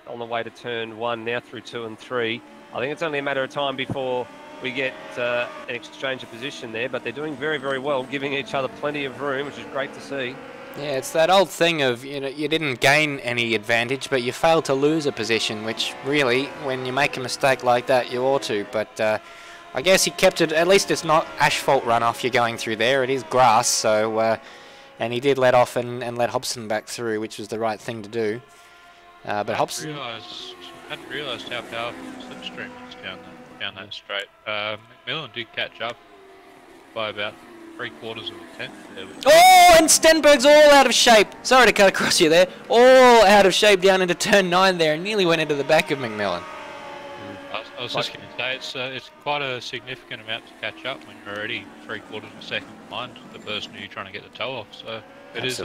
[SPEAKER 5] on the way to turn 1, now through 2 and 3. I think it's only a matter of time before we get an exchange of position there, but they're doing very, very well, giving each other plenty of room, which is great to see.
[SPEAKER 3] Yeah, it's that old thing of, you know, you didn't gain any advantage, but you failed to lose a position, which really, when you make a mistake like that, you ought to. But I guess he kept it, at least it's not asphalt runoff you're going through there, it is grass, so, and he did let off and let Hobson back through, which was the right thing to do. But Hobson...
[SPEAKER 4] I hadn't realised how powerful the slipstream is down that straight. McMillan did catch up by about 3/4 of a tenth.
[SPEAKER 3] Oh, and Stenberg's all out of shape. Sorry to cut across you there. All out of shape down into turn 9 there, and nearly went into the back of McMillan.
[SPEAKER 4] I was just going to say, it's quite a significant amount to catch up when you're already 3/4 of a second behind the person who you're trying to get the toe off. So it is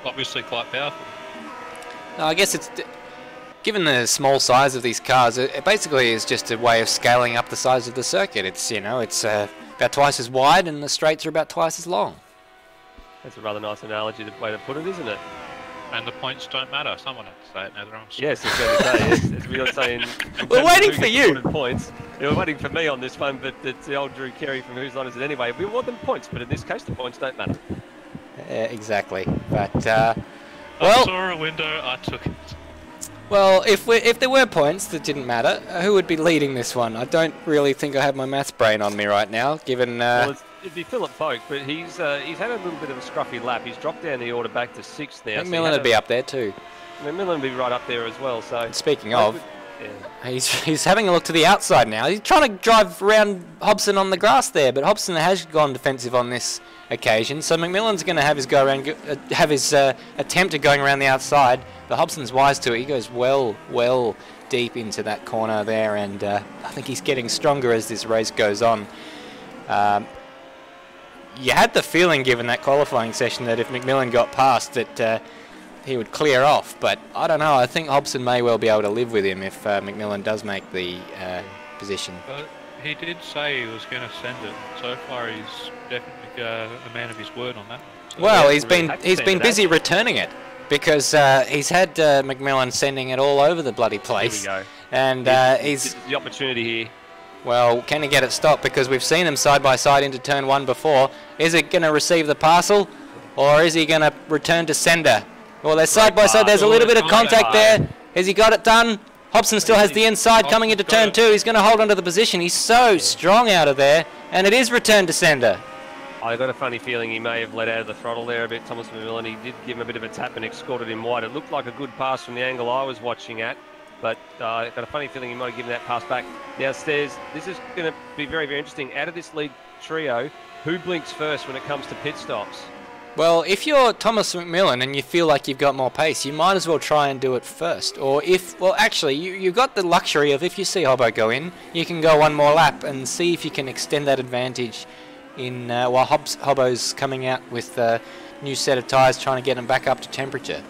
[SPEAKER 4] obviously quite powerful.
[SPEAKER 3] No, I guess it's... Given the small size of these cars, it basically is just a way of scaling up the size of the circuit. It's, you know, it's about twice as wide and the straights are about twice as long.
[SPEAKER 5] That's a rather nice analogy, the way to put it, isn't it?
[SPEAKER 4] And the points don't matter. Someone had to say it, Nether. I'm sorry.
[SPEAKER 5] Yes, it's going to say, as we were saying.
[SPEAKER 3] We're waiting for you.
[SPEAKER 5] Points. You were waiting for me on this one, but it's the old Drew Carey from Whose Line Is It Anyway. We want them points, but in this case, the points don't matter.
[SPEAKER 3] Exactly. But,
[SPEAKER 4] I saw a window, I took it.
[SPEAKER 3] Well, if there were points that didn't matter, who would be leading this one? I don't really think I have my maths brain on me right now, given...
[SPEAKER 5] Well, it'd be Philip Folk, but he's had a little bit of a scruffy lap. He's dropped down the order back to 6th now.
[SPEAKER 3] McMillan would be up there too.
[SPEAKER 5] McMillan would be right up there as well. So
[SPEAKER 3] speaking of,
[SPEAKER 5] Yeah.
[SPEAKER 3] He's having a look to the outside now. He's trying to drive around Hobson on the grass there, but Hobson has gone defensive on this occasion. So McMillan's going to have his go around, have his attempt at going around the outside. But Hobson's wise to it. He goes well deep into that corner there, and I think he's getting stronger as this race goes on. You had the feeling, given that qualifying session, that if McMillan got past, that he would clear off. But I don't know. I think Hobson may well be able to live with him if McMillan does make the position.
[SPEAKER 4] But he did say he was going to send it. So far, he's definitely a man of his word on that. So
[SPEAKER 3] Well, he's been busy returning it, because he's had McMillan sending it all over the bloody place.
[SPEAKER 5] Here we go.
[SPEAKER 3] And he's
[SPEAKER 5] the opportunity here.
[SPEAKER 3] Well, can he get it stopped? Because we've seen them side by side into turn 1 before. Is it going to receive the parcel, or is he going to return to sender? Well, they're side by side. There's a little bit of contact there. Has he got it done? Hobson still has the inside coming into turn 2. He's going to hold onto the position. He's so strong out of there, and it is returned to sender.
[SPEAKER 5] I got a funny feeling he may have let out of the throttle there a bit, Thomas McMillan. He did give him a bit of a tap and escorted him wide. It looked like a good pass from the angle I was watching at, but I got a funny feeling he might have given that pass back. Now, Stairs, this is going to be very, very interesting. Out of this lead trio, who blinks first when it comes to pit stops?
[SPEAKER 3] Well, if you're Thomas McMillan and you feel like you've got more pace, you might as well try and do it first. Or if, well, actually, you've got the luxury of, if you see Hobbo go in, you can go one more lap and see if you can extend that advantage in while Hobbo's coming out with a new set of tyres, trying to get him back up to temperature.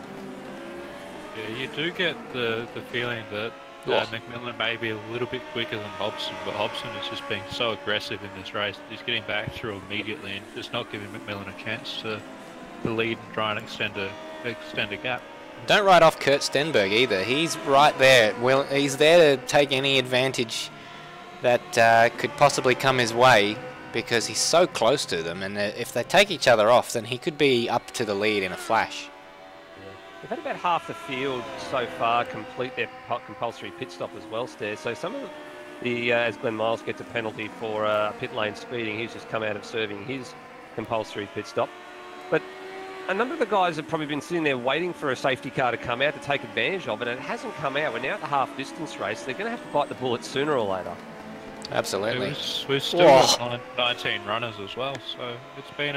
[SPEAKER 4] Yeah, you do get the feeling that McMillan may be a little bit quicker than Hobson, but Hobson is just being so aggressive in this race. He's getting back through immediately and just not giving McMillan a chance to lead and try and extend a gap.
[SPEAKER 3] Don't write off Kurt Stenberg either. He's right there. Well, he's there to take any advantage that could possibly come his way, because he's so close to them, and if they take each other off, then he could be up to the lead in a flash.
[SPEAKER 5] We've had about half the field so far complete their compulsory pit stop as well, Stairs. So some of the as Glenn Miles gets a penalty for pit lane speeding, he's just come out of serving his compulsory pit stop. But a number of the guys have probably been sitting there waiting for a safety car to come out to take advantage of it, and it hasn't come out. We're now at the half-distance race. They're going to have to bite the bullet sooner or later.
[SPEAKER 3] Absolutely.
[SPEAKER 4] We've still got 19 runners as well, so it's been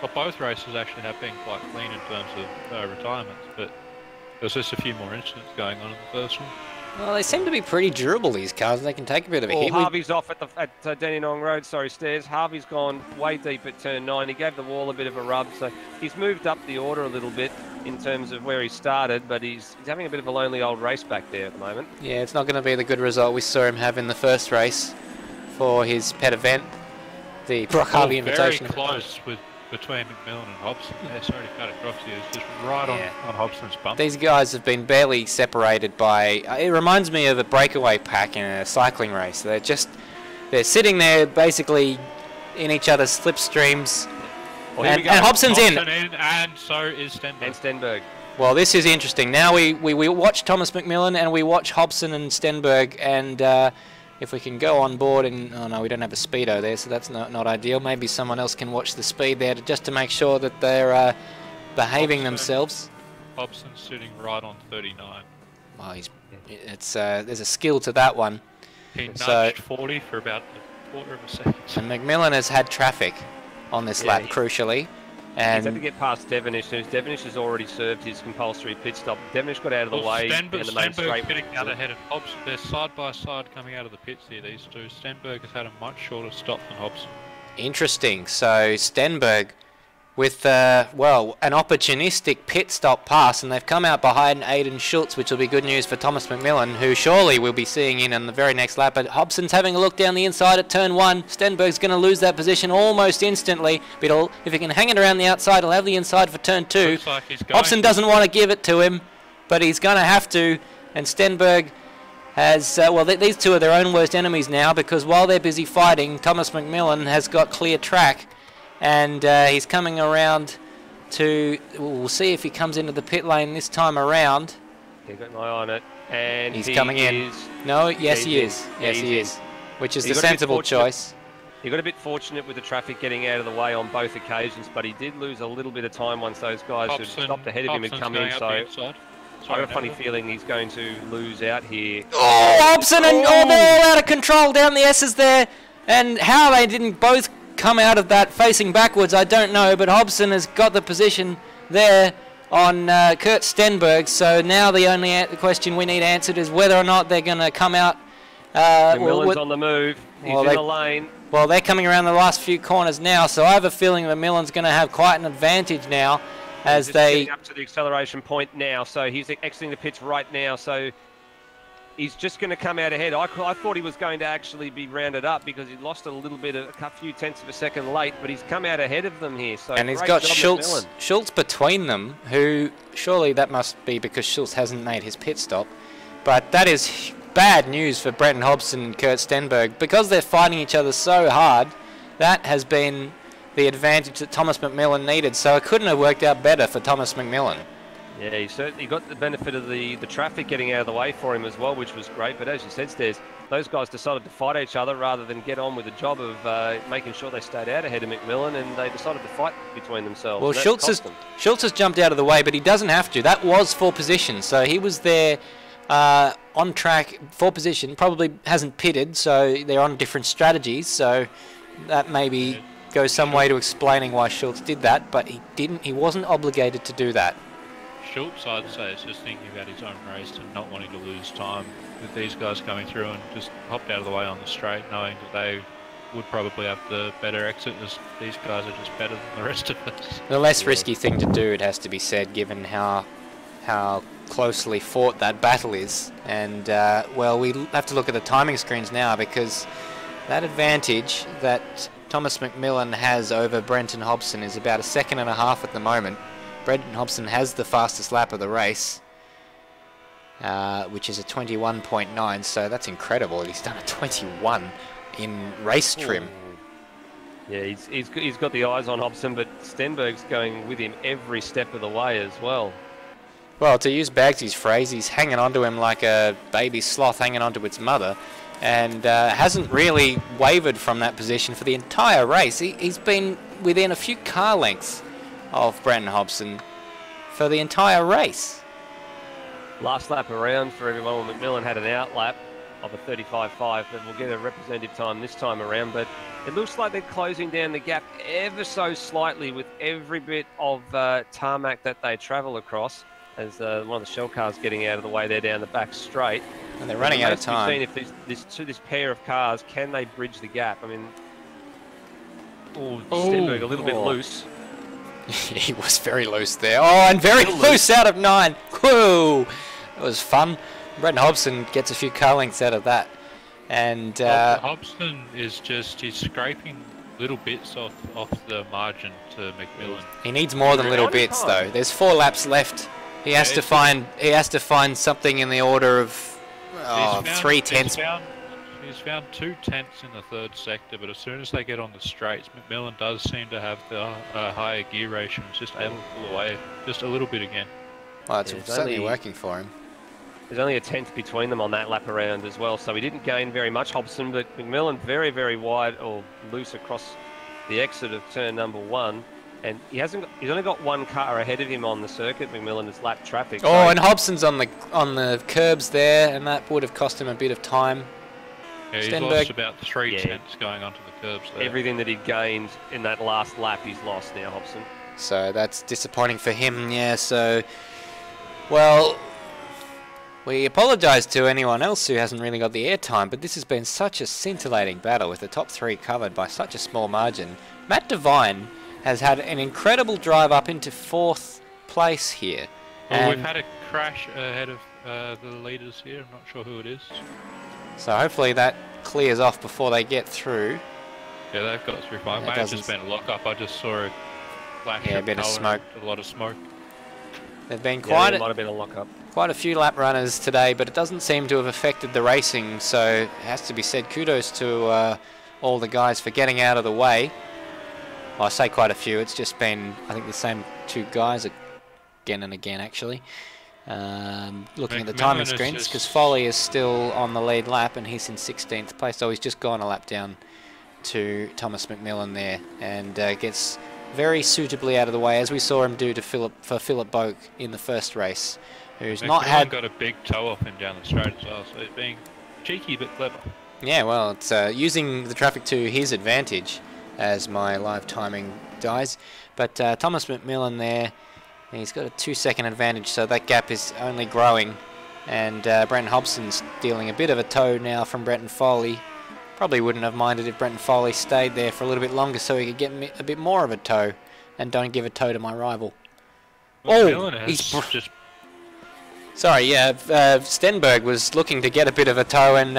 [SPEAKER 4] well, both races actually have been quite clean in terms of retirements, but there's just a few more incidents going on in the first one.
[SPEAKER 3] Well, they seem to be pretty durable, these cars. They can take a bit of a hit.
[SPEAKER 5] Harvey's off at Dandenong Road, sorry, Stairs. Harvey's gone way deep at turn 9. He gave the wall a bit of a rub, so he's moved up the order a little bit in terms of where he started, but he's having a bit of a lonely old race back there at the moment.
[SPEAKER 3] Yeah, it's not going to be the good result we saw him have in the first race for his pet event, the Brock Harvey Invitational.
[SPEAKER 4] Very close between McMillan and Hobson. Yeah, sorry to cut across you. It's just right on Hobson's bump.
[SPEAKER 3] These guys have been barely separated by... it reminds me of a breakaway pack in a cycling race. They're sitting there basically in each other's slipstreams.
[SPEAKER 5] Well,
[SPEAKER 3] and Hobson's in.
[SPEAKER 4] And so is Stenberg.
[SPEAKER 5] And Stenberg.
[SPEAKER 3] Well, this is interesting. Now we watch Thomas McMillan and we watch Hobson and Stenberg, and if we can go on board and... oh no, we don't have a speedo there, so that's not ideal. Maybe someone else can watch the speed there just to make sure that they're behaving themselves.
[SPEAKER 4] Hobson's sitting right on 39.
[SPEAKER 3] Well, there's a skill to that one.
[SPEAKER 4] He nudged 40 for about a quarter of a second.
[SPEAKER 3] And McMillan has had traffic on this lap, crucially. And
[SPEAKER 5] he's had to get past Devonish. Devonish has already served his compulsory pit stop. Devonish got out of the way in the main straight.
[SPEAKER 4] Getting out ahead of Hobson. They're side by side coming out of the pits here, these two. Stenberg has had a much shorter stop than Hobson.
[SPEAKER 3] Interesting. So Stenberg with, well, an opportunistic pit stop pass, and they've come out behind Aiden Schultz, which will be good news for Thomas McMillan, who surely we'll be seeing in on the very next lap. But Hobson's having a look down the inside at turn 1. Stenberg's going to lose that position almost instantly, but if he can hang it around the outside, he'll have the inside for turn 2.
[SPEAKER 4] Looks like he's going
[SPEAKER 3] Hobson doesn't want to give it to him, but he's going to have to, and Stenberg has, well, these two are their own worst enemies now, because while they're busy fighting, Thomas McMillan has got clear track, and he's coming around to... we'll see if he comes into the pit lane this time around.
[SPEAKER 5] Yeah, got my eye on it, and
[SPEAKER 3] he's coming in. No, yes, he is. Yes, he is. Which is the sensible choice.
[SPEAKER 5] He got a bit fortunate with the traffic getting out of the way on both occasions, but he did lose a little bit of time once those guys who stopped ahead of him had come in. So I have a funny feeling he's going to lose out here.
[SPEAKER 3] Oh, Hobson and they're all out of control down the S's there. And how they didn't both come out of that facing backwards, I don't know. But Hobson has got the position there on Kurt Stenberg. So now the only question we need answered is whether or not they're going to come out.
[SPEAKER 5] McMillan's on the move. He's in the lane.
[SPEAKER 3] Well, they're coming around the last few corners now, so I have a feeling that Millen's going to have quite an advantage now as they...
[SPEAKER 5] Getting up to the acceleration point now, so he's exiting the pits right now, so he's just going to come out ahead. I thought he was going to actually be rounded up because he lost a little bit, a few tenths of a second late, but he's come out ahead of them here. So
[SPEAKER 3] and he's got Schultz between them, who surely that must be because Schultz hasn't made his pit stop, but that is bad news for Brenton Hobson and Kurt Stenberg. Because they're fighting each other so hard, that has been the advantage that Thomas McMillan needed, so it couldn't have worked out better for Thomas McMillan.
[SPEAKER 5] Yeah, he certainly got the benefit of the traffic getting out of the way for him as well, which was great, but as you said, Stairs, those guys decided to fight each other rather than get on with the job of making sure they stayed out ahead of McMillan, and they decided to fight between themselves.
[SPEAKER 3] Well, Schultz has jumped out of the way, but he doesn't have to. That was for position, so he was there on track for position, probably hasn't pitted, so they're on different strategies, so that maybe goes some way to explaining why Schultz did that, but he wasn't obligated to do that.
[SPEAKER 4] Schultz, I'd say, is just thinking about his own race and not wanting to lose time with these guys coming through, and just hopped out of the way on the straight, knowing that they would probably have the better exit, as these guys are just better than the rest of us.
[SPEAKER 3] The less risky thing to do, it has to be said, given how closely fought that battle is. And well, we have to look at the timing screens now, because that advantage that Thomas McMillan has over Brenton Hobson is about 1.5 seconds at the moment. Brenton Hobson has the fastest lap of the race, which is a 21.9, so that's incredible. He's done a 21 in race trim.
[SPEAKER 5] Yeah, he's got the eyes on Hobson, but Stenberg's going with him every step of the way as well.
[SPEAKER 3] Well, to use Bagsy's phrase, he's hanging onto him like a baby sloth hanging onto its mother, and hasn't really wavered from that position for the entire race. He's been within a few car lengths of Brenton Hobson for the entire race.
[SPEAKER 5] Last lap around for everyone. McMillan had an out lap of a 35.5, but we'll get a representative time this time around. But it looks like they're closing down the gap ever so slightly with every bit of tarmac that they travel across, as one of the shell cars getting out of the way there down the back straight.
[SPEAKER 3] And they're running out of time.
[SPEAKER 5] If this pair of cars, can they bridge the gap? I mean, Stenberg a little bit loose.
[SPEAKER 3] He was very loose there. Oh, and very loose out of 9. Whoa! That was fun. Brenton Hobson gets a few car lengths out of that. And
[SPEAKER 4] Hobson is he's scraping little bits off the margin to McMillan.
[SPEAKER 3] He needs more than little bits, though. There's 4 laps left. He has to find something in the order of 3 tenths.
[SPEAKER 4] He's found 2 tenths in the third sector, but as soon as they get on the straights, McMillan does seem to have the higher gear ratio. He's just able to pull away just a little bit again.
[SPEAKER 3] Well, it's certainly working for him.
[SPEAKER 5] There's only a tenth between them on that lap around as well, so he didn't gain very much, Hobson, but McMillan very, very wide or loose across the exit of turn number 1. And he's only got 1 car ahead of him on the circuit. McMillan has lapped traffic.
[SPEAKER 3] Oh, and Hobson's on the curbs there, and that would have cost him a bit of time.
[SPEAKER 4] Yeah, he's lost about 3 tenths going onto the curbs there.
[SPEAKER 5] Everything that he gained in that last lap, he's lost now, Hobson.
[SPEAKER 3] So that's disappointing for him. Yeah. So, well, we apologise to anyone else who hasn't really got the airtime, but this has been such a scintillating battle with the top 3 covered by such a small margin. Matt Devine has had an incredible drive up into 4th place here.
[SPEAKER 4] Well, we've had a crash ahead of the leaders here. I'm not sure who it is.
[SPEAKER 3] So hopefully that clears off before they get through.
[SPEAKER 4] Yeah, they've got through fine. It may have just been a lock-up. I just saw a flash
[SPEAKER 3] a bit of smoke.
[SPEAKER 4] A lot of smoke.
[SPEAKER 3] There've been
[SPEAKER 5] it might have been a lock-up.
[SPEAKER 3] Quite a few lap runners today, but it doesn't seem to have affected the racing, so it has to be said kudos to all the guys for getting out of the way. Well, I say quite a few. It's just been, I think, the same 2 guys again and again, actually. Looking at the timing screens, because Foley is still on the lead lap and he's in 16th place, so he's just gone a lap down to Thomas McMillan there, and gets very suitably out of the way, as we saw him do to Philip Boak in the first race. who's
[SPEAKER 4] McMillan
[SPEAKER 3] not had...
[SPEAKER 4] got a big toe off him down the straight as well, so he's being cheeky but clever.
[SPEAKER 3] Yeah, well, it's using the traffic to his advantage as my live timing dies. But Thomas McMillan there, he's got a 2-second advantage, so that gap is only growing. And Brenton Hobson's dealing a bit of a tow now from Brenton Foley. Probably wouldn't have minded if Brenton Foley stayed there for a little bit longer so he could get a bit more of a tow and don't give a tow to my rival.
[SPEAKER 4] Well,
[SPEAKER 3] he's... Sorry, yeah, Stenberg was looking to get a bit of a tow and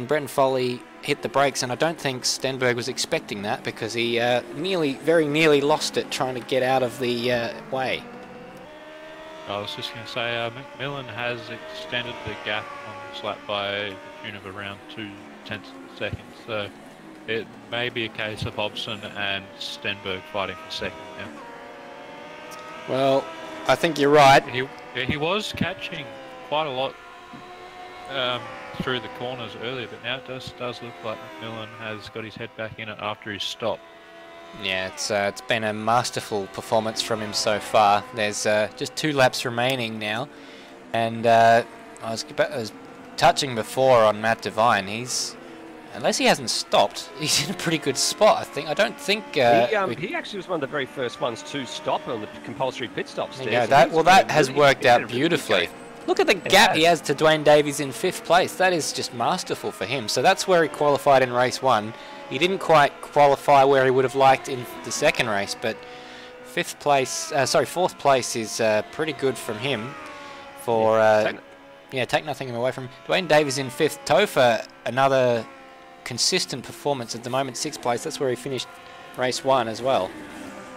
[SPEAKER 3] Brenton Foley hit the brakes, and I don't think Stenberg was expecting that because he very nearly lost it trying to get out of the way.
[SPEAKER 4] I was just going to say, McMillan has extended the gap on this lap by the tune of around 0.2 of a second, so it may be a case of Hobson and Stenberg fighting for second now.
[SPEAKER 3] Well, I think you're right.
[SPEAKER 4] He was catching quite a lot through the corners earlier, but now it does look like McMillan has got his head back in it after his stop.
[SPEAKER 3] Yeah, it's been a masterful performance from him so far. There's just 2 laps remaining now, and I was touching before on Matt Devine. Unless he hasn't stopped, he's in a pretty good spot, I think. I don't think...
[SPEAKER 5] he actually was one of the very first ones to stop on the compulsory pit stops.
[SPEAKER 3] That has worked out beautifully. Look at the gap he has to Dwayne Davies in 5th place. That is just masterful for him. So that's where he qualified in race 1. He didn't quite qualify where he would have liked in the second race, but 4th place is pretty good from him. Take nothing away from him. Dwayne Davies in 5th. Topher, another consistent performance at the moment, 6th place. That's where he finished race 1 as well.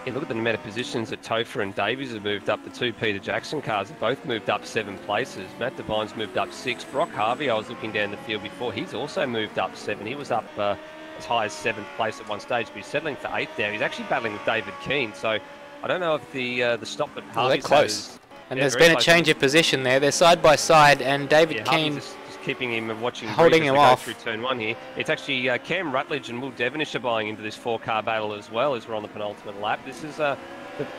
[SPEAKER 5] Yeah, look at the amount of positions that Topher and Davies have moved up. The 2 Peter Jackson cars have both moved up 7 places. Matt Devine's moved up 6. Brock Harvey, I was looking down the field before, he's also moved up 7. He was up as high as 7th place at one stage, but he's settling for 8th now. He's actually battling with David Keane, so I don't know if the stop that Harvey's
[SPEAKER 3] they're close. And there's been a change of position there. They're side by side, and David Keane...
[SPEAKER 5] just keeping him and watching
[SPEAKER 3] holding him off
[SPEAKER 5] through turn 1 here. It's actually Cam Rutledge and Will Devonish are buying into this 4-car battle as well as we're on the penultimate lap. This is the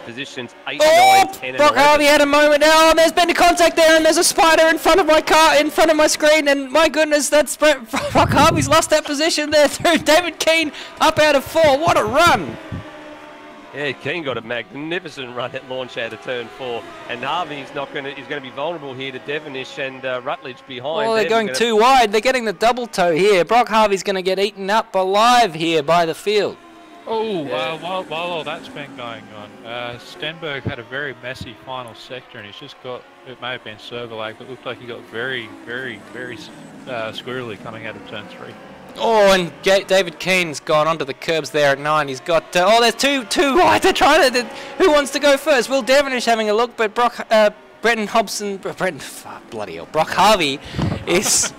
[SPEAKER 5] positions 8, 9, 10 and
[SPEAKER 3] Brock Harvey had a moment now, and there's been a contact there, and there's a spider in front of my car, in front of my screen, and my goodness, that's Brock Harvey's lost that position there through David Keane up out of 4. What a run!
[SPEAKER 5] Yeah, Keane got a magnificent run at launch out of turn 4, and Harvey's he's going to be vulnerable here to Devonish and Rutledge behind.
[SPEAKER 3] Oh, they're going too wide. They're getting the double toe here. Brock Harvey's going to get eaten up alive here by the field.
[SPEAKER 4] Oh, while all that's been going on, Stenberg had a very messy final sector, and he's just got, it may have been servo lag, but it looked like he got very, very, very squirrely coming out of turn 3.
[SPEAKER 3] Oh, and David Keane's gone onto the curbs there at 9. He's got... there's two wide. They're trying to... Who wants to go first? Will Devonish having a look, but Brenton Hobson... bloody hell. Brock Harvey is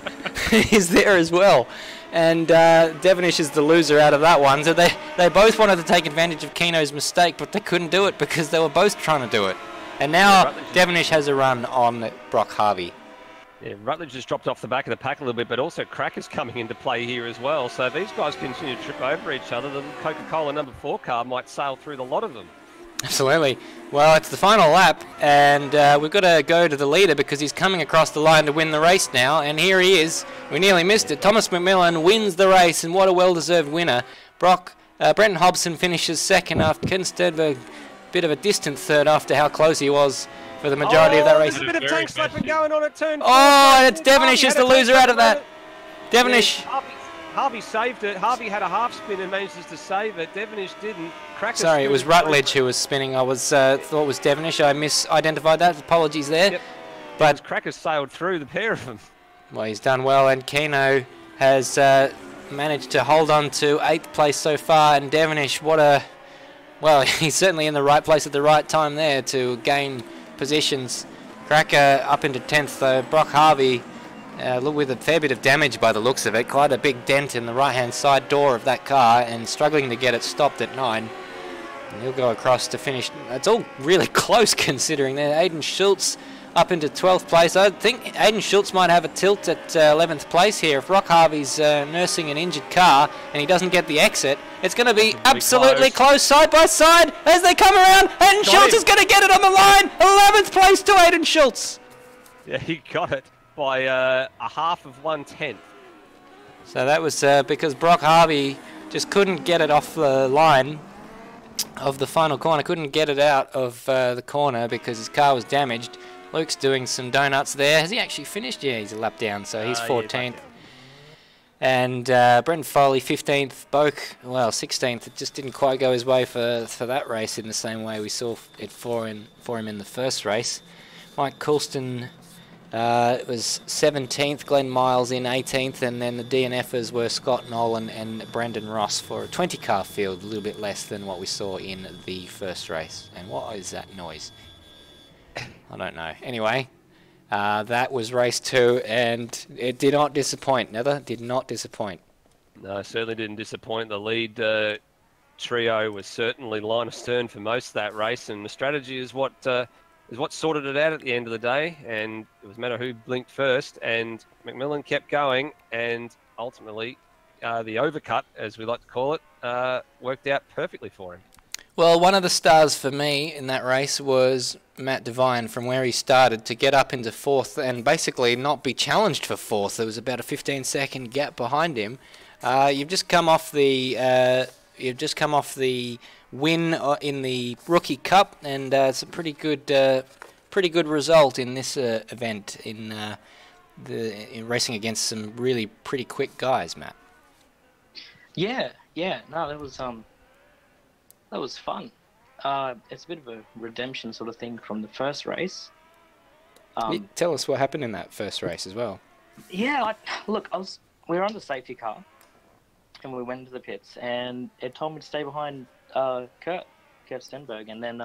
[SPEAKER 3] there as well. And Devonish is the loser out of that one. So they both wanted to take advantage of Keno's mistake, but they couldn't do it because they were both trying to do it. And now Devonish has a run on Brock Harvey.
[SPEAKER 5] Yeah, Rutledge just dropped off the back of the pack a little bit, but also Cracker's coming into play here as well. So these guys continue to trip over each other. The Coca-Cola number 4 car might sail through the lot of them.
[SPEAKER 3] Absolutely. Well, it's the final lap, and we've got to go to the leader because he's coming across the line to win the race now. And here he is. We nearly missed it. Thomas McMillan wins the race, and what a well-deserved winner. Brenton Hobson finishes second after Ken Stedberg, bit of a distant third after how close he was for the majority of that race.
[SPEAKER 5] There's a bit of tank slapping going on at turn 4.
[SPEAKER 3] Oh, and it's Devonish is the loser out of that. Devonish.
[SPEAKER 5] Yeah, Harvey saved it. Harvey had a half spin and manages to save it. Devonish didn't.
[SPEAKER 3] Sorry, it was Rutledge who was spinning. I was thought it was Devonish. I misidentified that. Apologies there.
[SPEAKER 5] Yep.
[SPEAKER 3] But
[SPEAKER 5] Crackers sailed through the pair of them.
[SPEAKER 3] Well, he's done well, and Keno has managed to hold on to 8th place so far. And Devonish, he's certainly in the right place at the right time there to gain positions. Cracker up into 10th though. Brock Harvey with a fair bit of damage by the looks of it. Quite a big dent in the right hand side door of that car and struggling to get it stopped at 9. And he'll go across to finish. It's all really close considering there. Aiden Schultz up into 12th place. I think Aiden Schultz might have a tilt at 11th place here. If Brock Harvey's nursing an injured car and he doesn't get the exit, It's going to be absolutely close side by side as they come around. Hayden Schultz is going to get it on the line. 11th place to Hayden Schultz.
[SPEAKER 5] Yeah, he got it by a half of 1/10.
[SPEAKER 3] So that was because Brock Harvey just couldn't get it off the line of the final corner. Couldn't get it out of the corner because his car was damaged. Luke's doing some donuts there. Has he actually finished? Yeah, he's a lap down, so he's 14th. And Brendan Foley, 15th. Boak, well, 16th. It just didn't quite go his way for that race in the same way we saw it for him in the first race. Mike Coulston was 17th. Glenn Miles in 18th. And then the DNFers were Scott Nolan and Brandon Ross for a 20-car field, a little bit less than what we saw in the first race. And what is that noise? I don't know. Anyway, that was race 2, and it did not disappoint. Nether did not disappoint.
[SPEAKER 5] No, certainly didn't disappoint. The lead trio was certainly line astern for most of that race, and the strategy is what sorted it out at the end of the day. And it was a matter who blinked first, and McMillan kept going, and ultimately the overcut, as we like to call it, worked out perfectly for him.
[SPEAKER 3] Well, one of the stars for me in that race was Matt Devine, from where he started to get up into 4th and basically not be challenged for 4th. There was about a 15-second gap behind him. You've just come off the win in the Rookie Cup, and it's a pretty good result in this event in racing against some really pretty quick guys, Matt.
[SPEAKER 8] Yeah, no, that was fun. It's a bit of a redemption sort of thing from the first race.
[SPEAKER 3] Tell us what happened in that first race as well.
[SPEAKER 8] Yeah, we were on the safety car, and we went into the pits, and it told me to stay behind Kurt Stenberg, and then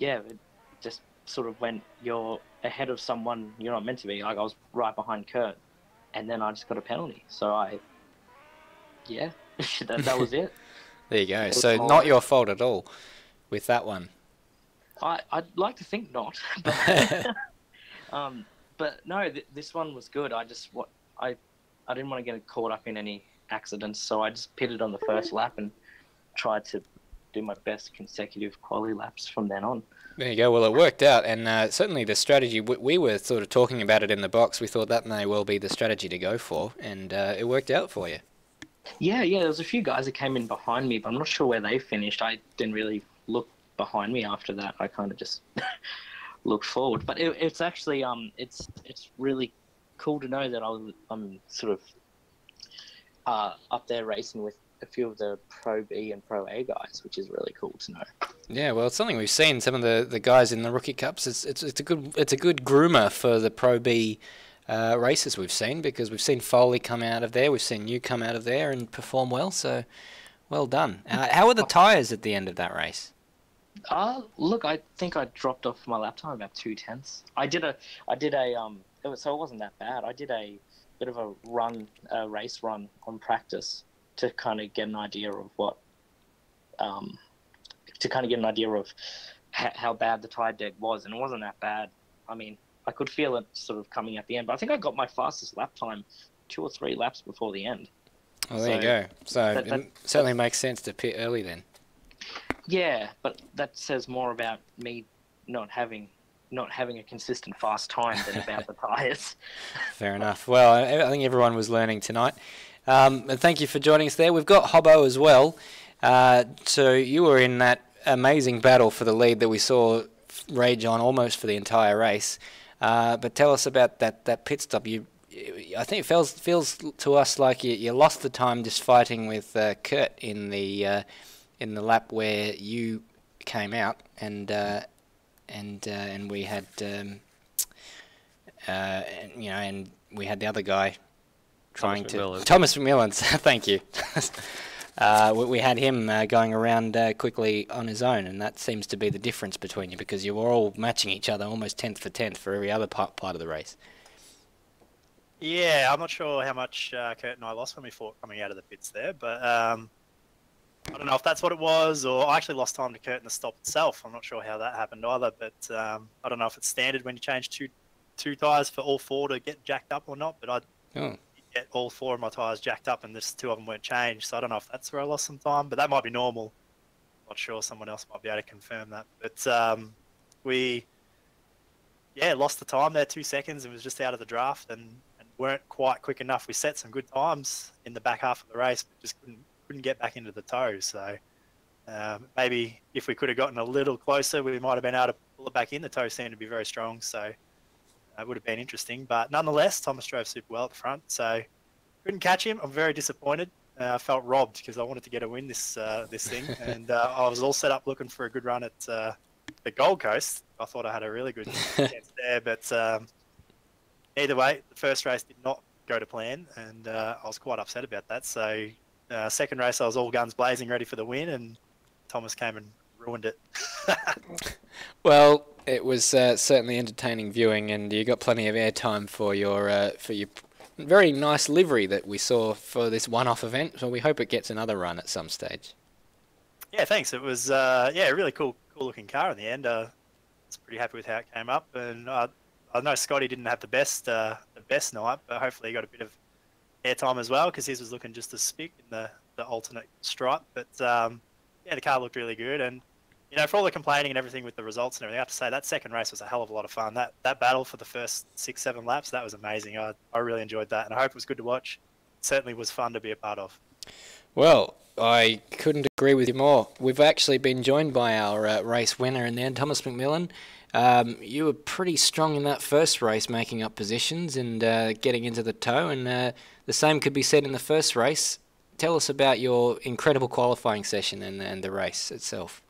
[SPEAKER 8] it just sort of went, you're ahead of someone you're not meant to be. Like, I was right behind Kurt, and then I just got a penalty. So that was it.
[SPEAKER 3] There you go. So not your fault at all with that one.
[SPEAKER 8] I'd like to think not, but no, this one was good. I didn't want to get caught up in any accidents, so I just pitted on the first lap and tried to do my best consecutive quality laps from then on.
[SPEAKER 3] There you go. Well, it worked out, and certainly the strategy, we were sort of talking about it in the box. We thought that may well be the strategy to go for, and it worked out for you.
[SPEAKER 8] Yeah, there was a few guys that came in behind me, but I'm not sure where they finished. I didn't really look behind me after that. I kind of just looked forward. But it's actually it's really cool to know that I'm sort of up there racing with a few of the Pro B and Pro A guys, which is really cool to know.
[SPEAKER 3] Yeah, well, it's something we've seen. Some of the guys in the Rookie Cups. It's a good groomer for the Pro B races we've seen, because we've seen Foley come out of there, we've seen you come out of there and perform well, so well done. How were the tyres at the end of that race?
[SPEAKER 8] Look, I think I dropped off my lap time about 2/10. So it wasn't that bad. I did a bit of a race run on practice to kind of get an idea of how bad the tyre deck was, and it wasn't that bad. I mean, I could feel it sort of coming at the end, but I think I got my fastest lap time 2 or 3 laps before the end.
[SPEAKER 3] Well, there you go. So it certainly makes sense to pit early then.
[SPEAKER 8] Yeah, but that says more about me not having a consistent fast time than about the tyres.
[SPEAKER 3] Fair enough. Well, I think everyone was learning tonight. And thank you for joining us there. We've got Hobbo as well. So you were in that amazing battle for the lead that we saw rage on almost for the entire race. But tell us about that pit stop. I think it feels to us like you lost the time just fighting with Kurt in the lap where you came out, and we had and we had the other guy trying Thomas McMillan. Thank you. We had him going around quickly on his own, and that seems to be the difference between you, because you were all matching each other almost 10th for 10th for every other part of the race.
[SPEAKER 7] Yeah, I'm not sure how much Kurt and I lost when we fought coming out of the pits there, but I don't know if that's what it was, or I actually lost time to Kurt in the stop itself. I'm not sure how that happened either, but I don't know if it's standard when you change two tyres for all 4 to get jacked up or not, but get all 4 of my tyres jacked up and just 2 of them weren't changed. So I don't know if that's where I lost some time, but that might be normal. Not sure. Someone else might be able to confirm that. But we, lost the time there 2 seconds and was just out of the draft and weren't quite quick enough. We set some good times in the back half of the race, but just couldn't get back into the tow. So maybe if we could have gotten a little closer, we might have been able to pull it back in. The tow seemed to be very strong, so it would have been interesting. But nonetheless, Thomas drove super well at the front, so couldn't catch him. I'm very disappointed. I felt robbed because I wanted to get a win this thing, and I was all set up looking for a good run at the Gold Coast. I thought I had a really good chance there, but either way, the first race did not go to plan, and I was quite upset about that. So second race, I was all guns blazing, ready for the win, and Thomas came and ruined it.
[SPEAKER 3] Well, it was certainly entertaining viewing, and you got plenty of airtime for your very nice livery that we saw for this one-off event. So we hope it gets another run at some stage. Yeah,
[SPEAKER 7] thanks. It was a really cool looking car in the end. I was pretty happy with how it came up, and I know Scotty didn't have the best night, but hopefully he got a bit of airtime as well because his was looking just as spick in the alternate stripe. But the car looked really good, and for all the complaining and everything with the results and everything, I have to say that second race was a hell of a lot of fun. That battle for the first 6-7 laps, that was amazing. I really enjoyed that, and I hope it was good to watch. It certainly was fun to be a part of.
[SPEAKER 3] Well, I couldn't agree with you more. We've actually been joined by our race winner in the end, Thomas McMillan. You were pretty strong in that first race, making up positions and getting into the tow, and the same could be said in the first race. Tell us about your incredible qualifying session and the race itself.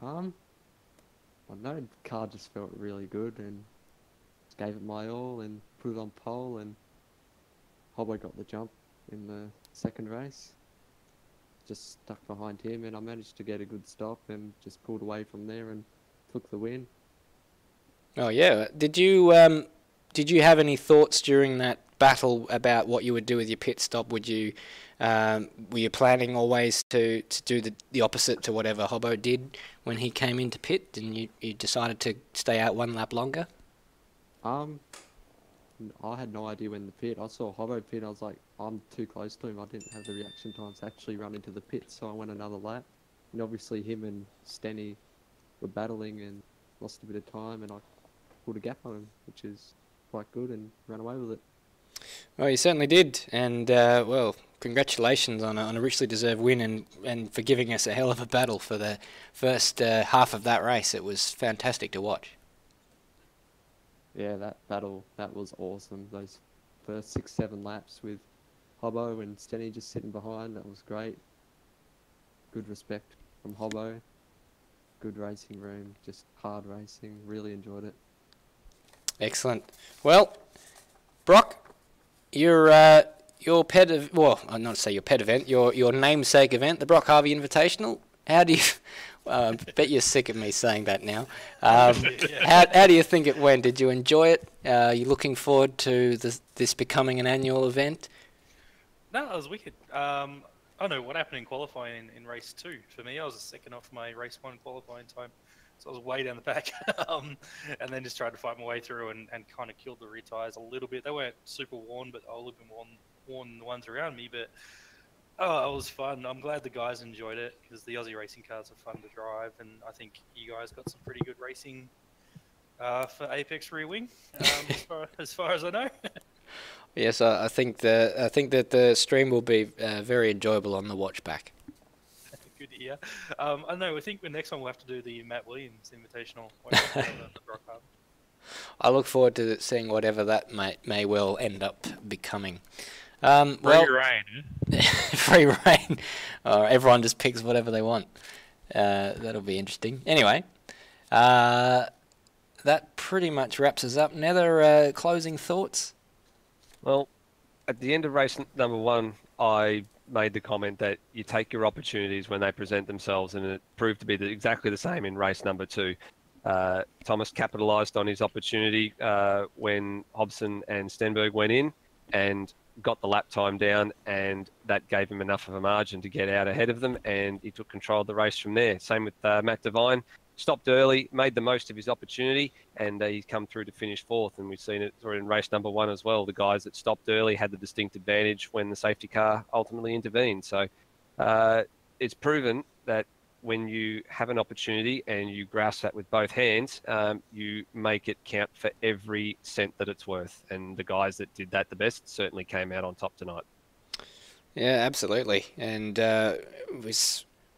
[SPEAKER 9] I know the car just felt really good and just gave it my all and put it on pole, and Hobbo got the jump in the second race. Just stuck behind him, and I managed to get a good stop and just pulled away from there and took the win.
[SPEAKER 3] Oh yeah, did you have any thoughts during that battle about what you would do with your pit stop? Were you planning always to do the opposite to whatever Hobbo did when he came into pit, and you decided to stay out one lap longer?
[SPEAKER 9] I had no idea when the pit. I saw Hobbo pit, I was like, I'm too close to him. I didn't have the reaction time to actually run into the pit, so I went another lap. And obviously him and Stenny were battling and lost a bit of time, and I pulled a gap on him, which is quite good, and ran away with it.
[SPEAKER 3] Well, you certainly did, and well, congratulations on a richly deserved win, and for giving us a hell of a battle for the first half of that race. It was fantastic to watch.
[SPEAKER 9] Yeah, that battle, that was awesome. Those first 6-7 laps with Hobbo and Stenny just sitting behind, that was great. Good respect from Hobbo. Good racing room, just hard racing. Really enjoyed it. Excellent.
[SPEAKER 3] Well, Brock, your pet not to say your pet event, your namesake event, the Brock Harvey Invitational. How do you? I bet you're sick of me saying that now. How do you think it went? Did you enjoy it? Are you looking forward to this becoming an annual event?
[SPEAKER 6] No, it was wicked. I don't know what happened in qualifying in race 2. For me, I was a second off my race 1 qualifying time, so I was way down the back, and then just tried to fight my way through and kind of killed the rear tyres a little bit. They weren't super worn, but I would have been worn the ones around me. But it was fun. I'm glad the guys enjoyed it because the Aussie racing cars are fun to drive, and I think you guys got some pretty good racing for Apex Rear Wing, as far as I know.
[SPEAKER 3] Yes, I think that the stream will be very enjoyable on the watch back.
[SPEAKER 6] Good to hear. I know. I think the next one we'll have to do the Matt Williams Invitational.
[SPEAKER 3] I look forward to seeing whatever that may well end up becoming.
[SPEAKER 4] Free reign.
[SPEAKER 3] Free reign. Everyone just picks whatever they want. That'll be interesting. Anyway, that pretty much wraps us up. Nether, closing thoughts?
[SPEAKER 5] Well, at the end of race number 1, I made the comment that you take your opportunities when they present themselves, and it proved to be exactly the same in race number 2. Thomas capitalised on his opportunity when Hobson and Stenberg went in and got the lap time down, and that gave him enough of a margin to get out ahead of them, and he took control of the race from there. Same with Matt Devine. stopped early, made the most of his opportunity, and he's come through to finish 4th. And we've seen it in race number 1 as well. The guys that stopped early had the distinct advantage when the safety car ultimately intervened. So it's proven that when you have an opportunity and you grasp that with both hands, you make it count for every cent that it's worth. And the guys that did that the best certainly came out on top tonight.
[SPEAKER 3] Yeah, absolutely. And it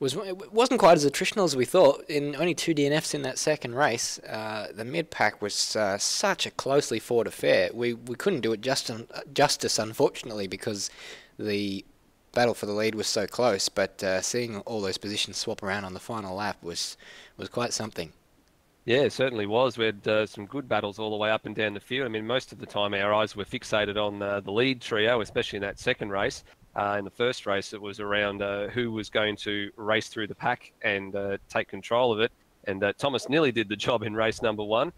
[SPEAKER 3] wasn't quite as attritional as we thought. In only 2 DNFs in that second race, the mid-pack was such a closely fought affair. We couldn't do it justice, unfortunately, because the battle for the lead was so close, but seeing all those positions swap around on the final lap was quite something.
[SPEAKER 5] Yeah, it certainly was. We had some good battles all the way up and down the field. I mean, most of the time our eyes were fixated on the lead trio, especially in that second race. In the first race, it was around who was going to race through the pack and take control of it. And Thomas nearly did the job in race number 1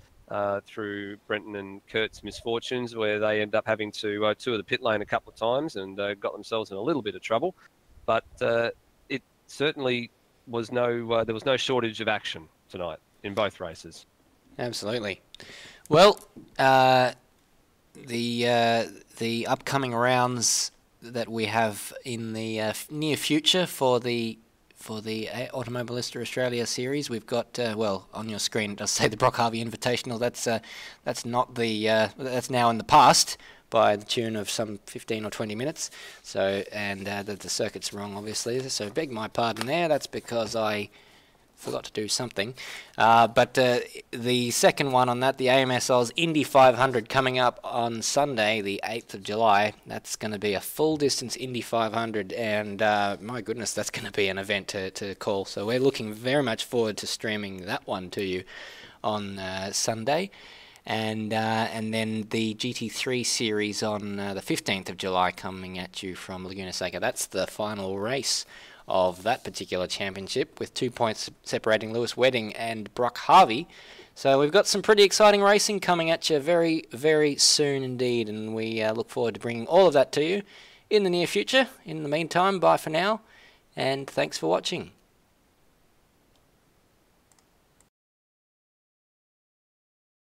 [SPEAKER 5] through Brenton and Kurt's misfortunes, where they ended up having to tour the pit lane a couple of times and got themselves in a little bit of trouble. But it certainly was there was no shortage of action tonight in both races.
[SPEAKER 3] Absolutely. Well, the upcoming rounds that we have in the near future for the Automobilista Australia series, we've got well, on your screen it does say the Brock Harvey Invitational. That's not the that's now in the past by the tune of some 15 or 20 minutes. So and the circuit's wrong, obviously. So beg my pardon there. That's because I forgot to do something. But the second one on that, the AMS Oz Indy 500, coming up on Sunday, the 8th of July. That's going to be a full-distance Indy 500, and my goodness, that's going to be an event to call. So we're looking very much forward to streaming that one to you on Sunday. And then the GT3 series on the 15th of July coming at you from Laguna Seca. That's the final race of that particular championship, with 2 points separating Lewis Wedding and Brock Harvey. So we've got some pretty exciting racing coming at you very, very soon indeed, and we look forward to bringing all of that to you in the near future. In the meantime, bye for now, and thanks for watching.